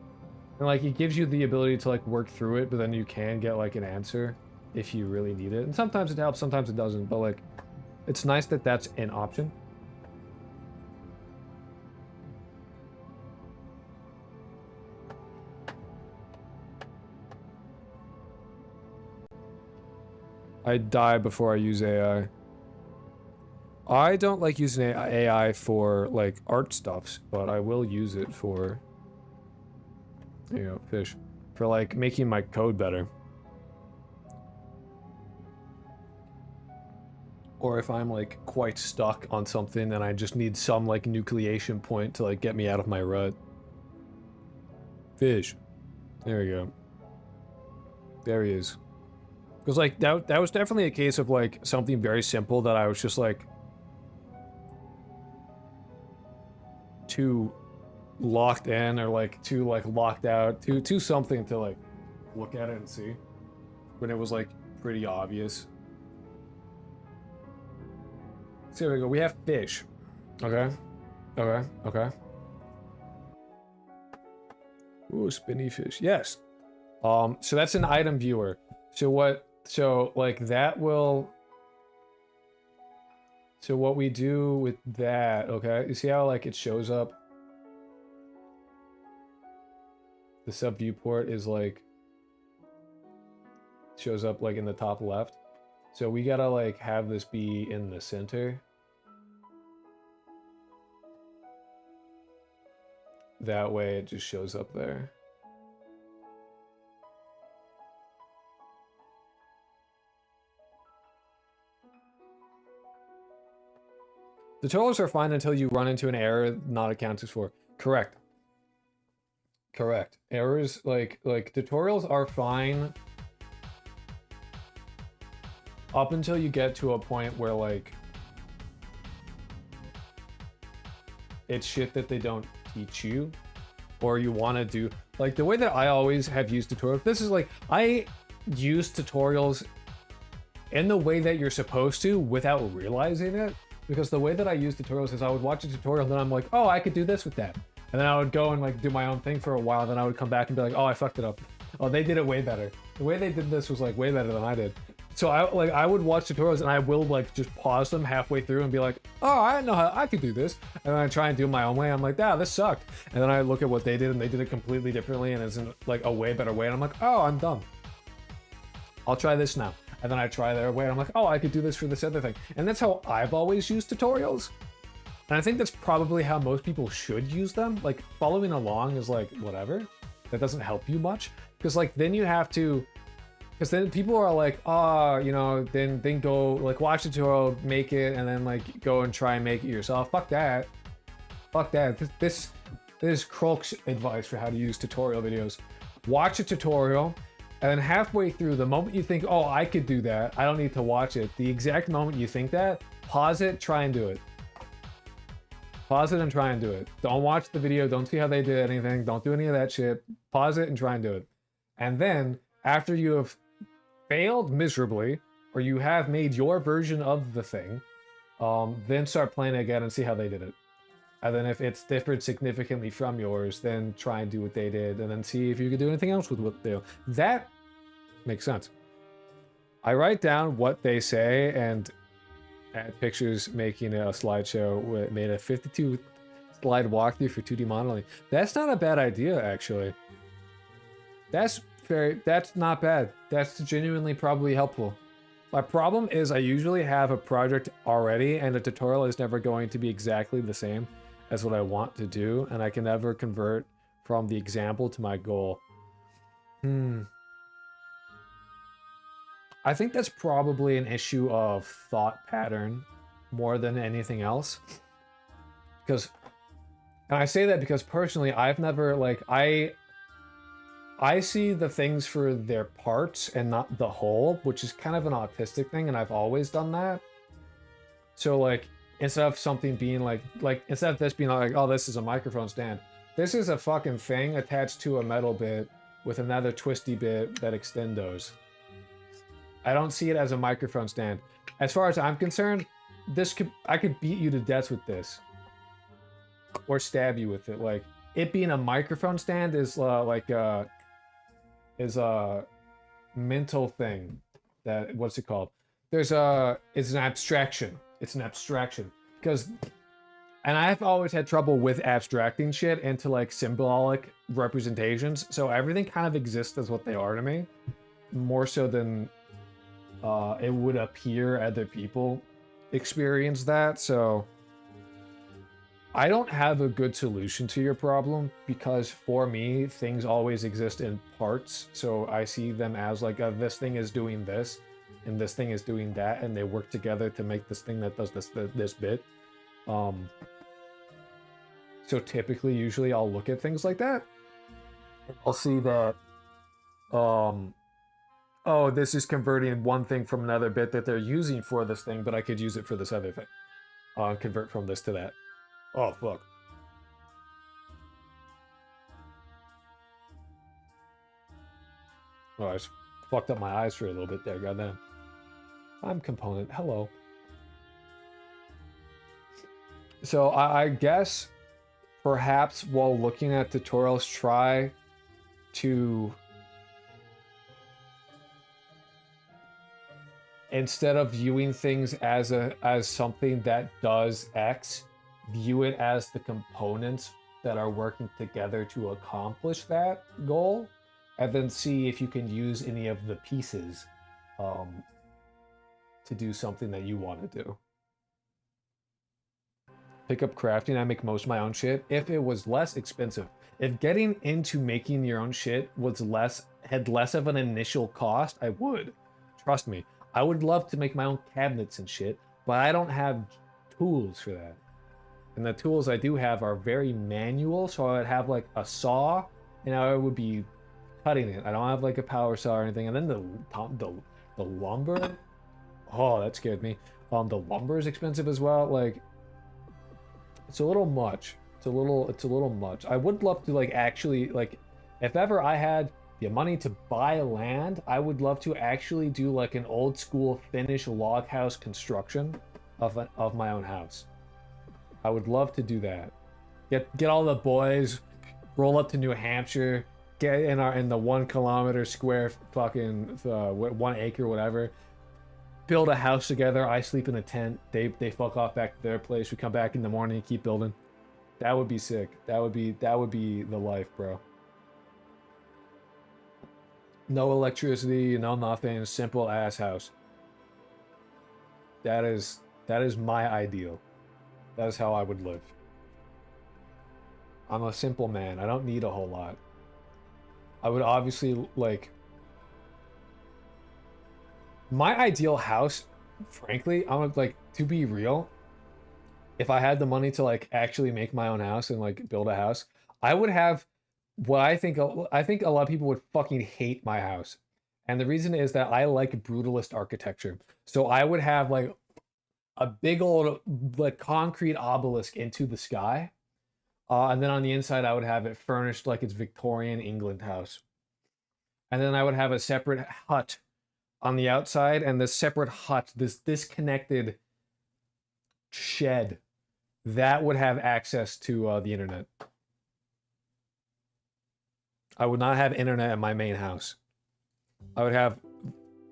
like it gives you the ability to like work through it, but then you can get like an answer if you really need it. And sometimes it helps, sometimes it doesn't, but like it's nice that that's an option. I die before I use AI. I don't like using AI for like art stuffs, but I will use it for, you know, fish, for like making my code better. Or if I'm like quite stuck on something and I just need some like nucleation point to like get me out of my rut. Fish. There we go. There he is. Because like that was definitely a case of like something very simple that I was just like too locked in or like too like locked out, too something to like look at it and see when it was like pretty obvious. So here we go. We have fish. Okay. Okay. Okay. Ooh, spinny fish. Yes. So that's an item viewer. So what? So like that will. So what we do with that? Okay. You see how like it shows up? The sub viewport is like shows up like in the top left. So we gotta like have this be in the center. That way it just shows up there. Tutorials are fine until you run into an error not accounted for. Correct. Correct. Errors like tutorials are fine up until you get to a point where like it's shit that they don't teach you or you want to do. Like the way that I always have used tutorials, this is like I use tutorials in the way that you're supposed to without realizing it, because the way that I use tutorials is I would watch a tutorial and then I'm like, oh, I could do this with that, and then I would go and like do my own thing for a while, and then I would come back and be like, oh, I fucked it up. Oh, they did it way better. The way they did this was like way better than I did. So I would watch tutorials and I will like just pause them halfway through and be like, oh, I know how I could do this, and then I try and do it my own way. I'm like, ah, this sucked, and then I look at what they did and they did it completely differently and it's in like a way better way, and I'm like, oh, I'm dumb. I'll try this now, and then I try their way and I'm like, oh, I could do this for this other thing, and that's how I've always used tutorials, and I think that's probably how most people should use them. Like following along is like whatever, that doesn't help you much, because like then you have to. Because then people are like, oh, you know, then go, like, watch the tutorial, make it, and then, like, go and try and make it yourself. Fuck that. Fuck that. This is Krolk's advice for how to use tutorial videos. Watch a tutorial, and then halfway through, the moment you think, oh, I could do that, I don't need to watch it, the exact moment you think that, pause it, try and do it. Pause it and try and do it. Don't watch the video, don't see how they did anything, don't do any of that shit. Pause it and try and do it. And then, after you have failed miserably, or you have made your version of the thing, then start playing it again and see how they did it. And then if it's differed significantly from yours, then try and do what they did, and then see if you could do anything else with what they do. That makes sense. I write down what they say and add pictures, making a slideshow. Made a 52 slide walkthrough for 2D modeling. That's not a bad idea, actually. That's not bad. That's genuinely probably helpful. My problem is I usually have a project already and a tutorial is never going to be exactly the same as what I want to do, and I can never convert from the example to my goal. I think that's probably an issue of thought pattern more than anything else. Because, and I say that because personally, I've never, like, I see the things for their parts and not the whole, which is kind of an autistic thing, and I've always done that. So, like, instead of something being like instead of this being like, oh, this is a microphone stand, this is a fucking thing attached to a metal bit with another twisty bit that extendos. I don't see it as a microphone stand. As far as I'm concerned, I could beat you to death with this. Or stab you with it. Like, it being a microphone stand is a mental thing. That, what's it called? It's an abstraction. It's an abstraction. Because, and I've always had trouble with abstracting shit into like symbolic representations. So everything kind of exists as what they are to me. More so than it would appear other people experience that. So I don't have a good solution to your problem, because for me, things always exist in parts. So I see them as like, this thing is doing this, and this thing is doing that, and they work together to make this thing that does this bit. So typically, usually I'll look at things like that. I'll see that, oh, this is converting one thing from another bit that they're using for this thing, but I could use it for this other thing. Convert from this to that. Oh, fuck. Oh, I just fucked up my eyes for a little bit there, goddamn. I'm component, hello. So I guess perhaps while looking at tutorials, try to, instead of viewing things as something that does X, view it as the components that are working together to accomplish that goal, and then see if you can use any of the pieces to do something that you want to do. Pick up crafting. I make most of my own shit. If it was less expensive, if getting into making your own shit had less of an initial cost, I would. Trust me. I would love to make my own cabinets and shit, but I don't have tools for that. And the tools I do have are very manual, so I would have like a saw, and I would be cutting it. I don't have like a power saw or anything. And then the lumber, oh, that scared me. The lumber is expensive as well. Like, it's a little much. It's a little much. I would love to like actually, like, if ever I had the money to buy land, I would love to actually do like an old school Finnish log house construction of my own house. I would love to do that. Get all the boys, roll up to New Hampshire, get in the 1 kilometer square fucking 1 acre whatever. Build a house together. I sleep in a tent. They fuck off back to their place. We come back in the morning and keep building. That would be sick. That would be the life, bro. No electricity, no nothing. Simple ass house. That is my ideal. That is how I would live. I'm a simple man. I don't need a whole lot. I would obviously, like, my ideal house, frankly, I'm like, to be real, if I had the money to like actually make my own house and like build a house, I would have what I think a lot of people would fucking hate my house. And the reason is that I like brutalist architecture. So I would have like a big old like concrete obelisk into the sky. And then on the inside, I would have it furnished like it's Victorian England house. And then I would have a separate hut on the outside, and this separate hut, this disconnected shed, that would have access to the internet. I would not have internet at my main house. I would have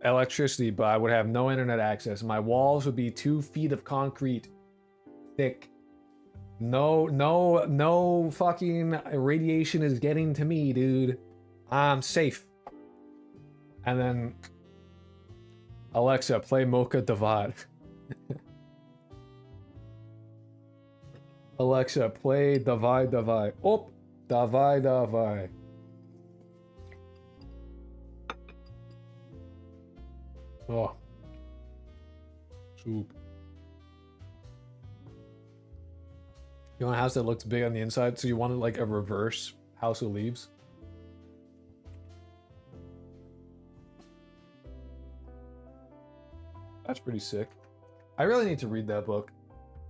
electricity, but I would have no internet access. My walls would be 2 feet of concrete thick. No fucking radiation is getting to me, dude. I'm safe. And then Alexa, play Mocha Davad. Alexa, play Davai Davai. Oh, Davai Davai. Oh. Soup. You want a house that looks big on the inside, so you want like a reverse House of Leaves? That's pretty sick. I really need to read that book.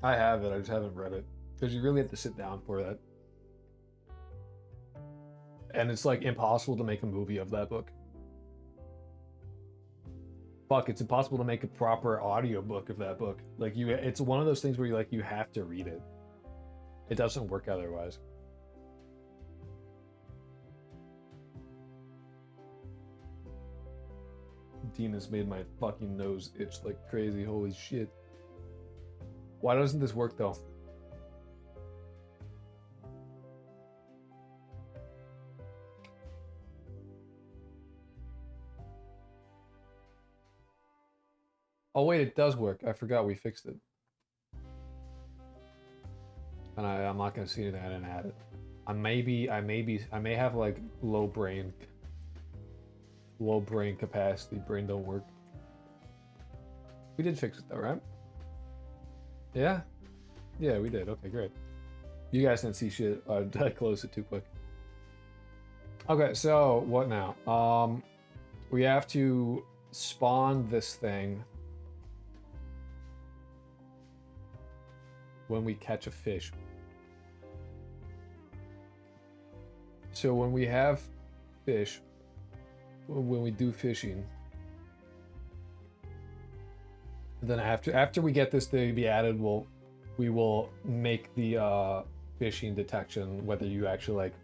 I have it, I just haven't read it. Because you really have to sit down for that. And it's like impossible to make a movie of that book. Fuck, it's impossible to make a proper audiobook of that book. Like it's one of those things where you have to read it. It doesn't work otherwise. Dina's made my fucking nose itch like crazy. Holy shit. Why doesn't this work though? Oh wait, it does work. I forgot we fixed it. And I'm not gonna see anything I didn't add it. I may have like low brain capacity. Brain don't work. We did fix it though, right? Yeah? Yeah, we did. Okay, great. You guys didn't see shit. I closed it too quick. Okay, so what now? We have to spawn this thing when we catch a fish. So when we have fish, when we do fishing, then after we get this to be added, we will make the fishing detection whether you actually like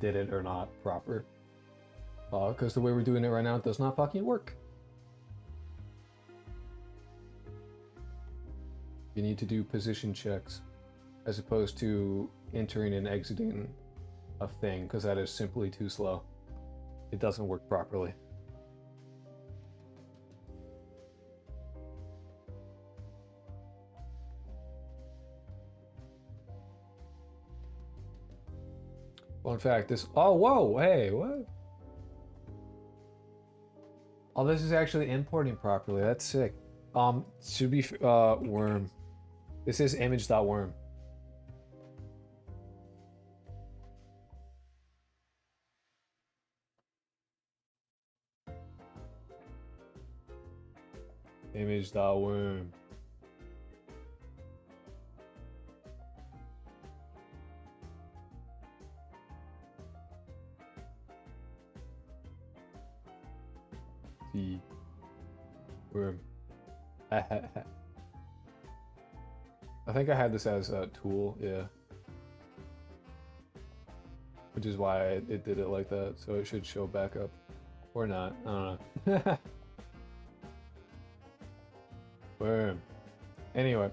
did it or not proper. Because the way we're doing it right now, it does not fucking work. You need to do position checks as opposed to entering and exiting a thing, because that is simply too slow. It doesn't work properly. Well, in fact, this... Oh, whoa, hey, what? Oh, this is actually importing properly. That's sick. Should be, worm. This is image.worm. Image.worm. The worm. I think I had this as a tool, yeah. Which is why it did it like that, so it should show back up. Or not, I don't know. Worm. Anyway.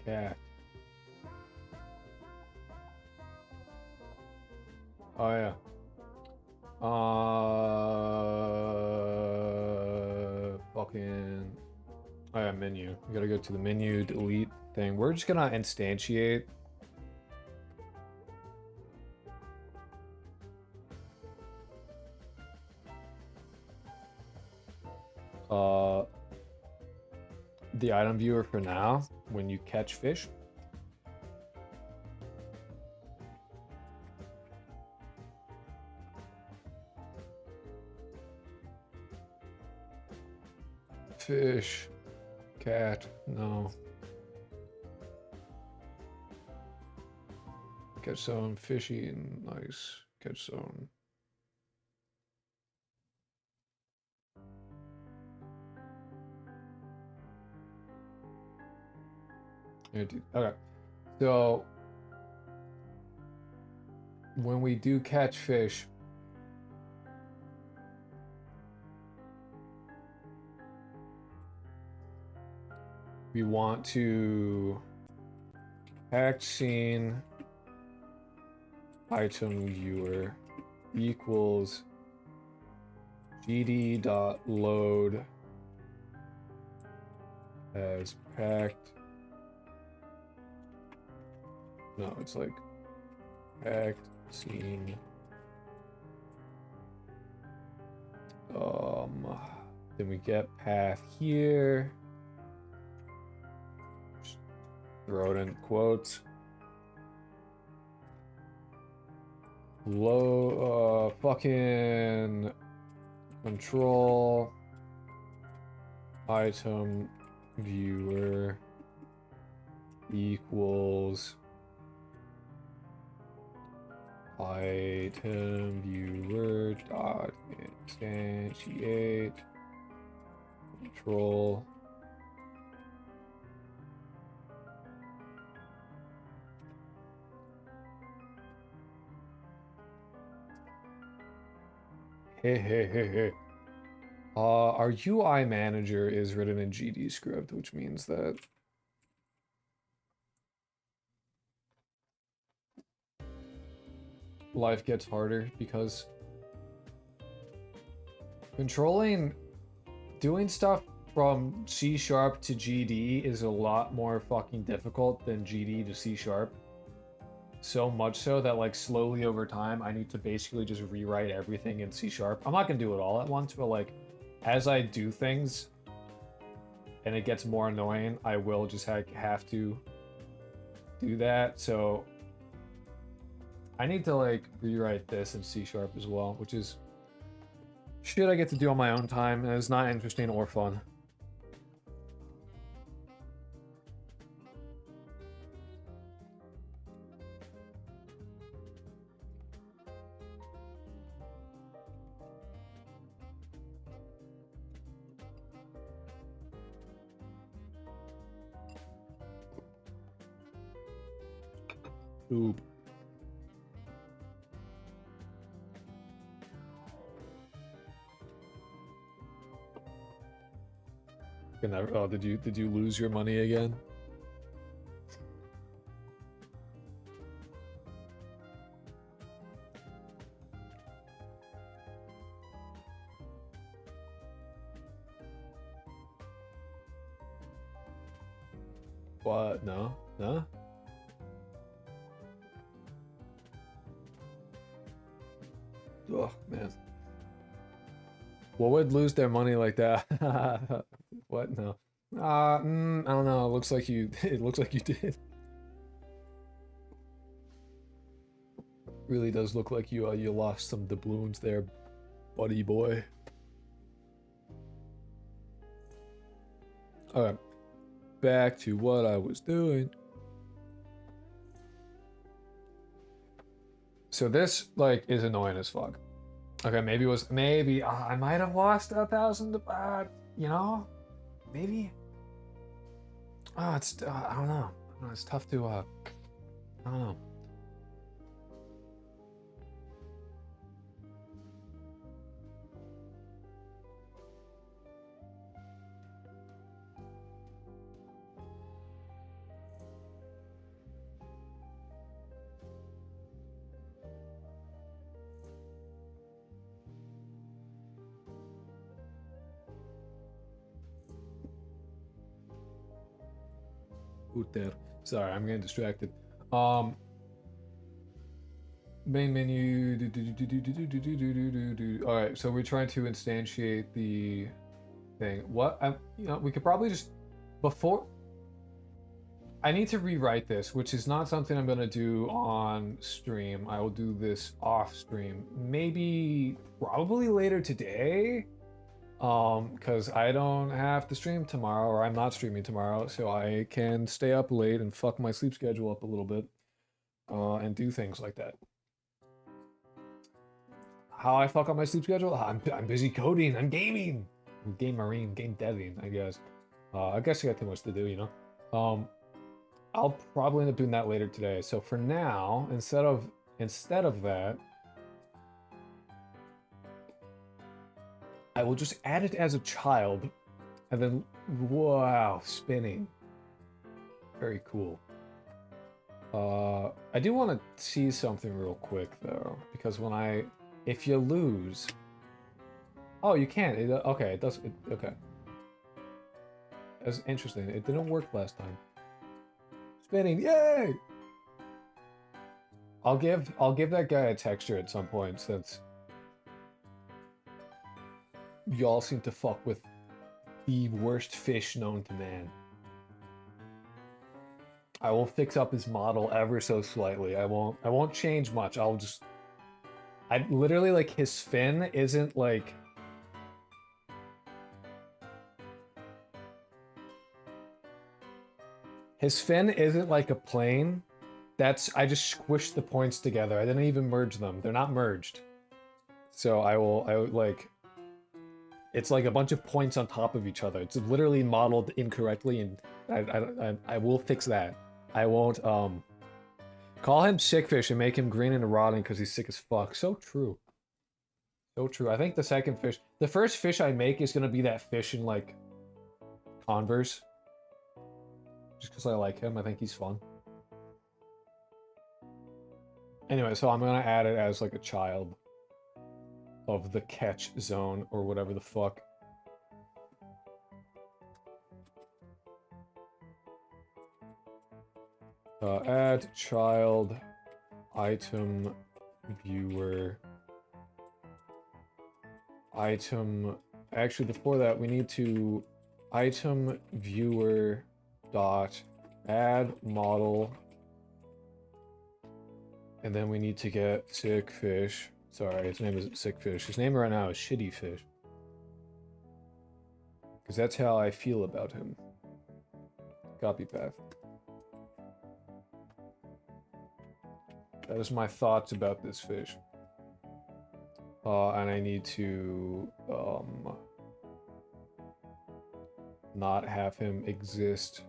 Cat. Oh yeah. Fucking. Oh yeah, menu. We gotta go to the menu, delete thing. We're just gonna instantiate. The item viewer for now when you catch fish. Fish, cat, no. Catch some fishy, nice. Catch some. Okay, so when we do catch fish, we want to catch scene item viewer equals gd.load as packed No, it's like act, scene. Then we get path here. Just throw it in quotes. Low, fucking control item viewer equals item viewer dot instantiate control hey. Our UI manager is written in GD script, which means that life gets harder because doing stuff from C# to GD is a lot more fucking difficult than GD to C#. So much so that like slowly over time, I need to basically just rewrite everything in C#. I'm not gonna do it all at once, but like as I do things and it gets more annoying, I will just have to do that. So I need to like rewrite this in C# as well, which is shit I get to do on my own time, and it's not interesting or fun. Oop. Oh, did you lose your money again? What? No? No? Oh, man. What would lose their money like that? What? No. I don't know. It looks like you did. Really does look like you lost some doubloons there, buddy boy. Alright. Back to what I was doing. So this, like, is annoying as fuck. Okay, maybe I might have lost 1,000, you know? Maybe? I don't know. It's tough to, I don't know. There. Sorry, I'm getting distracted. Main menu. All right, so we're trying to instantiate the thing. What? We could probably just before. I need to rewrite this, which is not something I'm gonna do on stream. I will do this off stream, maybe, probably later today. Because I don't have to stream tomorrow, or I'm not streaming tomorrow, so I can stay up late and fuck my sleep schedule up a little bit, and do things like that. How I fuck up my sleep schedule? I'm busy coding, I'm gaming! I'm game deving, I guess. I guess I got too much to do, you know? I'll probably end up doing that later today. So for now, instead of that, I will just add it as a child, and then, wow, spinning. Very cool. I do want to see something real quick, though, because if you lose... Oh, you can't. Okay, it does, okay. That's interesting. It didn't work last time. Spinning, yay! I'll give that guy a texture at some point since y'all seem to fuck with the worst fish known to man. I will fix up his model ever so slightly. I won't change much. I literally, like, his fin isn't like a plane. I just squished the points together. I didn't even merge them. They're not merged. So I like, it's like a bunch of points on top of each other. It's literally modeled incorrectly, and I will fix that. I won't, call him Sickfish and make him green and rotting because he's sick as fuck. So true. So true. I think the first fish I make is gonna be that fish in, like, Converse. Just because I like him. I think he's fun. Anyway, so I'm gonna add it as, like, a child of the catch zone or whatever the fuck. Add child item viewer item. Actually, before that, we need to item viewer dot add model, and then we need to get Sickfish. Sorry, his name isn't Sickfish. His name right now is Shitty Fish, because that's how I feel about him. Copy path. That is my thoughts about this fish. And I need to not have him exist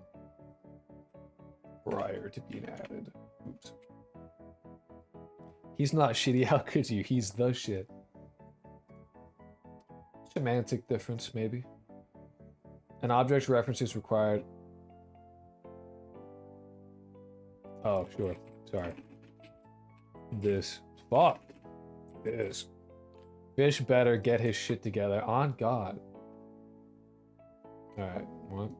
prior to being added. Oops. He's not shitty, how could you? He's the shit. Semantic difference, maybe. An object reference is required. Oh, sure. Sorry. This. Fuck. This. Fish better get his shit together. On God. Alright, what?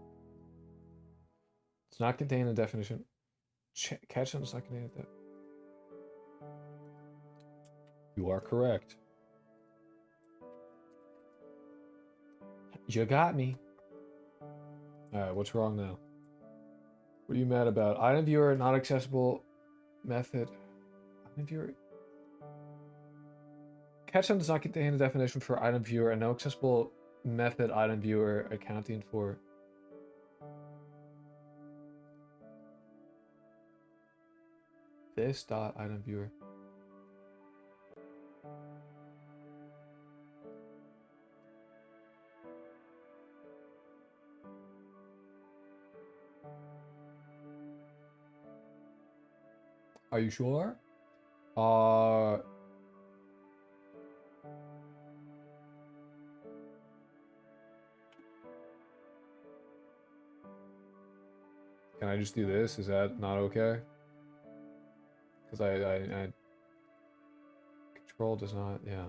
It's not contained in the definition. Catch does not contain that. You are correct. You got me. Alright, what's wrong now? What are you mad about? Item viewer, not accessible method. Item viewer. Catch does not contain a definition for item viewer and no accessible method item viewer accounting for. This dot item viewer. Are you sure? Can I just do this? Is that not okay? Because I control does not, yeah.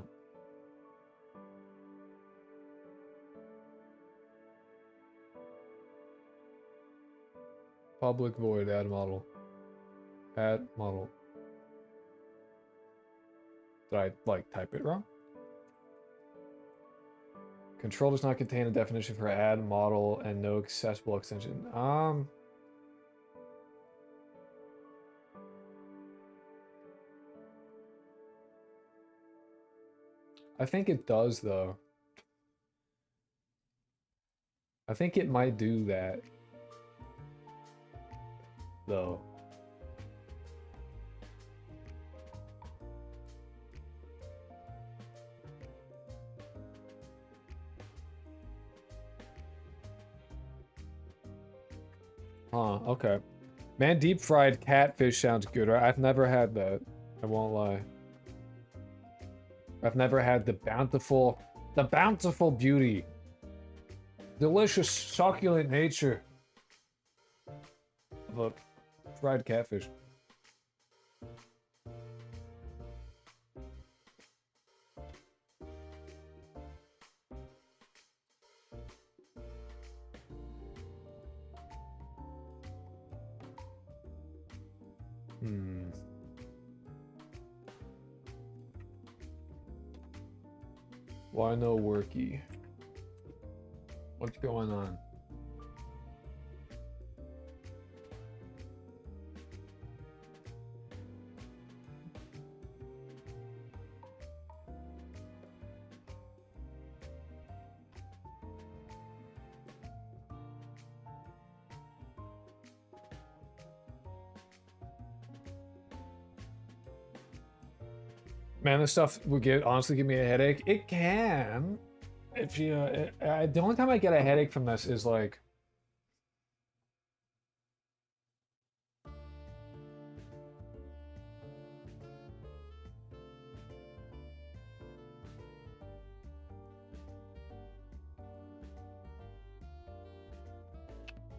Public void add model. Add model. Did I, like, type it wrong? Control does not contain a definition for add model and no accessible extension. I think it does, though. I think it might do that, though. Huh, okay. Man, deep fried catfish sounds good. I've never had that. I won't lie. I've never had the bountiful beauty. Delicious, succulent nature of a fried catfish. Why no worky? What's going on? Man, this stuff would honestly give me a headache. It can. If you, the only time I get a headache from this is like,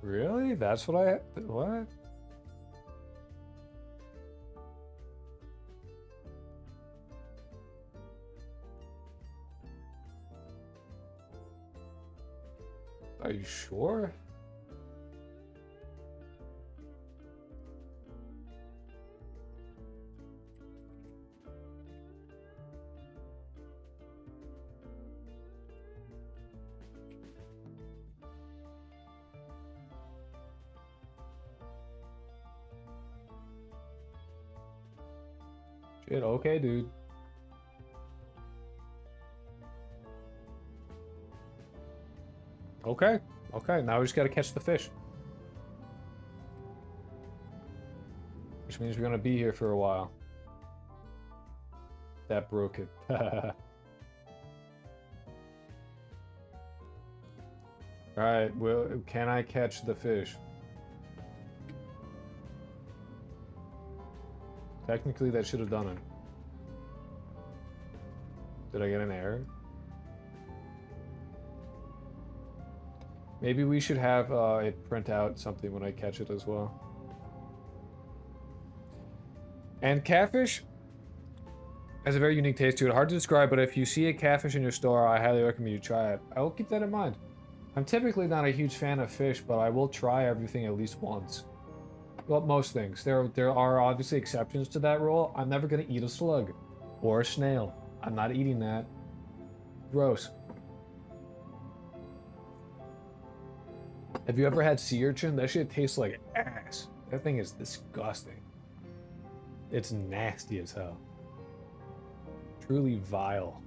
really? That's what what? Are you sure? Shit, okay, dude. Okay, okay, now we just gotta catch the fish. Which means we're gonna be here for a while. That broke it. Alright, well, can I catch the fish? Technically, that should have done it. Did I get an error? Maybe we should have it print out something when I catch it as well. And catfish has a very unique taste to it. Hard to describe, but if you see a catfish in your store, I highly recommend you try it. I will keep that in mind. I'm typically not a huge fan of fish, but I will try everything at least once. Well, most things. There are obviously exceptions to that rule. I'm never going to eat a slug or a snail. I'm not eating that. Gross. Have you ever had sea urchin? That shit tastes like ass. That thing is disgusting. It's nasty as hell. Truly vile.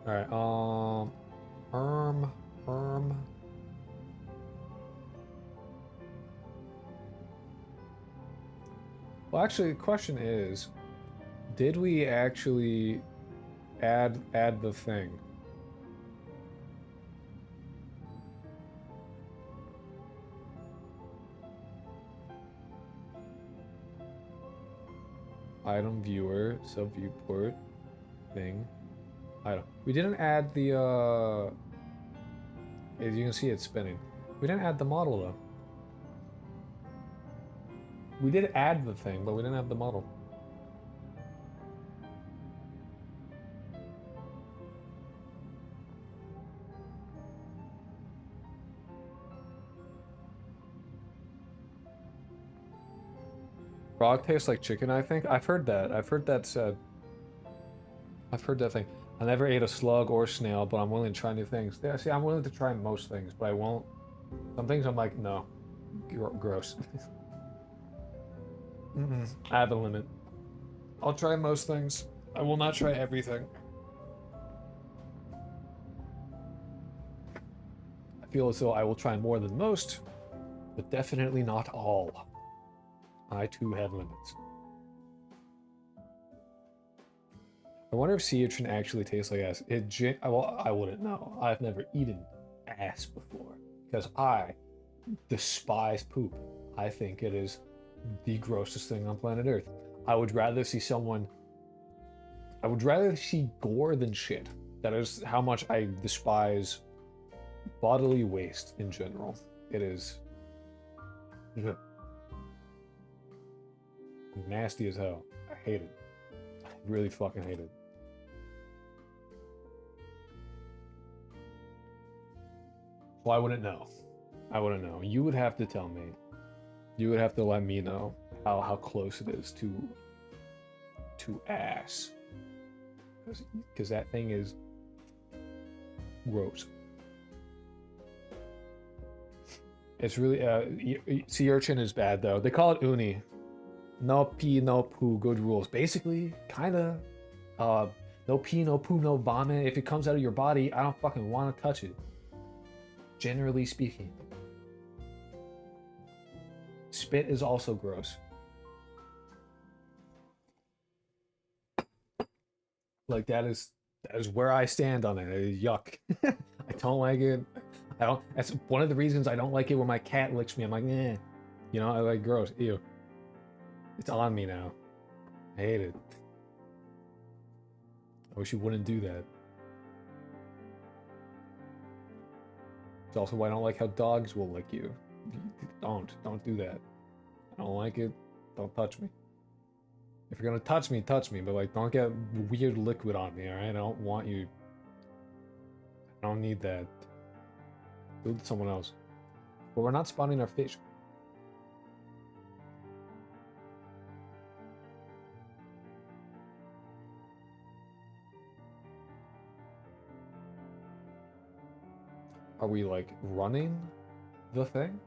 Alright, Well, actually, the question is, did we actually add the thing? Item viewer, sub viewport, thing, item. We didn't add the, as you can see it's spinning. We didn't add the model though. We did add the thing, but we didn't have the model. Frog tastes like chicken, I think. I've heard that. I've heard that said. I've heard that thing. I never ate a slug or snail, but I'm willing to try new things. Yeah, see, I'm willing to try most things, but I won't. Some things I'm like, no. Gross. I have a limit. I'll try most things. I will not try everything. I feel as though I will try more than most, but definitely not all. I too have limits. I wonder if sea urchin actually tastes like ass. Well, I wouldn't know. I've never eaten ass before because I despise poop. I think it is the grossest thing on planet Earth. I would rather see gore than shit. That is how much I despise bodily waste in general. It is nasty as hell. I hate it. I really fucking hate it. Well, I wouldn't know. I wouldn't know. You would have to tell me. You would have to let me know how close it is to ass. because that thing is gross. It's really sea urchin is bad though. They call it uni. No pee, no poo, good rules. Basically, kinda. No pee, no poo, no vomit. If it comes out of your body, I don't fucking want to touch it. Generally speaking. Spit is also gross. Like that is where I stand on it. Yuck. I don't like it. That's one of the reasons I don't like it when my cat licks me. I'm like, eh. You know, I like gross. Ew. It's on me now. I hate it. I wish you wouldn't do that. It's also why I don't like how dogs will lick you. Don't do that. I don't like it. Don't touch me. If you're gonna touch me, but like don't get weird liquid on me, alright? I don't want you. I don't need that. Do it to someone else. But we're not spawning our fish. Are we like running the thing?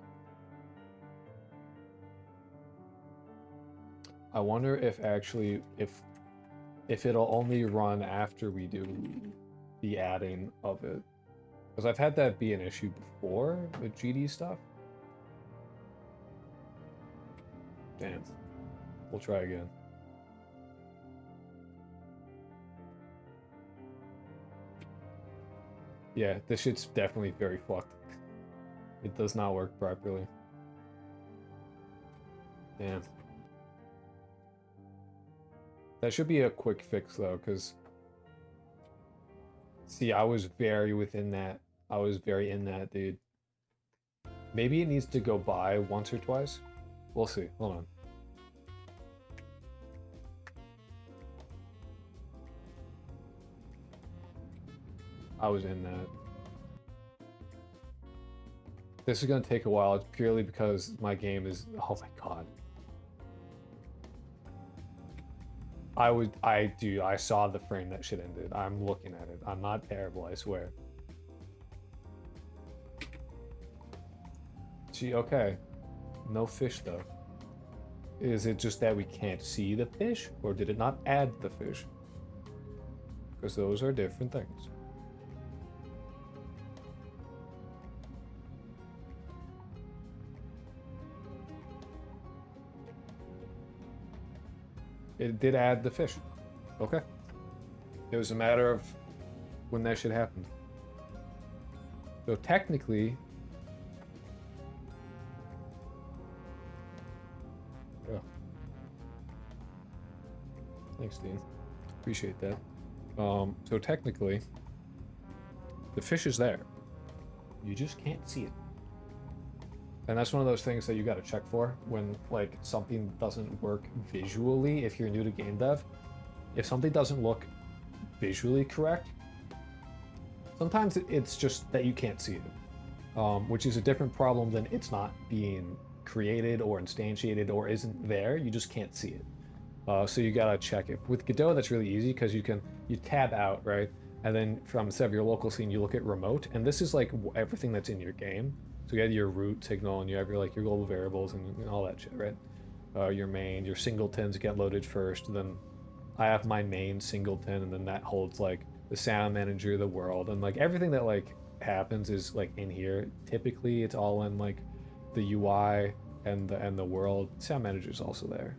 I wonder if actually if it'll only run after we do the adding of it. Because I've had that be an issue before with GD stuff. Damn. We'll try again. Yeah, this shit's definitely very fucked. It does not work properly. Damn. That should be a quick fix though, because see, I was very within that. I was very in that, dude. Maybe it needs to go by once or twice. We'll see. Hold on. I was in that. This is gonna take a while. It's purely because my game is. Oh my god. I saw the frame that shit ended. I'm looking at it. I'm not terrible, I swear. Gee, okay. No fish though. Is it just that we can't see the fish, or did it not add the fish? Because those are different things. It did add the fish. Okay. It was a matter of when that shit happened. So technically... Oh. Thanks, Dean. Appreciate that. So technically, the fish is there. You just can't see it. And that's one of those things that you gotta check for when, like, something doesn't work visually if you're new to game dev. If something doesn't look visually correct, sometimes it's just that you can't see it. Which is a different problem than it's not being created or instantiated or isn't there, you just can't see it. So you gotta check it. With Godot, that's really easy because you tab out, right? And then from instead of your local scene, you look at remote, and this is like everything that's in your game. So you have your root signal, and you have your like your global variables and all that shit, right? Your main, your singletons get loaded first. Then I have my main singleton, and then that holds like the sound manager, the world, and like everything that like happens is like in here. Typically, it's all in like the UI and the world. Sound manager is also there,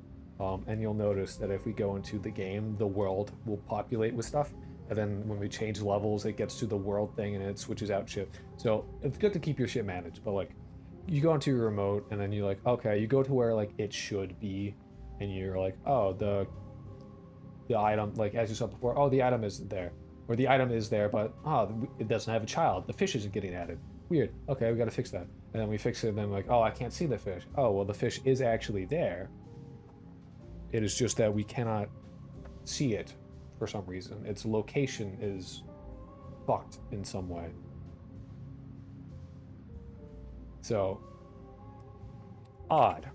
and you'll notice that if we go into the game, the world will populate with stuff. And then when we change levels, it gets to the world thing and it switches out shit. So it's good to keep your shit managed, but like you go into your remote and then you're like, okay, you go to where like it should be, and you're like, oh, the item, like as you saw before, oh, the item isn't there. Or the item is there, but oh, it doesn't have a child. The fish isn't getting added. Weird. Okay, we gotta fix that. And then we fix it and then like, oh, I can't see the fish. Oh, well, the fish is actually there. It is just that we cannot see it. For some reason, its location is fucked in some way. So, odd.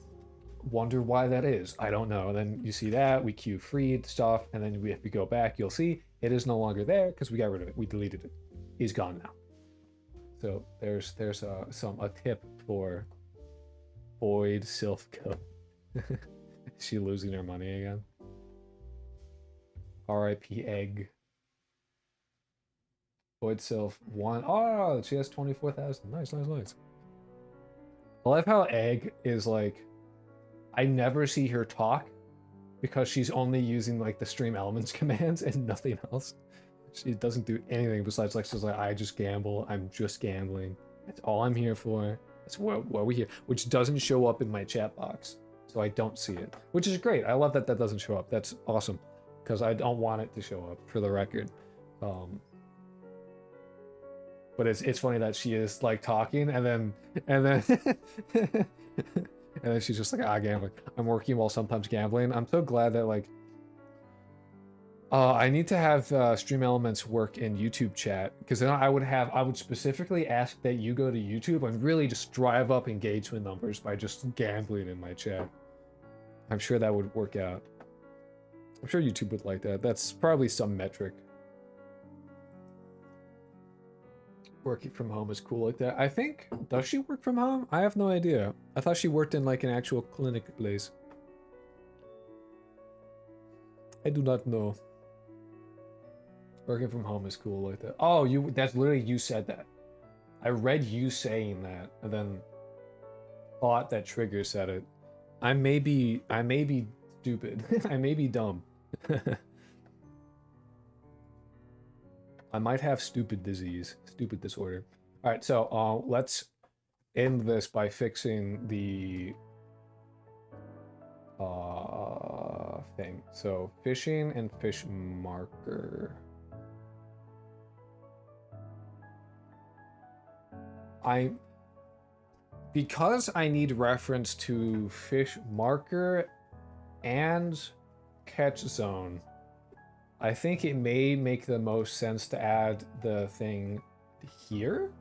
Wonder why that is. I don't know. And then you see that, we queue freed stuff, and then if we go back, you'll see It is no longer there because we got rid of it. We deleted it. He's gone now. So there's a tip for Boyd Silphco. Is she losing her money again? R.I.P. Egg. Boyd Sylph won. Oh, she has 24,000. Nice, nice, nice. I love how Egg is like, I never see her talk because she's only using like the stream elements commands and nothing else. She doesn't do anything besides like, she's like, I just gamble. I'm just gambling. That's all I'm here for. That's what we here, which doesn't show up in my chat box. So I don't see it, which is great. I love that that doesn't show up. That's awesome because I don't want it to show up for the record. But it's funny that she is like talking and then and then she's just like, ah, gambling. I'm working while sometimes gambling. I'm so glad that like I need to have stream elements work in YouTube chat because then I would specifically ask that you go to YouTube and really just drive up engagement numbers by just gambling in my chat. I'm sure that would work out. I'm sure YouTube would like that. That's probably some metric. Working from home is cool like that. I think, does she work from home? I have no idea. I thought she worked in like an actual clinic place. I do not know. Working from home is cool like that. Oh, that's literally you said that. I read you saying that and then thought that Trigger said it. I may be stupid. I may be dumb. I might have stupid disease, stupid disorder. All right, so let's end this by fixing the thing. So fishing and fish marker. Because I need reference to fish marker and catch zone, I think it may make the most sense to add the thing here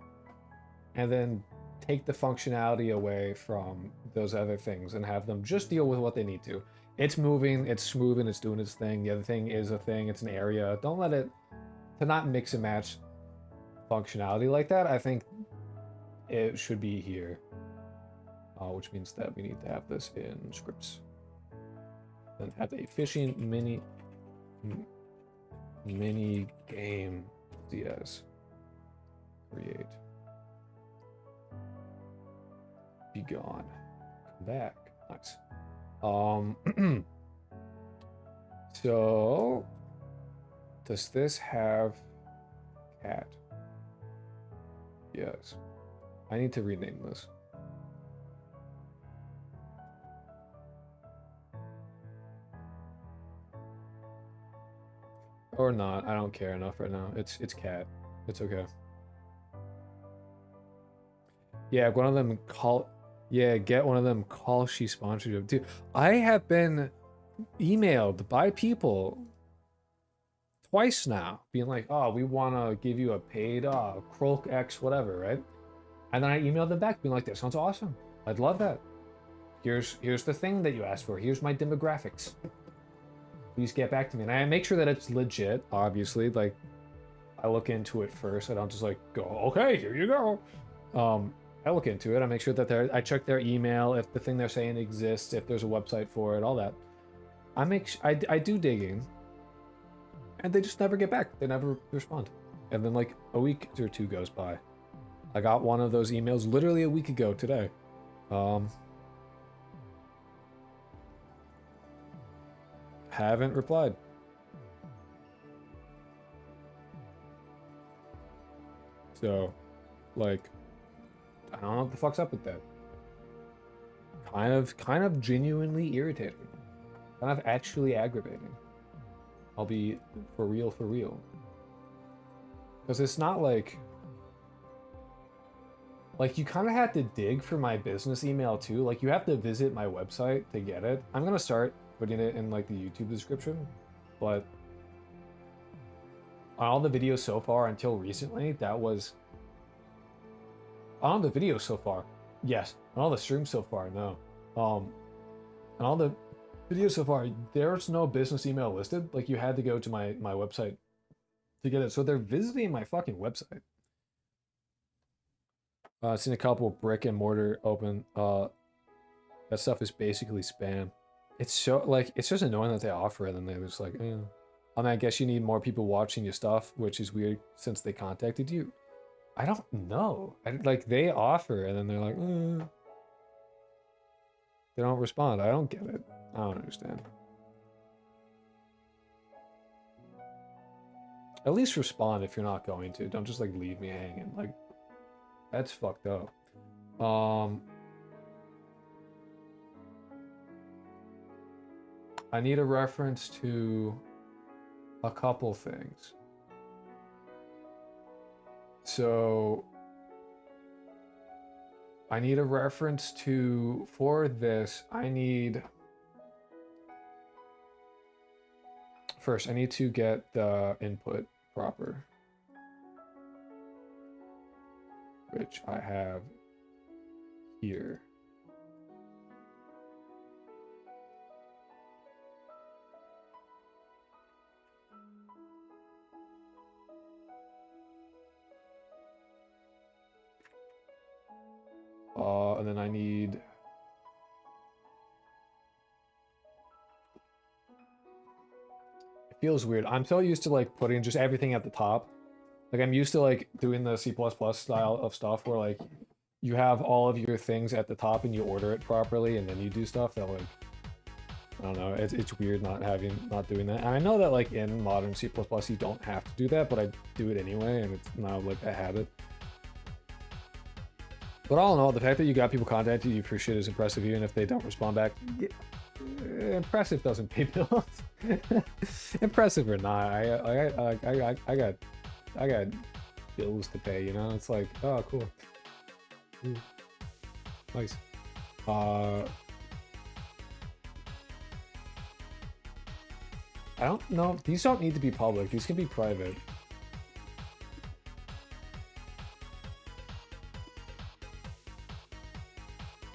and then take the functionality away from those other things and have them just deal with what they need to. It's moving, it's moving, it's doing its thing. The other thing is a thing, it's an area. Don't let it, to not mix and match functionality like that, I think it should be here. Which means that we need to have this in scripts. Then have a fishing mini game CS. Create. Be gone. Come back. Nice. So does this have cat? Yes. I need to rename this. Or not, I don't care enough right now. It's cat. It's okay. Yeah, one of them call. Yeah, get one of them call she sponsorship. Dude, I have been emailed by people twice now, being like, "Oh, we want to give you a paid Krolk X whatever, right?" And then I emailed them back, being like, "That sounds awesome. I'd love that. Here's the thing that you asked for. Here's my demographics. Please get back to me." And I make sure that it's legit, obviously. Like, I look into it first. I don't just like go, "Okay, here you go." I look into it. I make sure that I check their email, if the thing they're saying exists, if there's a website for it, all that. I do digging, and they just never get back. They never respond. And then like a week or two goes by. I got one of those emails literally a week ago today. Haven't replied. So, like, I don't know what the fuck's up with that. Kind of genuinely irritating. Kind of actually aggravating. I'll be for real. Because it's not like you kind of had to dig for my business email too. Like, you have to visit my website to get it. I'm gonna start putting it in like the YouTube description, but on all the videos so far until recently, that was on the videos so far. Yes, on all the streams so far, no. On all the videos so far, there's no business email listed. Like, you had to go to my website to get it. So they're visiting my fucking website. I've seen a couple brick and mortar open. That stuff is basically spam. It's so like it's just annoying that they offer it and they're just like, eh. I mean, I guess you need more people watching your stuff, which is weird since they contacted you. I don't know. Like they offer and then they're like, eh. They don't respond. I don't get it. I don't understand. At least respond if you're not going to. Don't just like leave me hanging. Like that's fucked up. I need a reference to a couple things. So I need a reference to, for this, I need, first I need to get the input proper, which I have here. And then I need, it feels weird. I'm so used to like putting just everything at the top. Like I'm used to like doing the C++ style of stuff where like you have all of your things at the top and you order it properly and then you do stuff that like, I don't know, it's weird not doing that. And I know that like in modern C++ you don't have to do that, but I do it anyway and it's now like a habit. But all in all, the fact that you got people contacting you for shit is impressive, even if they don't respond back. Impressive doesn't pay bills. Impressive or not, I got bills to pay. You know, it's like, oh, cool, nice. I don't know. These don't need to be public. These can be private.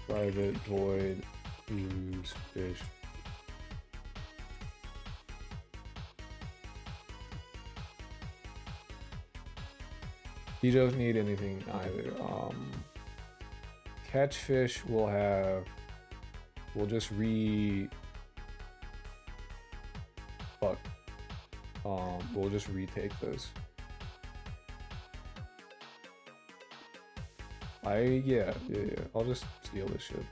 Private, void, use, fish. You don't need anything either. Catchfish will have. We'll just we'll just retake those. Yeah. I'll just steal this shit.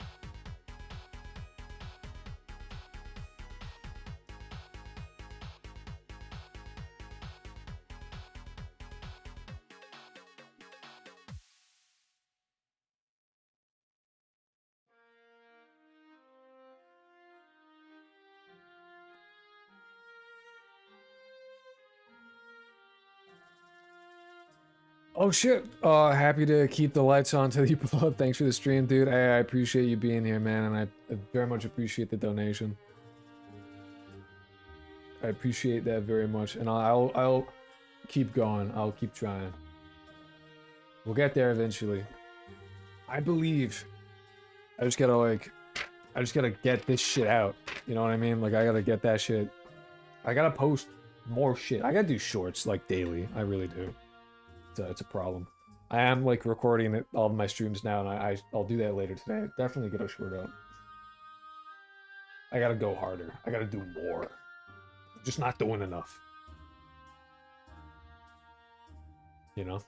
Oh shit! Happy to keep the lights on till you blow up. Thanks for the stream, dude. I appreciate you being here, man, and I very much appreciate the donation. I appreciate that very much, and I'll keep going. I'll keep trying. We'll get there eventually. I believe. I just gotta get this shit out. You know what I mean? Like I gotta get that shit. I gotta post more shit. I gotta do shorts like daily. I really do. It's a problem. I am like recording all of my streams now, and I'll do that later today. Definitely get a short out. I gotta go harder. I gotta do more. I'm just not doing enough. You know?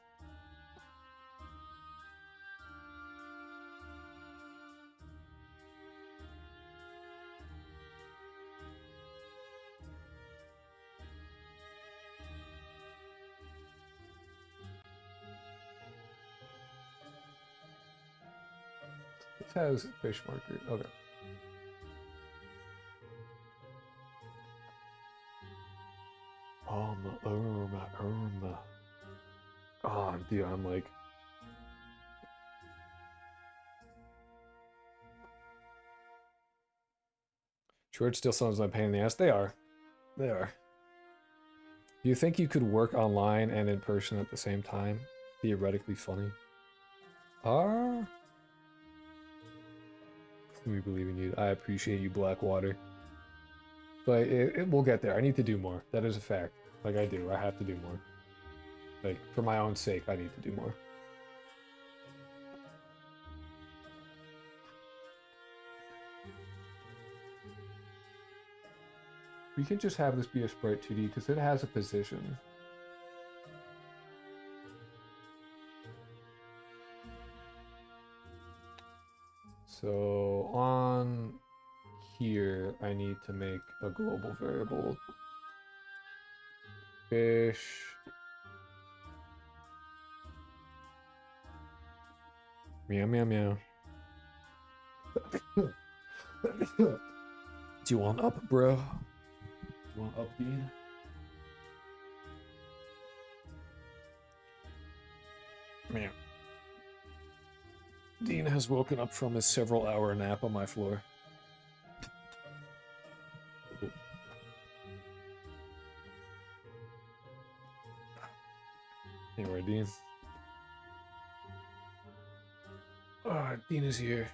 This has fish marker. Okay. Oh, dude, I'm like. Short still sounds like a pain in the ass. They are. They are. Do you think you could work online and in person at the same time? Theoretically funny. We believe in you. I appreciate you, Blackwater. But we'll get there. I need to do more. That is a fact. Like I do. I have to do more. Like, for my own sake, I need to do more. We can just have this be a sprite 2D because it has a position. So on here, I need to make a global variable. Fish. Meow, meow, meow. Do you want up, bro? Do you want up, Dean? Meow. Dean has woken up from his several-hour nap on my floor. Anyway, Dean. Ah, Dean is here.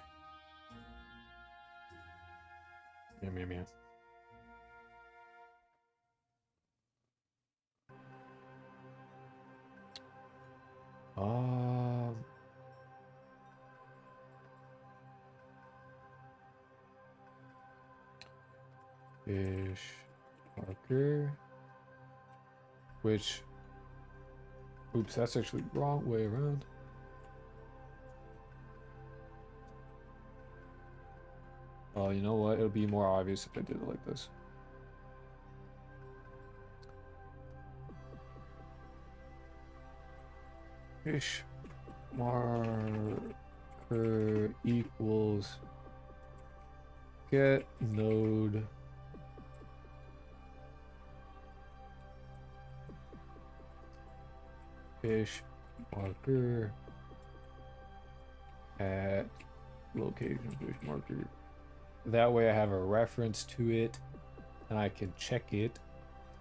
Meow, meow, meow. Fish marker, which, oops, that's actually the wrong way around. Oh, you know what? It'll be more obvious if I did it like this. Fish marker equals get node fish marker at location fish marker. That way I have a reference to it and I can check it,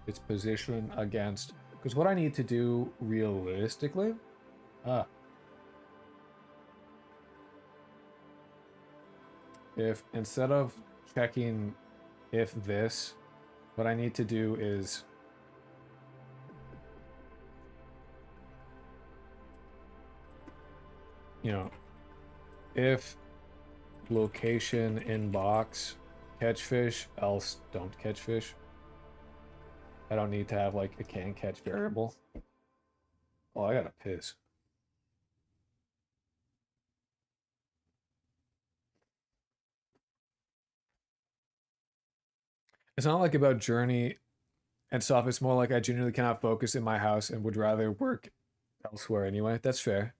its position against, because what I need to do realistically, if instead of checking if this, what I need to do is if location in box catch fish, else don't catch fish. I don't need to have like a can catch variable. Oh, I gotta piss. It's not like about journey and stuff. It's more like I genuinely cannot focus in my house and would rather work elsewhere anyway. That's fair.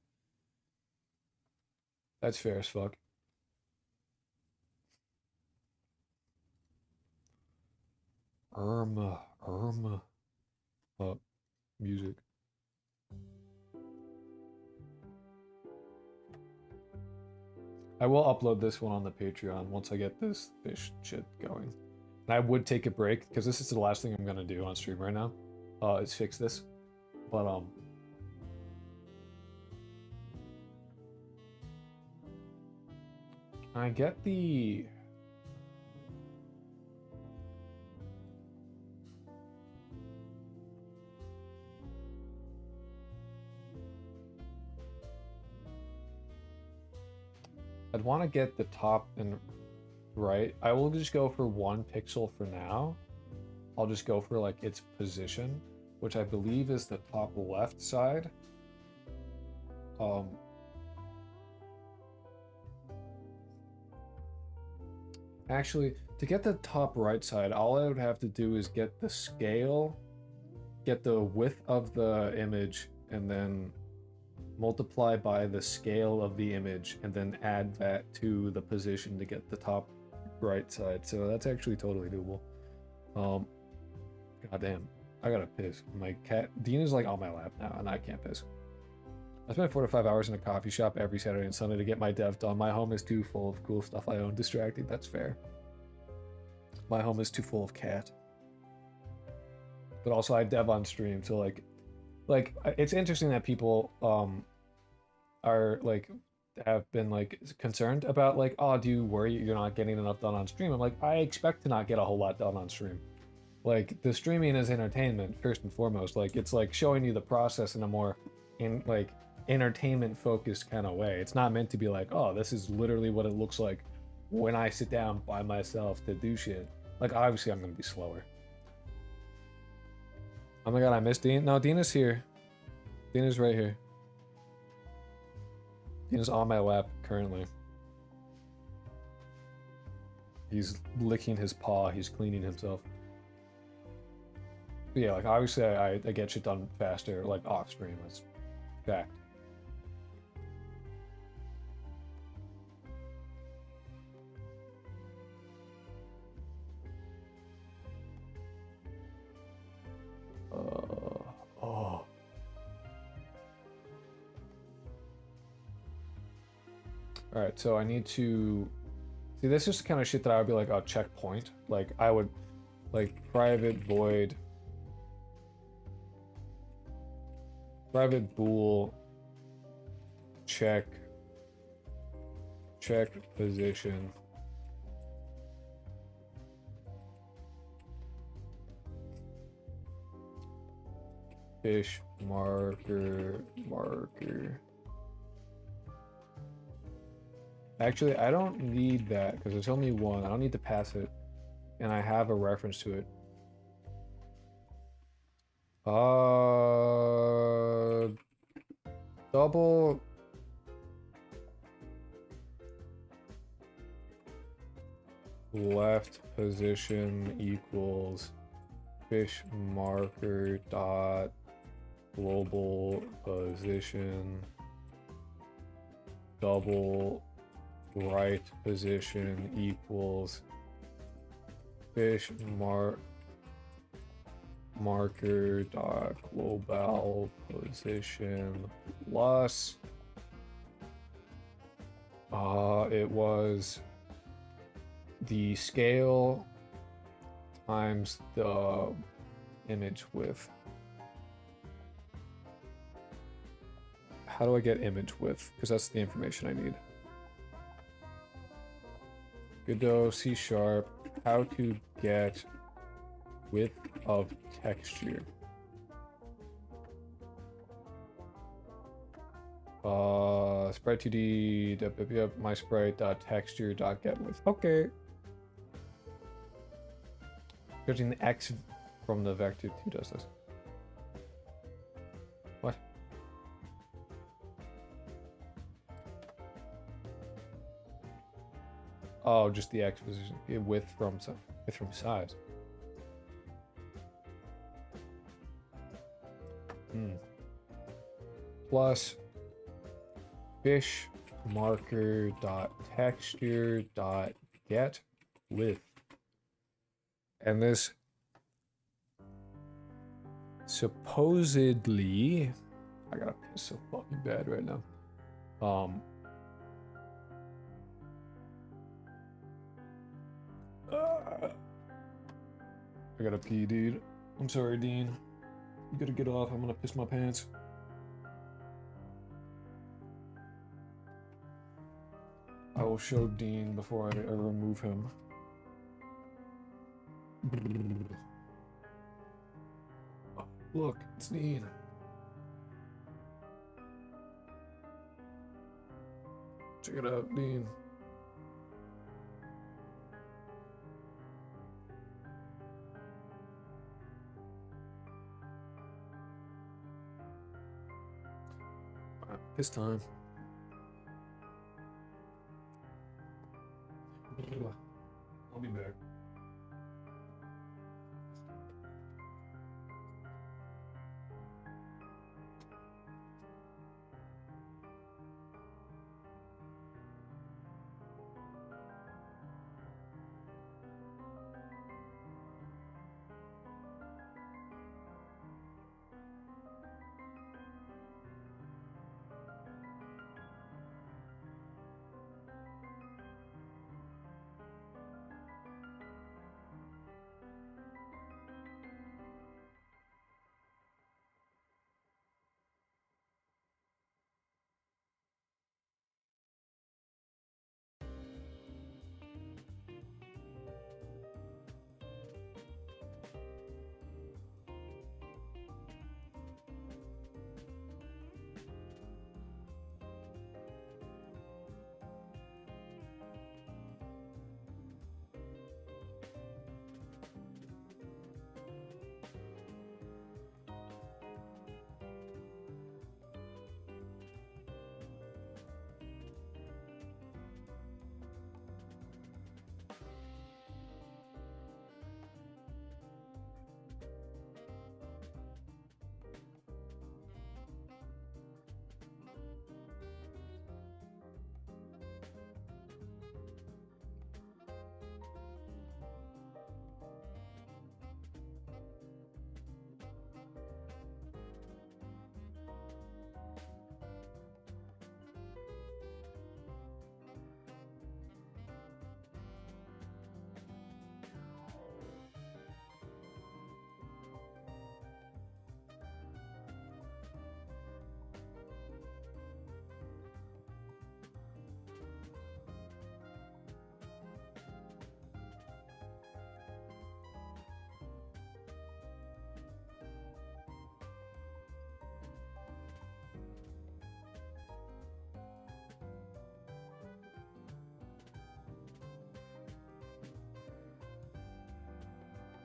That's fair as fuck. Irma. Oh, music. I will upload this one on the Patreon once I get this fish shit going. And I would take a break because this is the last thing I'm gonna do on stream right now. Is fix this. But can I get the I'd want to get the top and right. I will just go for 1 pixel for now. I'll just go for like its position, which I believe is the top left side. Actually, to get the top right side, all I would have to do is get the scale, get the width of the image, and then multiply by the scale of the image, and then add that to the position to get the top right side. So that's actually totally doable. Goddamn, I gotta piss. My cat Dean is like on my lap now, and I can't piss. I spend 4 to 5 hours in a coffee shop every Saturday and Sunday to get my dev done. My home is too full of cool stuff I own. Distracting, that's fair. My home is too full of cat. But also I dev on stream, so like it's interesting that people are like have been like concerned about like, oh, do you worry you're not getting enough done on stream? I'm like, I expect to not get a whole lot done on stream. Like, the streaming is entertainment, first and foremost. Like, it's like showing you the process in a more, entertainment-focused kind of way. It's not meant to be like, oh, this is literally what it looks like when I sit down by myself to do shit. Like, obviously, I'm gonna be slower. Oh my god, I missed Dean. No, Dina's here. Dina's right here. Dina's on my lap currently. He's licking his paw. He's cleaning himself. But yeah, like, obviously, I get shit done faster, like, off stream. That's fact. Oh. Alright, so I need to... See, this is the kind of shit that I would be like, oh, checkpoint. Like, I would, like, private bool, check position. Fish marker. Actually, I don't need that because it's only one. I don't need to pass it. And I have a reference to it. Double left position equals fish marker dot global position double right position equals fish marker dot global position plus it was the scale times the image width. How do I get image width? Because that's the information I need. Godot C#, how to get width of texture. Sprite 2D, my sprite texture get width. Okay. Getting the X from the vector 2 does this. What? Oh, just the X position. Width from size. Plus fish marker dot texture dot get width. And this supposedly, I gotta piss so fucking bad right now. I gotta pee, dude. I'm sorry, Dean. You gotta get off. I'm gonna piss my pants. I will show Dean before I remove him. Oh, look, it's Dean. Check it out, Dean. This time. I'll be back.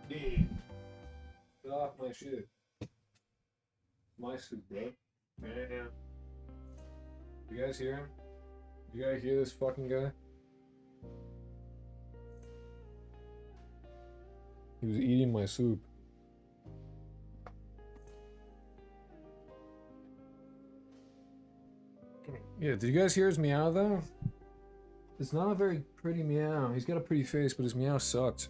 Dude, get off my shit. My soup, bro. Man. You guys hear him? You guys hear this fucking guy? He was eating my soup. Yeah, did you guys hear his meow though? It's not a very pretty meow. He's got a pretty face, but his meow sucked.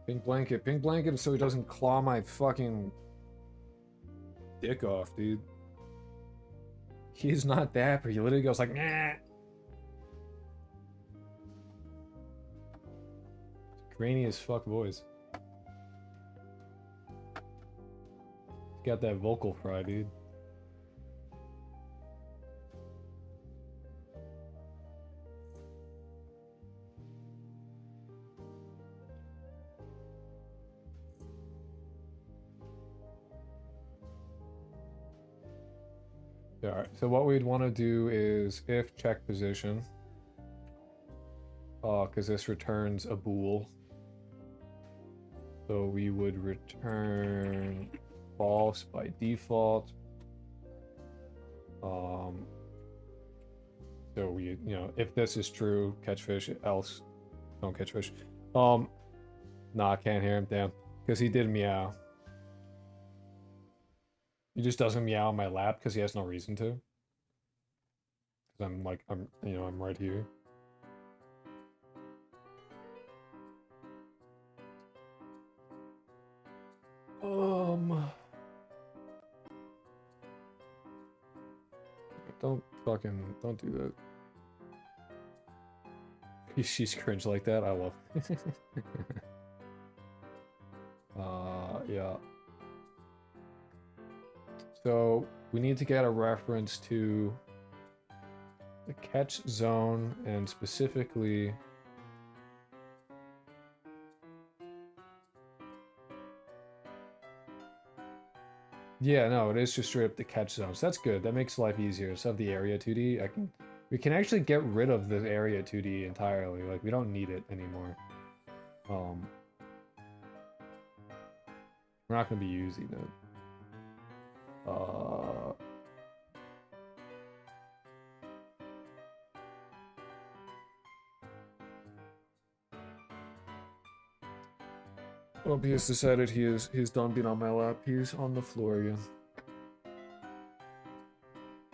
Pink blanket so he doesn't claw my fucking dick off, dude. He's not dapper. He literally goes like, nah. Grainy as fuck voice. He's got that vocal fry, dude. Alright, so what we'd want to do is if check position. Because this returns a bool. So we would return false by default. So we, if this is true, catch fish, else don't catch fish. Nah, I can't hear him, damn. Because he did meow. He just doesn't meow on my lap because he has no reason to. Because I'm right here. Don't do that. She's cringe like that. I love. Yeah. So we need to get a reference to the catch zone and specifically yeah, no, it is just straight up the catch zone. So that's good. That makes life easier. So have the area 2D. We can actually get rid of the area 2D entirely. Like we don't need it anymore. We're not gonna be using it. Oh, he has decided he's done being on my lap. He's on the floor again.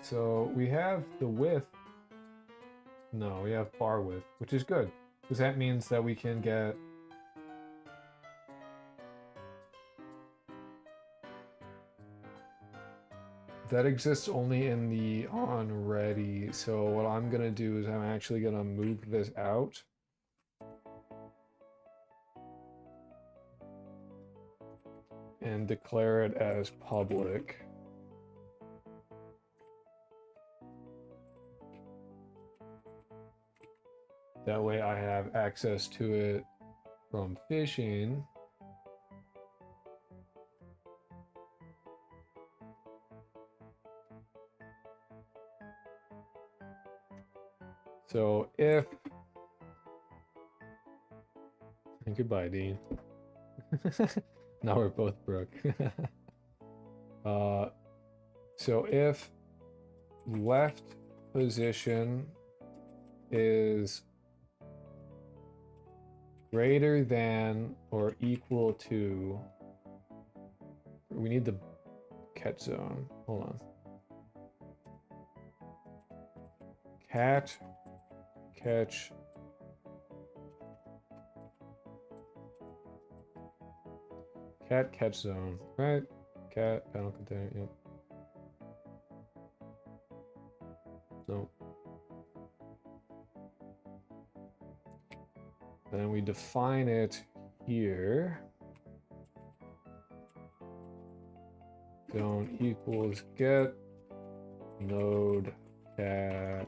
So we have the width. No, we have bar width, which is good. Because that means that we can get that exists only in the on ready. So what I'm gonna do is I'm actually gonna move this out. And declare it as public. That way I have access to it from fishing. So if... And goodbye, Dean. Now we're both broke. So if left position is greater than or equal to, we need the catch zone. Hold on. Catch zone, right? Cat panel container, yep. No. Then we define it here. Zone equals get node cat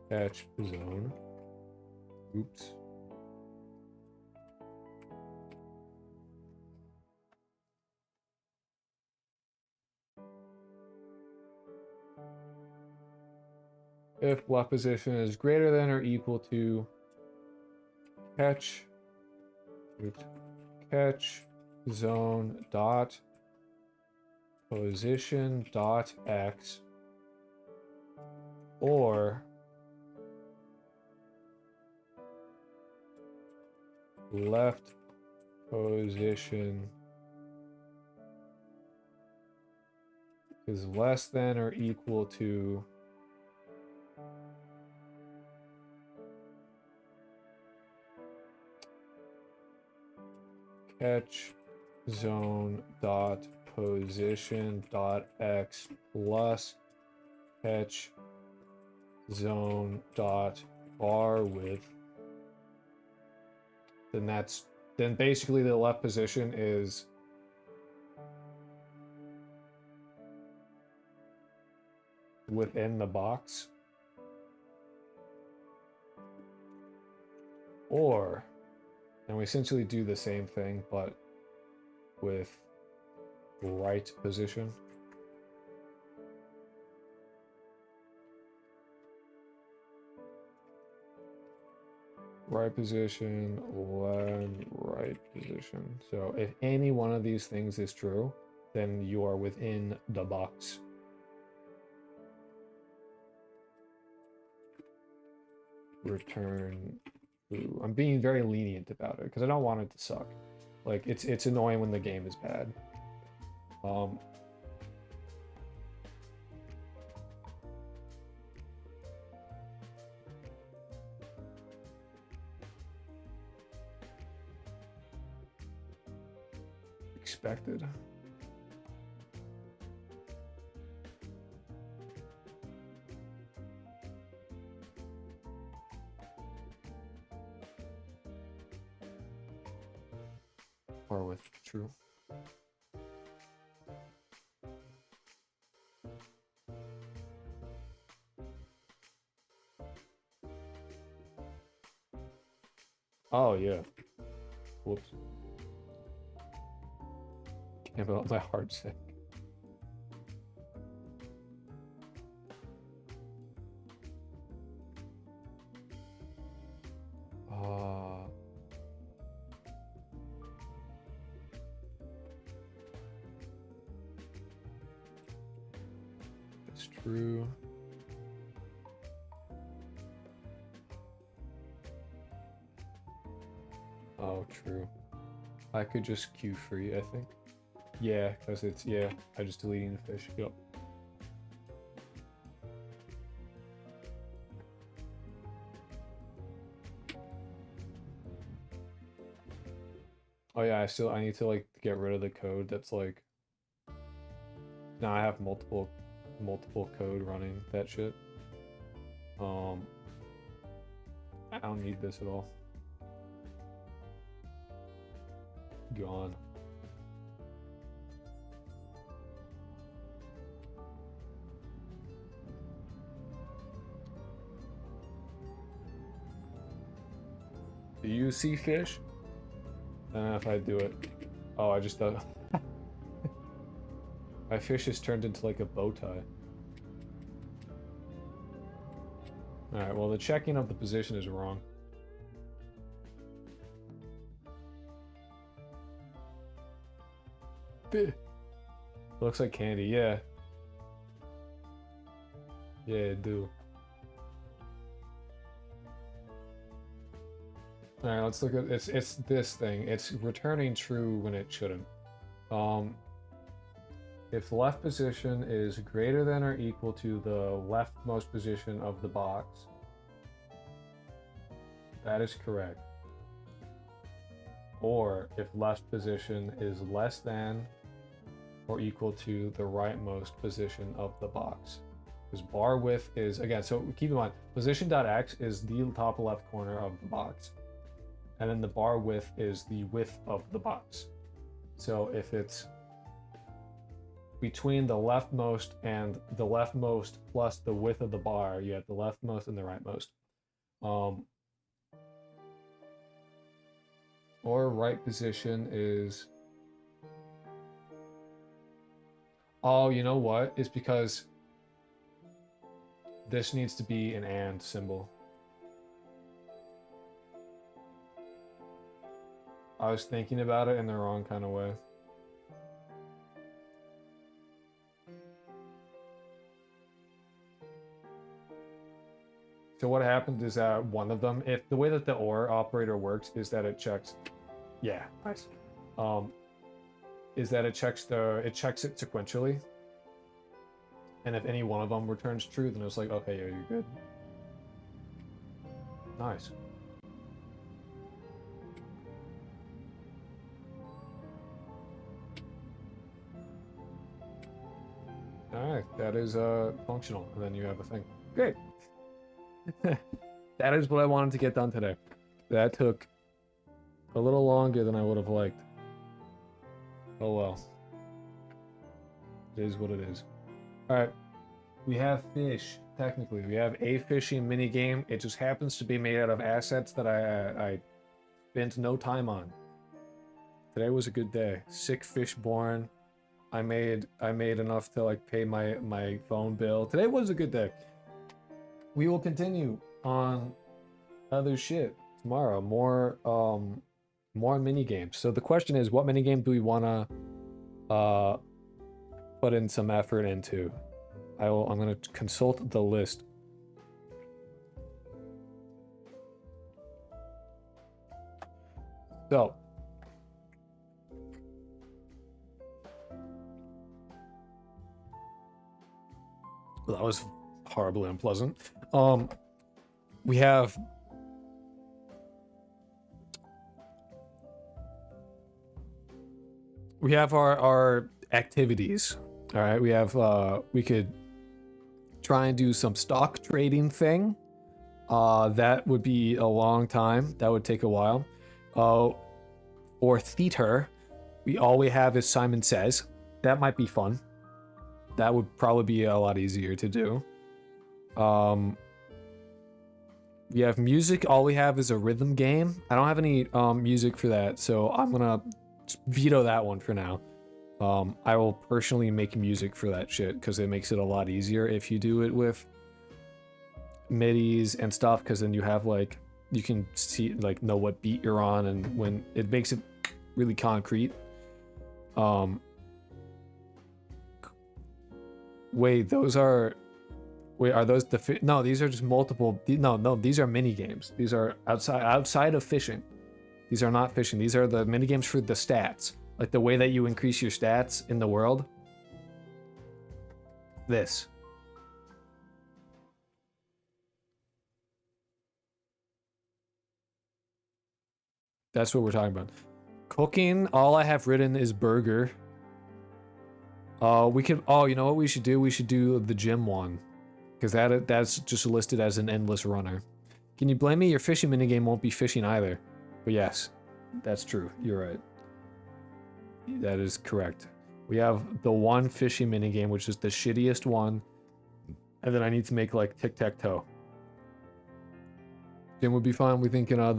catch zone. Oops. if left position is greater than or equal to catch, oops, catch zone dot position dot x, or left position is less than or equal to catch zone dot position dot x plus catch zone dot bar width, then basically the left position is within the box, or, and we essentially do the same thing but with right position. Right position, then right position. So if any one of these things is true, then you are within the box. Return true. I'm being very lenient about it because I don't want it to suck. Like it's annoying when the game is bad. Expected. Or with true. Oh yeah. Whoops. Can't let my heart sink. It's true. Oh, true. I could just queue free, I think. Yeah, because it's, yeah, I just deleting the fish. Yep. Oh yeah, I need to like get rid of the code that's like, now I have multiple code running that shit. I don't need this at all. Gone. Do you see fish? I don't know if I do it. Oh, I just thought. My fish has turned into like a bow tie. Alright, well the checking of the position is wrong. Looks like candy, yeah. Yeah, it do. Alright, let's look at it's this thing. It's returning true when it shouldn't. If left position is greater than or equal to the leftmost position of the box, that is correct. Or if left position is less than or equal to the rightmost position of the box. Because bar width is, again, so keep in mind, position.x is the top left corner of the box. And then the bar width is the width of the box. So if it's between the leftmost and the leftmost plus the width of the bar, you have the leftmost and the rightmost. Or right position is... Oh, you know what? It's because This needs to be an and symbol. I was thinking about it in the wrong kind of way. So what happens is that one of them, if the way that the OR operator works is that it checks, yeah, nice. Is that it checks it sequentially. And if any one of them returns true, then it's like, okay, yeah, you're good. Nice. Alright, that is functional, and then you have a thing. Great. That is what I wanted to get done today. That took a little longer than I would have liked. Oh well. It is what it is. Alright. We have fish, technically. We have a fishing minigame. It just happens to be made out of assets that I spent no time on. Today was a good day. Sick fish born. I made enough to like pay my phone bill. Today was a good day. We will continue on other shit tomorrow. More mini games. So the question is, what mini game do we wanna put in some effort into? I'm gonna consult the list. So that was horribly unpleasant. We have our activities. All right, we have we could try and do some stock trading thing. That would be a long time. That would take a while. Or theater, all we have is Simon Says. That might be fun. That would probably be a lot easier to do. We have music. All we have is a rhythm game. I don't have any music for that, so I'm gonna veto that one for now. I will personally make music for that shit because it makes it a lot easier if you do it with midis and stuff, because then you have like, you can see like know what beat you're on, and when it makes it really concrete. Wait, are those the no, these are just multiple, no, these are mini games. These are outside of fishing. These are not fishing. These are the mini games for the stats. Like the way that you increase your stats in the world. This. That's what we're talking about. Cooking, all I have written is burger. We could, you know what we should do? We should do the gym one. Because that's just listed as an endless runner. Can you blame me? Your fishing minigame won't be fishing either. But yes, that's true. You're right. That is correct. We have the one fishing minigame, which is the shittiest one. And then I need to make like tic-tac-toe. Gym would be fine. We thinking of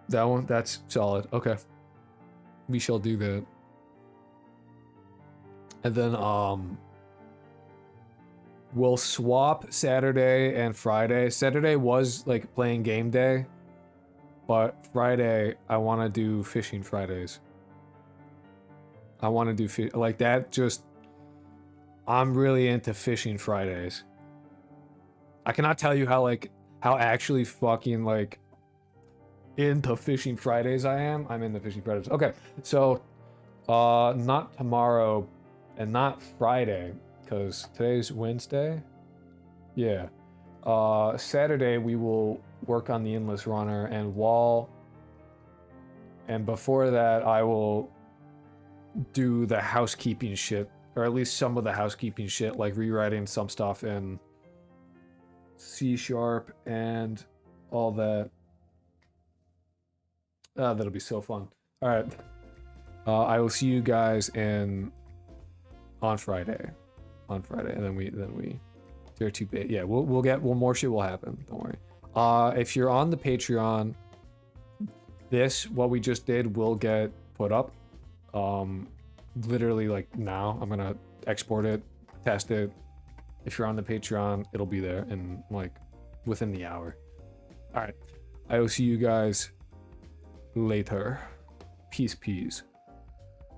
that one? That's solid. Okay. We shall do that. And then, we'll swap Saturday and Friday. Saturday was like playing game day, but Friday I want to do fishing Fridays. I want to do like that. Just, I'm really into fishing Fridays. I cannot tell you how actually fucking like into fishing Fridays I am. I'm into fishing Fridays. Okay, so not tomorrow and not Friday, because today's Wednesday. Yeah. Saturday we will work on the endless runner and wall. And before that I will do the housekeeping shit, or at least some of the housekeeping shit, like rewriting some stuff in C# and all that. That'll be so fun. All right. I will see you guys on Friday. On Friday, and then we tier 2 bit. Yeah, we'll get more shit will happen. Don't worry. If you're on the Patreon, what we just did will get put up. Literally like now. I'm gonna export it, test it, If you're on the Patreon, it'll be there in like within the hour. All right. I will see you guys later. Peace, peace.